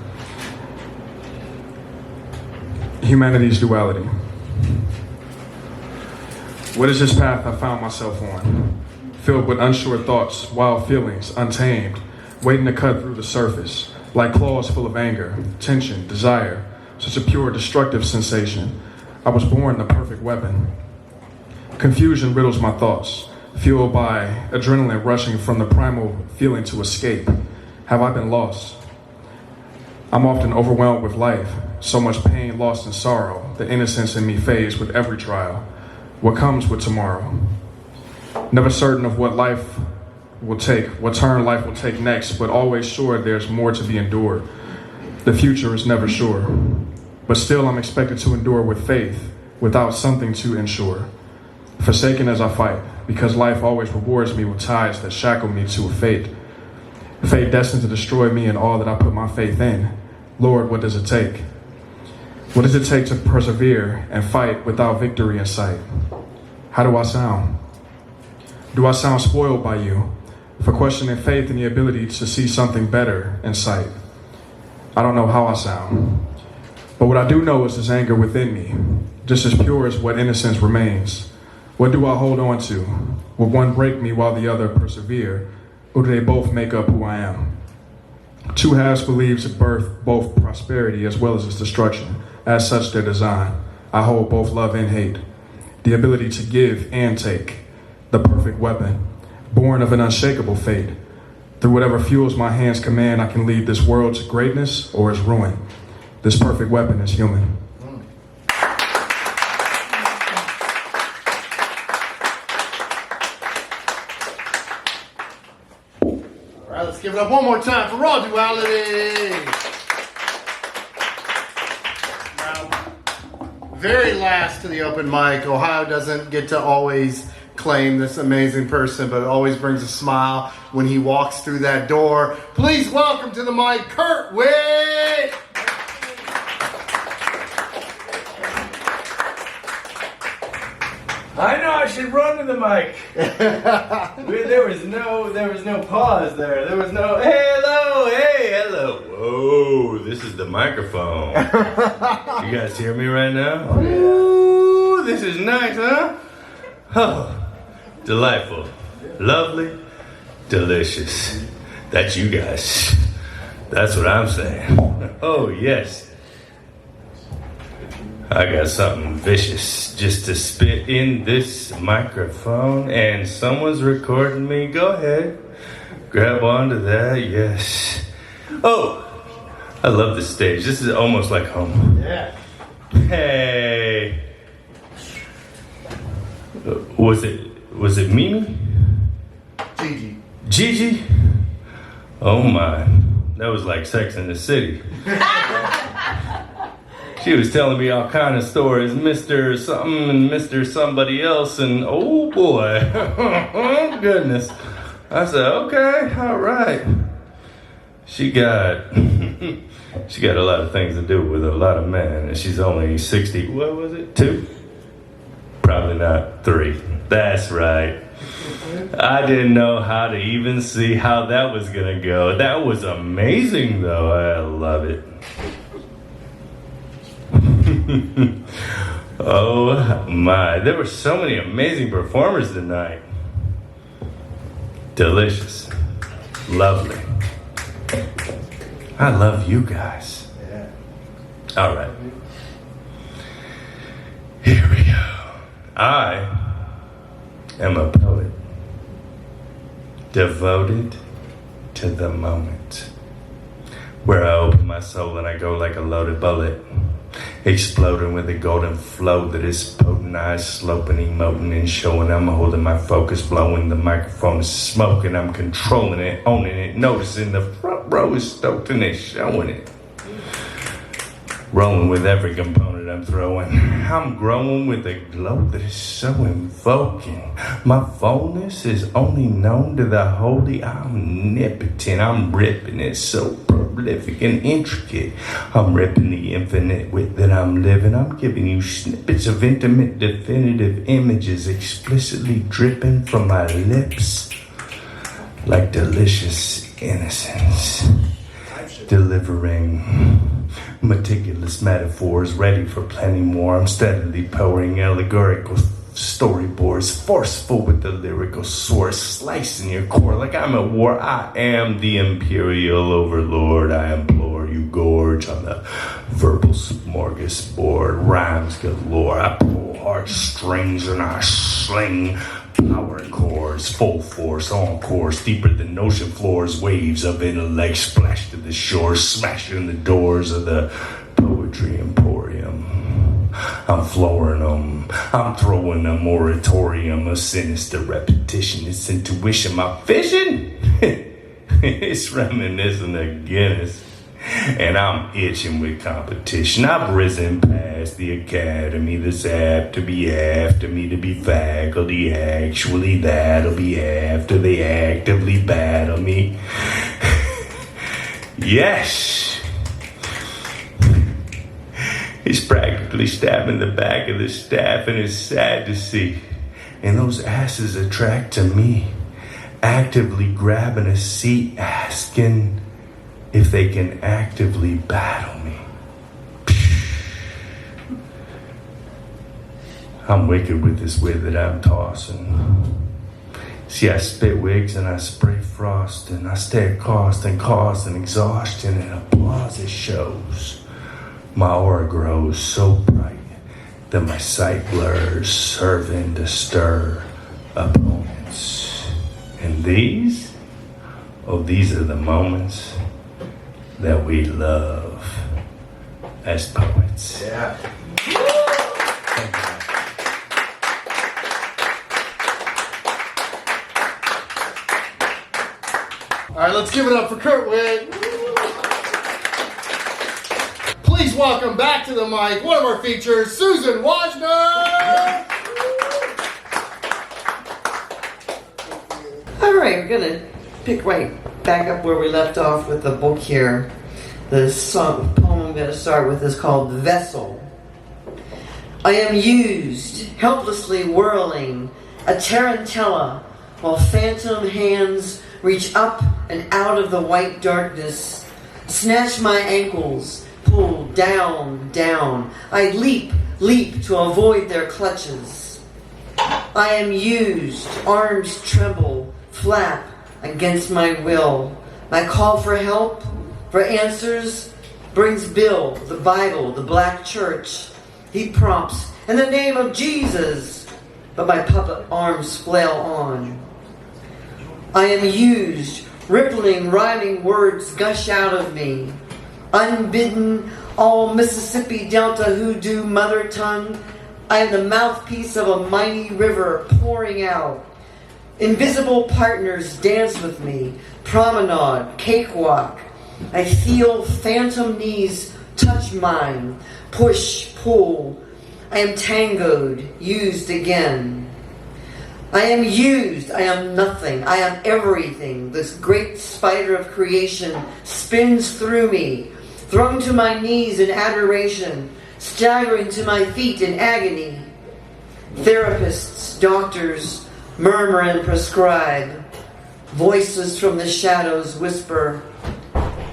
Humanity's Duality. What is this path I found myself on? Filled with unsure thoughts, wild feelings, untamed, waiting to cut through the surface, like claws full of anger, tension, desire, such a pure destructive sensation. I was born the perfect weapon. Confusion riddles my thoughts, fueled by adrenaline rushing from the primal feeling to escape. Have I been lost? I'm often overwhelmed with life, so much pain, loss, and sorrow. The innocence in me fades with every trial. What comes with tomorrow? Never certain of what life will take, what turn life will take next, but always sure there's more to be endured. The future is never sure, but still I'm expected to endure with faith, without something to ensure. Forsaken as I fight, because life always rewards me with ties that shackle me to a fate. Fate destined to destroy me and all that I put my faith in. Lord, what does it take? What does it take to persevere and fight without victory in sight? How do I sound? Do I sound spoiled by you for questioning faith and the ability to see something better in sight? I don't know how I sound, but what I do know is this anger within me, just as pure as what innocence remains. What do I hold on to? Will one break me while the other persevere, or do they both make up who I am? Two halves believes at birth both prosperity as well as its destruction. As such, their design. I hold both love and hate, the ability to give and take, the perfect weapon, born of an unshakable fate. Through whatever fuels my hands command, I can lead this world to greatness or its ruin. This perfect weapon is human.
All right, let's give it up one more time for Raw Duality. Now, very last to the open mic, Ohio doesn't get to always claim this amazing person, but it always brings a smile when he walks through that door. Please welcome to the mic, Kurt Witt!
I know I should run to the mic. there was no pause there. There was no hey hello. Whoa, this is the microphone. You guys hear me right now? Ooh, this is nice, huh? Oh, delightful, lovely, delicious. That's you guys. That's what I'm saying. Oh yes. I got something vicious just to spit in this microphone, and someone's recording me. Go ahead. Grab onto that, yes. Oh, I love this stage. This is almost like home.
Yeah.
Hey. Was it Mimi?
Gigi.
Gigi? Oh my. That was like Sex in the City. She was telling me all kind of stories, Mr. something and Mr. somebody else, and oh boy, oh goodness. I said, okay, all right. She got a lot of things to do with a lot of men, and she's only 60, what was it, 2? Probably not 3. That's right. I didn't know how to even see how that was gonna go. That was amazing though, I love it. Oh my, there were so many amazing performers tonight. Delicious. Lovely. I love you guys.
Yeah.
All right. Here we go. I am a poet, devoted to the moment, where I open my soul and I go like a loaded bullet, exploding with a golden flow that is potent, eyes sloping, emoting and showing. I'm holding my focus, blowing the microphone is smoking. I'm controlling it, owning it, noticing the front row is stoked and it's showing it. Rolling with every component I'm throwing. I'm growing with a glow that is so invoking. My fullness is only known to the holy. I'm omnipotent. I'm ripping it so prolific and intricate. I'm ripping the infinite with that I'm living. I'm giving you snippets of intimate, definitive images explicitly dripping from my lips like delicious innocence. Delivering meticulous metaphors ready for plenty more. I'm steadily pouring allegorical storyboards, forceful with the lyrical source, slicing your core like I'm at war. I am the imperial overlord. I implore you, gorge on the verbal smorgasbord. Rhymes galore. I pull heartstrings and I sling Power chords, full force, on course, deeper than ocean floors. Waves of intellect splash to the shore, smashing the doors of the poetry emporium. I'm flooring them, I'm throwing a moratorium, a sinister repetition. It's intuition, my vision. It's reminiscent of Guinness. And I'm itching with competition. I've risen past the academy that's apt to be after me to be faculty. Actually, that'll be after they actively battle me. Yes! He's practically stabbing the back of the staff, and it's sad to see. And those asses attract to me, actively grabbing a seat, asking if they can actively battle me. I'm wicked with this wit that I'm tossing. See, I spit wigs and I spray frost, and I stare cost and cause and exhaustion, and applause it shows. My aura grows so bright that my sight blurs, serving to stir opponents. And these are the moments that we love as poets.
Yeah.
All right, let's give it up for Kurt Witt. Please welcome back to the mic one of our features, Susan Wojnar.
All right, we're gonna pick right back up where we left off with the book here. The poem I'm going to start with is called Vessel. I am used, helplessly whirling, a tarantella, while phantom hands reach up and out of the white darkness, snatch my ankles, pull down, down. I leap to avoid their clutches. I am used, arms tremble, flap against my will. My call for help, for answers, brings Bill, the Bible, the black church. He prompts, in the name of Jesus, but my puppet arms flail on. I am used, rippling, rhyming words gush out of me. Unbidden, all Mississippi Delta hoodoo mother tongue, I am the mouthpiece of a mighty river pouring out. Invisible partners dance with me, promenade, cakewalk. I feel phantom knees touch mine, push, pull. I am tangoed, used again. I am used, I am nothing, I am everything. This great spider of creation spins through me, thrown to my knees in adoration, staggering to my feet in agony. Therapists, doctors, murmur and prescribe. Voices from the shadows whisper,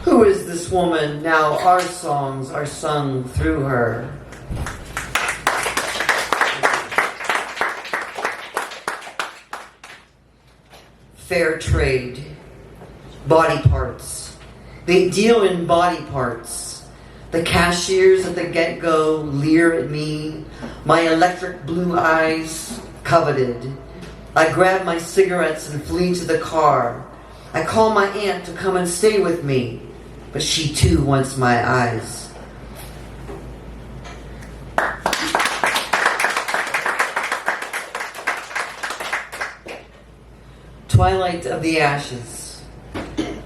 who is this woman? Now our songs are sung through her. Fair trade. Body parts. They deal in body parts. The cashiers at the get-go leer at me. My electric blue eyes coveted. I grab my cigarettes and flee to the car. I call my aunt to come and stay with me, but she too wants my eyes. Twilight of the ashes.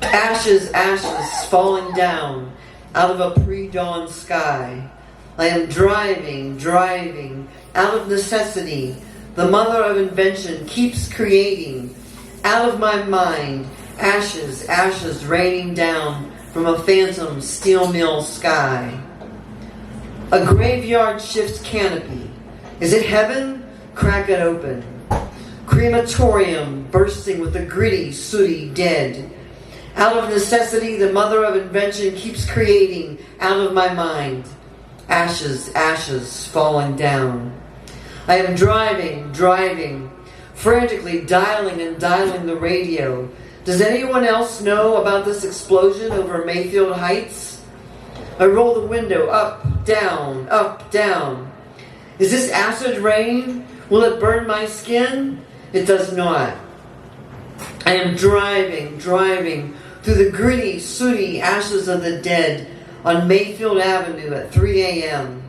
Ashes, ashes falling down out of a pre-dawn sky. I am driving, out of necessity. The mother of invention keeps creating. Out of my mind, ashes, ashes raining down from a phantom steel mill sky. A graveyard shift canopy. Is it heaven? Crack it open. Crematorium bursting with the gritty, sooty dead. Out of necessity, the mother of invention keeps creating. Out of my mind, ashes, ashes falling down. I am driving, frantically dialing and dialing the radio. Does anyone else know about this explosion over Mayfield Heights? I roll the window up, down, up, down. Is this acid rain? Will it burn my skin? It does not. I am driving through the gritty, sooty ashes of the dead on Mayfield Avenue at 3 a.m.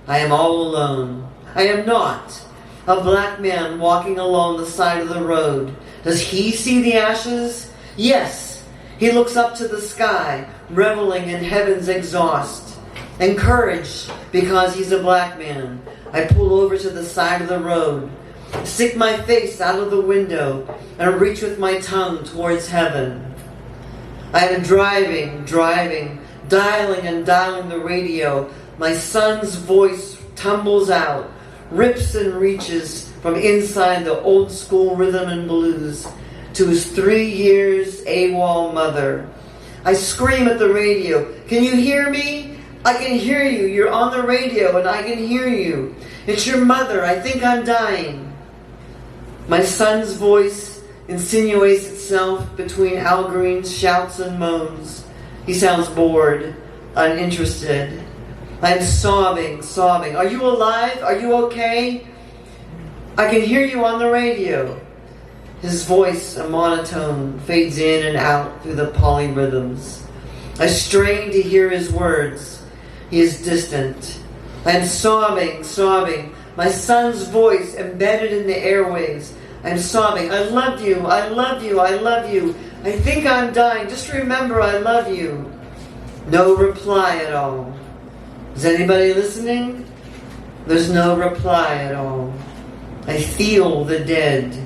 I am all alone. I am not a black man walking along the side of the road. Does he see the ashes? Yes. He looks up to the sky, reveling in heaven's exhaust. Encouraged because he's a black man, I pull over to the side of the road, stick my face out of the window, and reach with my tongue towards heaven. I am driving, dialing and dialing the radio. My son's voice tumbles out, rips and reaches from inside the old school rhythm and blues to his 3 years AWOL mother. I scream at the radio, "Can you hear me? I can hear you. You're on the radio and I can hear you. It's your mother. I think I'm dying." My son's voice insinuates itself between Al Green's shouts and moans. He sounds bored, uninterested. I'm sobbing. "Are you alive? Are you okay? I can hear you on the radio." His voice, a monotone, fades in and out through the polyrhythms. I strain to hear his words. He is distant. I am sobbing. My son's voice embedded in the airwaves. I'm sobbing. "I love you. I love you. I love you. I think I'm dying. Just remember I love you." No reply at all. Is anybody listening? There's no reply at all. I feel the dead.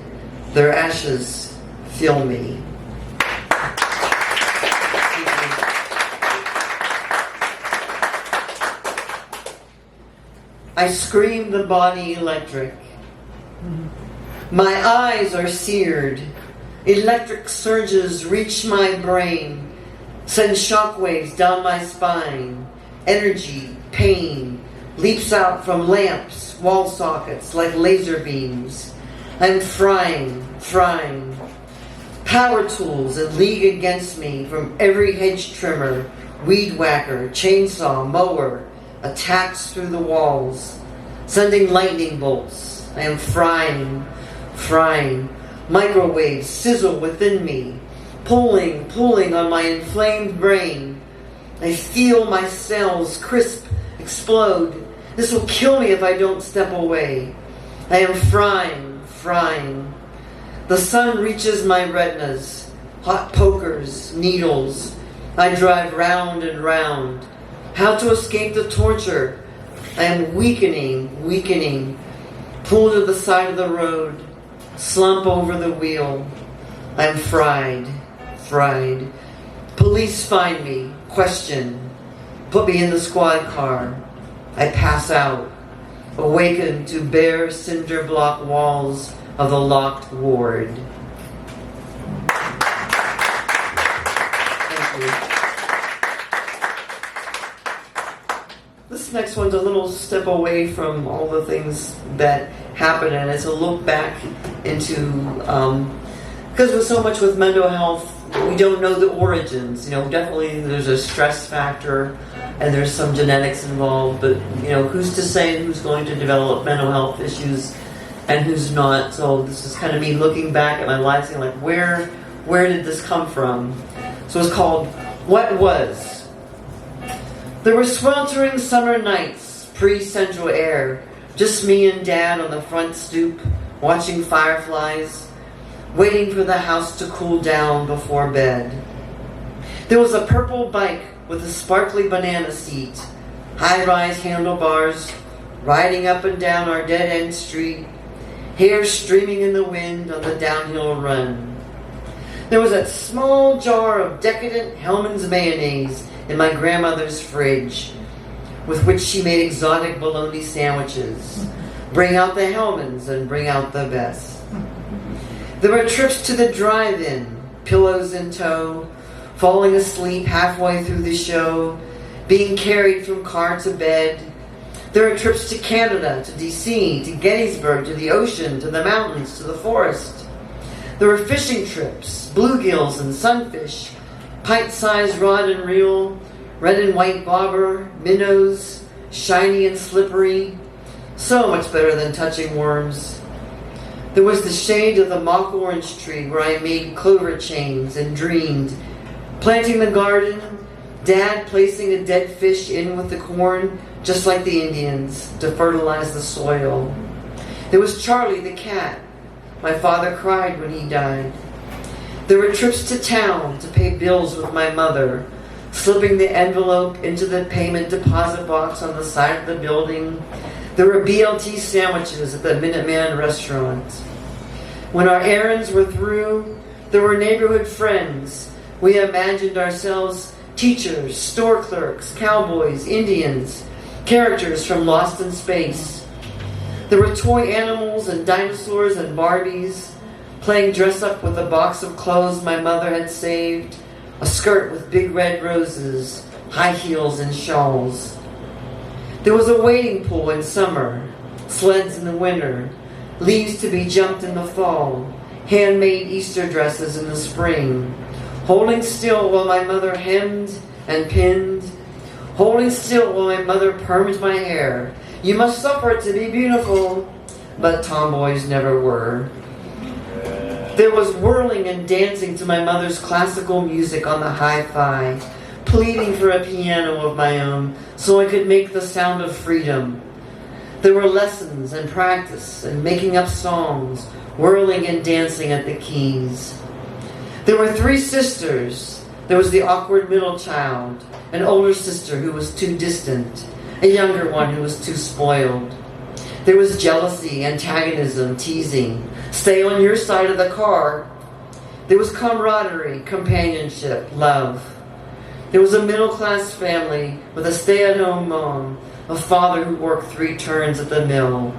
Their ashes fill me. I scream the body electric. My eyes are seared. Electric surges reach my brain, send shockwaves down my spine. Energy, pain, leaps out from lamps, wall sockets like laser beams. I'm frying. Power tools in league against me from every hedge trimmer, weed whacker, chainsaw, mower, attacks through the walls, sending lightning bolts. I am frying. Microwaves sizzle within me, pulling on my inflamed brain. I feel my cells crisp, explode. This will kill me if I don't step away. I am frying. The sun reaches my retinas, hot pokers, needles. I drive round and round. How to escape the torture? I am weakening. Pull to the side of the road, slump over the wheel. I'm fried. Police find me, question, put me in the squad car. I pass out, awaken to bare cinder block walls of the locked ward. Thank you. This next one's a little step away from all the things that happen, and it's a look back into, because with so much with mental health, we don't know the origins. Definitely there's a stress factor and there's some genetics involved, but who's to say who's going to develop mental health issues and who's not? So this is kind of me looking back at my life, saying where did this come from? So it's called What Was. There were sweltering summer nights, pre-central air, just me and Dad on the front stoop, watching fireflies, waiting for the house to cool down before bed. There was a purple bike with a sparkly banana seat, high-rise handlebars, riding up and down our dead-end street, hair streaming in the wind on the downhill run. There was a small jar of decadent Hellmann's mayonnaise in my grandmother's fridge, with which she made exotic bologna sandwiches. Bring out the Hellmann's and bring out the best. There were trips to the drive-in, pillows in tow, falling asleep halfway through the show, being carried from car to bed. There were trips to Canada, to DC, to Gettysburg, to the ocean, to the mountains, to the forest. There were fishing trips, bluegills and sunfish, pint-sized rod and reel, red and white bobber, minnows, shiny and slippery, so much better than touching worms. There was the shade of the mock orange tree where I made clover chains and dreamed. Planting the garden, Dad placing a dead fish in with the corn, just like the Indians, to fertilize the soil. There was Charlie the cat. My father cried when he died. There were trips to town to pay bills with my mother, slipping the envelope into the payment deposit box on the side of the building. There were BLT sandwiches at the Minuteman restaurant. When our errands were through, there were neighborhood friends. We imagined ourselves teachers, store clerks, cowboys, Indians, characters from Lost in Space. There were toy animals and dinosaurs and Barbies, playing dress-up with a box of clothes my mother had saved, a skirt with big red roses, high heels and shawls. There was a wading pool in summer, sleds in the winter, leaves to be jumped in the fall, handmade Easter dresses in the spring, holding still while my mother hemmed and pinned, holding still while my mother permed my hair. You must suffer to be beautiful, but tomboys never were. There was whirling and dancing to my mother's classical music on the hi-fi, pleading for a piano of my own so I could make the sound of freedom. There were lessons and practice and making up songs, whirling and dancing at the keys. There were 3 sisters. There was the awkward middle child, an older sister who was too distant, a younger one who was too spoiled. There was jealousy, antagonism, teasing, stay on your side of the car. There was camaraderie, companionship, love. There was a middle-class family with a stay-at-home mom, a father who worked 3 turns at the mill.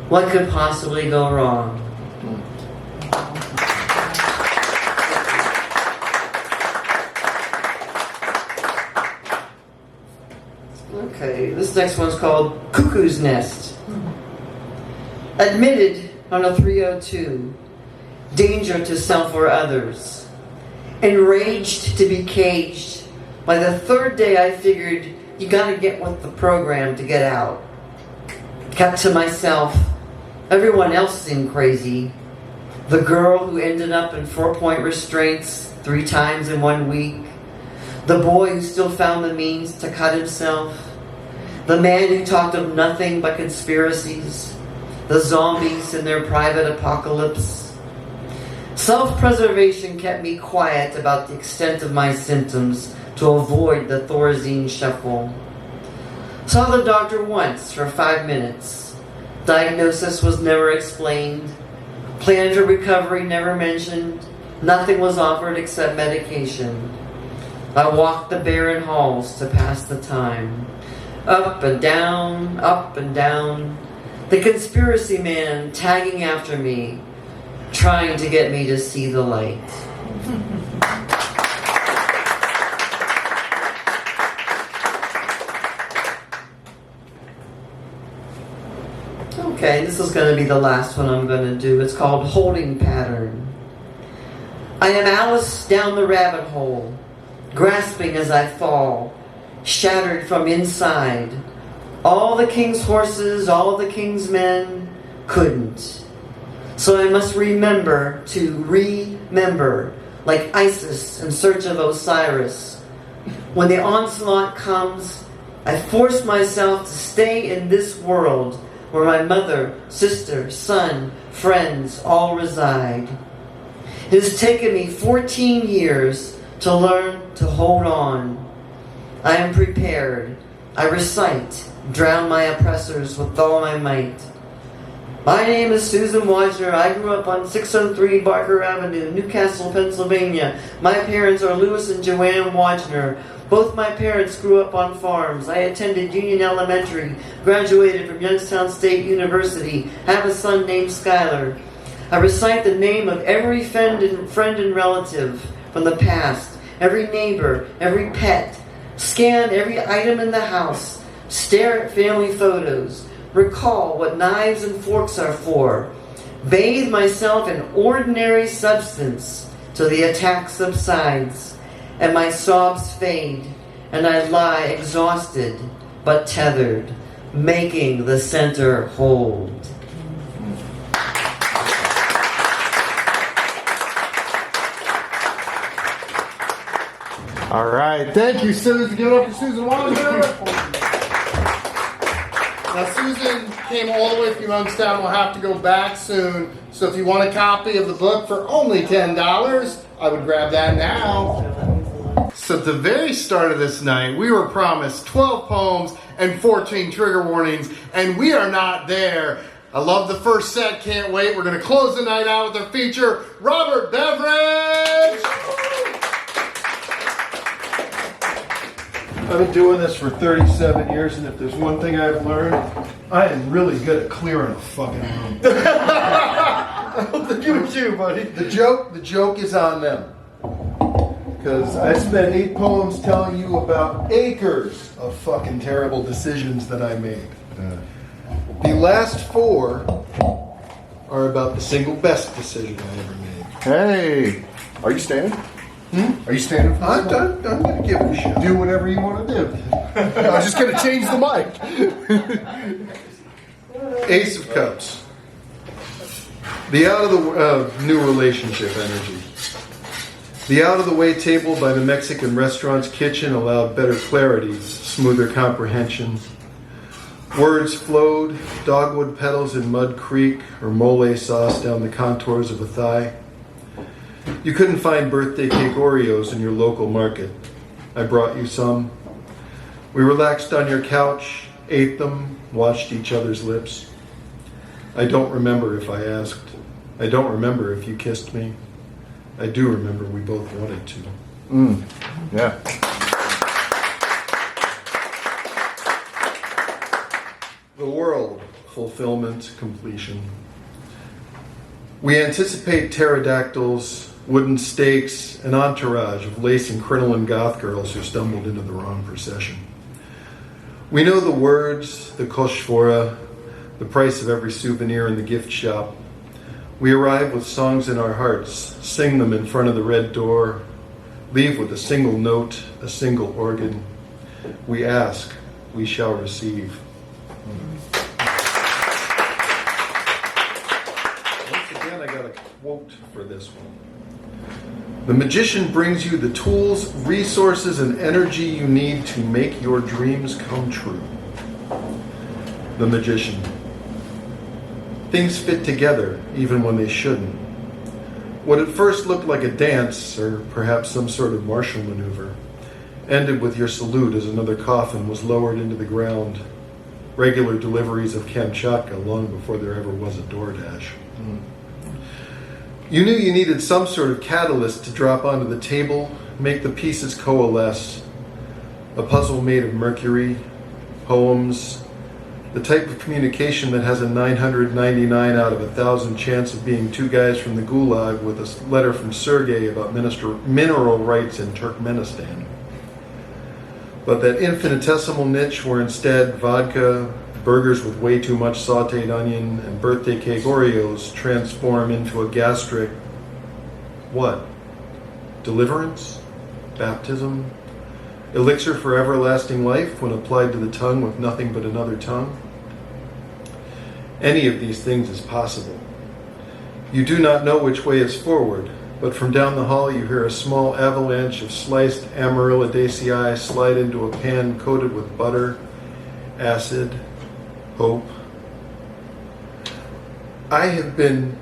What could possibly go wrong? Okay, this next one's called Cuckoo's Nest. Admitted on a 302, danger to self or others. Enraged to be caged. By the 3rd day I figured, you gotta get with the program to get out. Kept to myself. Everyone else seemed crazy. The girl who ended up in 4-point restraints 3 times in 1 week. The boy who still found the means to cut himself. The man who talked of nothing but conspiracies. The zombies in their private apocalypse. Self-preservation kept me quiet about the extent of my symptoms to avoid the Thorazine shuffle. Saw the doctor once for 5 minutes. Diagnosis was never explained. Plan for recovery never mentioned. Nothing was offered except medication. I walked the barren halls to pass the time. Up and down, up and down. The conspiracy man tagging after me, trying to get me to see the light. Okay, this is going to be the last one I'm going to do. It's called Holding Pattern. I am Alice down the rabbit hole, grasping as I fall, shattered from inside. All the king's horses, all the king's men couldn't. So I must remember to remember, like Isis in search of Osiris. When the onslaught comes, I force myself to stay in this world where my mother, sister, son, friends all reside. It has taken me 14 years to learn to hold on. I am prepared. I recite, drown my oppressors with all my might. My name is Susan Wojnar. I grew up on 603 Barker Avenue, Newcastle, Pennsylvania. My parents are Louis and Joanne Wojnar. Both my parents grew up on farms. I attended Union Elementary, graduated from Youngstown State University, have a son named Skylar. I recite the name of every friend and relative from the past, every neighbor, every pet, scan every item in the house, stare at family photos, recall what knives and forks are for, bathe myself in ordinary substance till the attack subsides, and my sobs fade, and I lie exhausted but tethered, making the center hold.
All right. Thank you, Susan. Give it up for Susan Wojnar. Now, Susan came all the way from Youngstown. We'll have to go back soon. So if you want a copy of the book for only $10, I would grab that now. So at the very start of this night, we were promised 12 poems and 14 trigger warnings, and we are not there. I love the first set. Can't wait. We're going to close the night out with our feature, Robert Beveridge.
I've been doing this for 37 years, and if there's one thing I've learned, I am really good at clearing a fucking room. I don't think it was you, buddy. The joke is on them. Because I spent 8 poems telling you about acres of fucking terrible decisions that I made. The last 4 are about the single best decision I ever made.
Hey, are you standing? Are you standing for
I'm going to give it a shot.
Do whatever you want to do. I was just going to change the mic.
Ace of Cups. The out of the new relationship energy. The out-of-the-way table by the Mexican restaurant's kitchen allowed better clarity, smoother comprehension. Words flowed, dogwood petals in Mud Creek, or mole sauce down the contours of a thigh. You couldn't find birthday cake Oreos in your local market. I brought you some. We relaxed on your couch, ate them, watched each other's lips. I don't remember if I asked. I don't remember if you kissed me. I do remember we both wanted to.
Yeah.
The world, fulfillment, completion. We anticipate pterodactyls, wooden stakes, an entourage of lace and crinoline goth girls who stumbled into the wrong procession. We know the words, the koshvora, the price of every souvenir in the gift shop. We arrive with songs in our hearts, sing them in front of the red door, leave with a single note, a single organ. We ask, we shall receive. Once again, I got a quote for this one. The magician brings you the tools, resources, and energy you need to make your dreams come true. The magician. Things fit together, even when they shouldn't. What at first looked like a dance, or perhaps some sort of martial maneuver, ended with your salute as another coffin was lowered into the ground. Regular deliveries of Kamchatka long before there ever was a DoorDash. You knew you needed some sort of catalyst to drop onto the table, make the pieces coalesce. A puzzle made of mercury, poems, the type of communication that has a 999 out of 1,000 chance of being 2 guys from the Gulag with a letter from Sergei about mineral rights in Turkmenistan. But that infinitesimal niche where instead vodka, burgers with way too much sauteed onion, and birthday cake Oreos transform into a gastric, what? Deliverance? Baptism? Elixir for everlasting life when applied to the tongue with nothing but another tongue? Any of these things is possible. You do not know which way is forward, but from down the hall you hear a small avalanche of sliced Amaryllidaceae slide into a pan coated with butter, acid, hope. I have been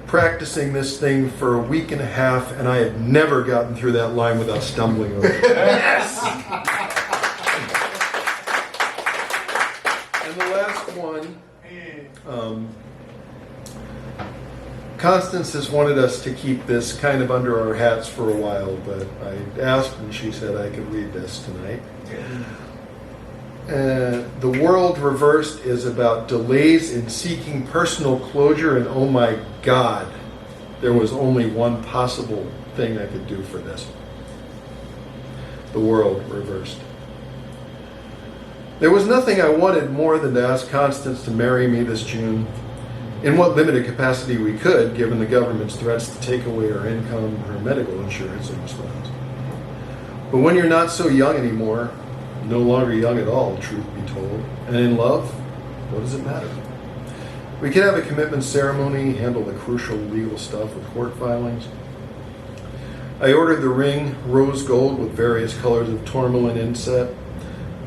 practicing this thing for a week and a half, and I have never gotten through that line without stumbling over it. Yes! And the last one, Constance has wanted us to keep this kind of under our hats for a while, but I asked and she said I could read this tonight. The World Reversed is about delays in seeking personal closure, and oh my God, there was only one possible thing I could do for this. The World Reversed. There was nothing I wanted more than to ask Constance to marry me this June, in what limited capacity we could, given the government's threats to take away her income, her medical insurance, and response. But when you're not so young anymore, no longer young at all, truth be told, and in love, what does it matter? We could have a commitment ceremony, handle the crucial legal stuff with court filings. I ordered the ring, rose gold with various colors of tourmaline inset,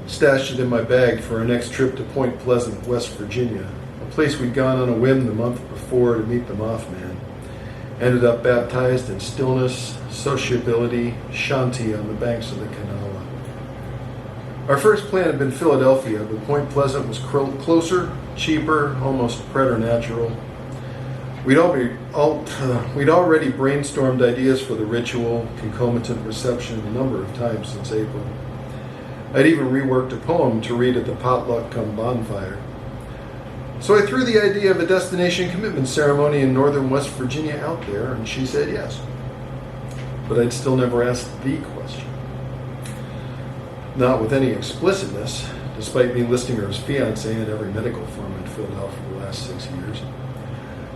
stashed it in my bag for our next trip to Point Pleasant, West Virginia, a place we'd gone on a whim the month before to meet the Mothman. Ended up baptized in stillness, sociability, shanti on the banks of the Kanawha. Our first plan had been Philadelphia, but Point Pleasant was closer, cheaper, almost preternatural. We'd already brainstormed ideas for the ritual, concomitant reception a number of times since April. I'd even reworked a poem to read at the potluck come bonfire. So I threw the idea of a destination commitment ceremony in northern West Virginia out there, and she said yes. But I'd still never asked the question. Not with any explicitness, despite me listing her as fiancée in every medical form I'd filled out for the last 6 years.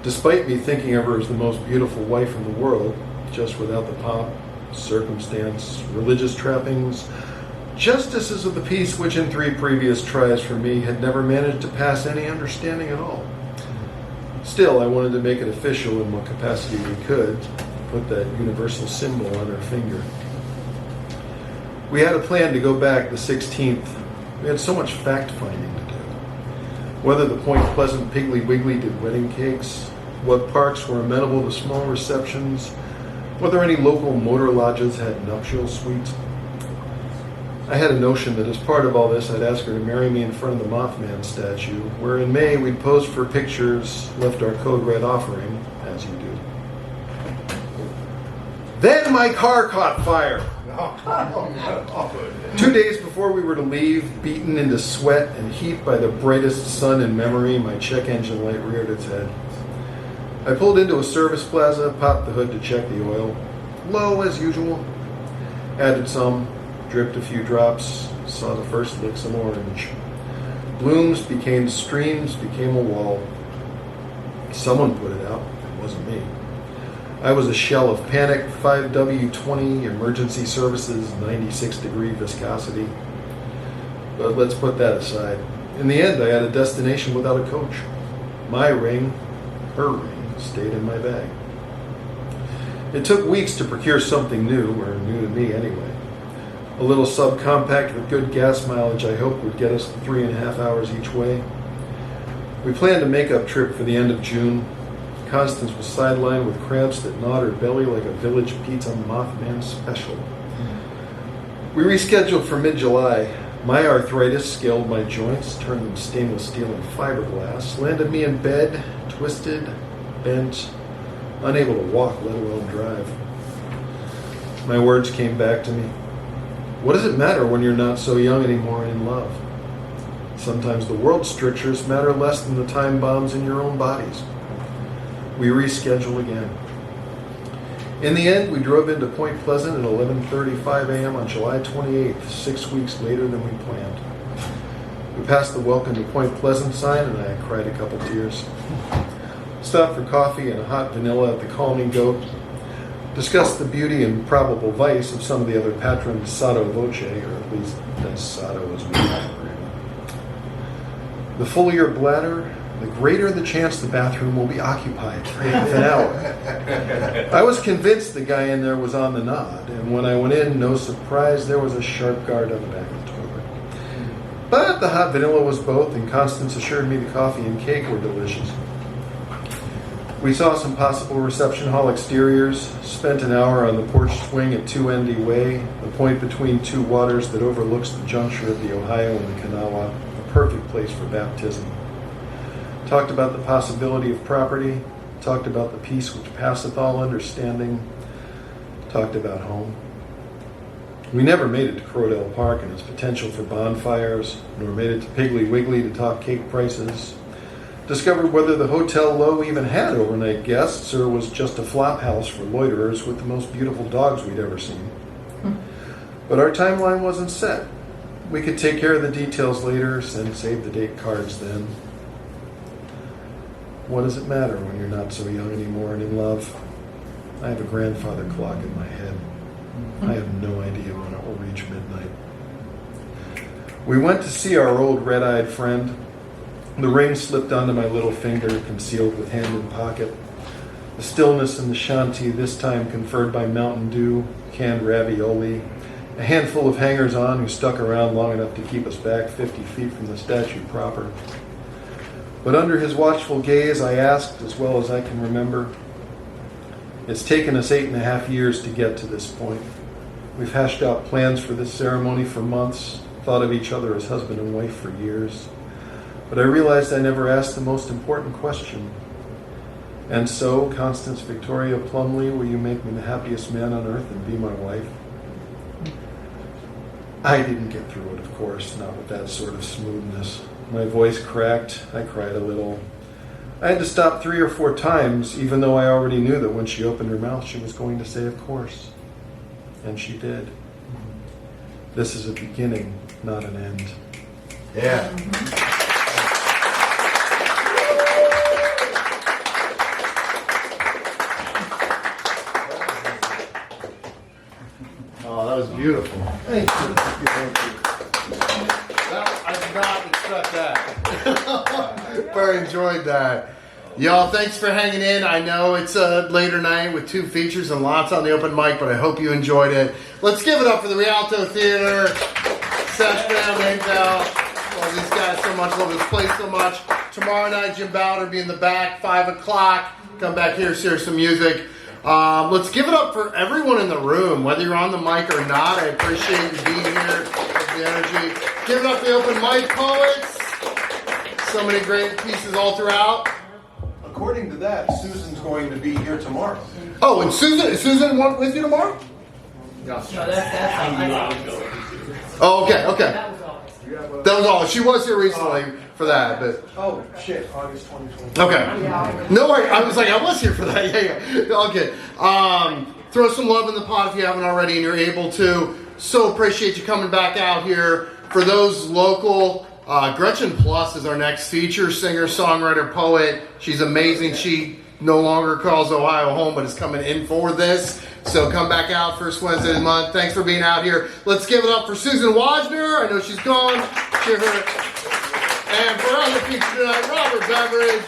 Despite me thinking of her as the most beautiful wife in the world, just without the pomp, circumstance, religious trappings, justices of the peace which in 3 previous tries for me had never managed to pass any understanding at all. Still, I wanted to make it official in what capacity we could, put that universal symbol on her finger. We had a plan to go back the 16th. We had so much fact-finding to do. Whether the Point Pleasant Piggly Wiggly did wedding cakes, what parks were amenable to small receptions, whether any local motor lodges had nuptial suites. I had a notion that as part of all this, I'd ask her to marry me in front of the Mothman statue, where in May we'd posed for pictures, left our code red offering, as you do. Then my car caught fire. 2 days before we were to leave, beaten into sweat and heat by the brightest sun in memory, my check engine light reared its head. I pulled into a service plaza, popped the hood to check the oil. Low as usual. Added some, dripped a few drops, saw the first licks of orange. Blooms became streams, became a wall. Someone put it out, it wasn't me. I was a shell of panic, 5W20, emergency services, 96-degree viscosity. But let's put that aside. In the end, I had a destination without a coach. My ring, her ring, stayed in my bag. It took weeks to procure something new, or new to me anyway. A little subcompact with good gas mileage I hoped would get us 3.5 hours each way. We planned a makeup trip for the end of June. Constance was sidelined with cramps that gnawed her belly like a Village Pizza Mothman special. We rescheduled for mid-July. My arthritis scaled my joints, turned them stainless steel and fiberglass, landed me in bed, twisted, bent, unable to walk, let alone drive. My words came back to me. What does it matter when you're not so young anymore and in love? Sometimes the world's strictures matter less than the time bombs in your own bodies. We reschedule again. In the end, we drove into Point Pleasant at 11:35 a.m. on July 28th, 6 weeks later than we planned. We passed the Welcome to Point Pleasant sign and I cried a couple tears. Stopped for coffee and a hot vanilla at the Calming Goat. Discussed the beauty and probable vice of some of the other patrons sotto voce, or at least as sotto as we operate. The fuller your bladder, the greater the chance the bathroom will be occupied for half an hour. I was convinced the guy in there was on the nod, and when I went in, no surprise, there was a sharp guard on the back of the toilet. But the hot vanilla was both, and Constance assured me the coffee and cake were delicious. We saw some possible reception hall exteriors, spent an hour on the porch swing at 2 Endy Way, the point between two waters that overlooks the juncture of the Ohio and the Kanawha, a perfect place for baptism. Talked about the possibility of property, talked about the peace which passeth all understanding, talked about home. We never made it to Crodell Park and its potential for bonfires, nor made it to Piggly Wiggly to talk cake prices. Discovered whether the Hotel Low even had overnight guests or was just a flop house for loiterers with the most beautiful dogs we'd ever seen. But our timeline wasn't set. We could take care of the details later, send save the date cards then. What does it matter when you're not so young anymore and in love? I have a grandfather clock in my head. I have no idea when it will reach midnight. We went to see our old red-eyed friend. The ring slipped onto my little finger, concealed with hand in pocket. The stillness and the shanti, this time conferred by Mountain Dew, canned ravioli, a handful of hangers-on who stuck around long enough to keep us back 50 feet from the statue proper. But under his watchful gaze, I asked, as well as I can remember, it's taken us 8.5 years to get to this point. We've hashed out plans for this ceremony for months, thought of each other as husband and wife for years. But I realized I never asked the most important question. And so, Constance Victoria Plumley, will you make me the happiest man on earth and be my wife? I didn't get through it, of course, not with that sort of smoothness. My voice cracked, I cried a little. I had to stop 3 or 4 times, even though I already knew that when she opened her mouth, she was going to say, of course. And she did. This is a beginning, not an end.
Yeah. Oh, that was beautiful.
Thank you. Thank you.
I did not expect that. Very enjoyed that. Y'all, thanks for hanging in. I know it's a later night with 2 features and lots on the open mic, but I hope you enjoyed it. Let's give it up for the Rialto Theater. Sesh Graham, Raechel. Love these guys so much. Love this place so much. Tomorrow night, Jim Ballard will be in the back, 5 o'clock. Come back here, share some music. Let's give it up for everyone in the room, whether you're on the mic or not. I appreciate you being here, the energy. Give it up for the open mic poets. So many great pieces all throughout.
According to that, Susan's going to be here tomorrow.
Oh, and is Susan with you tomorrow?
Yeah.
Oh, okay. That was all. She was here recently for that, but.
Oh, shit, August 2020.
Okay. No worry. I was like, I was here for that. Yeah. Okay. Throw some love in the pot if you haven't already and you're able to. So appreciate you coming back out here. For those local, Gretchen Plus is our next feature, singer, songwriter, poet. She's amazing. She no longer calls Ohio home, but is coming in for this. So come back out first Wednesday of the month. Thanks for being out here. Let's give it up for Susan Wojnar. I know she's gone. Cheer her. And for our other feature tonight, Robert Beveridge.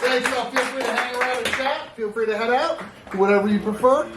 Thanks, y'all. Feel free to hang around and chat. Feel free to head out. Whatever you prefer.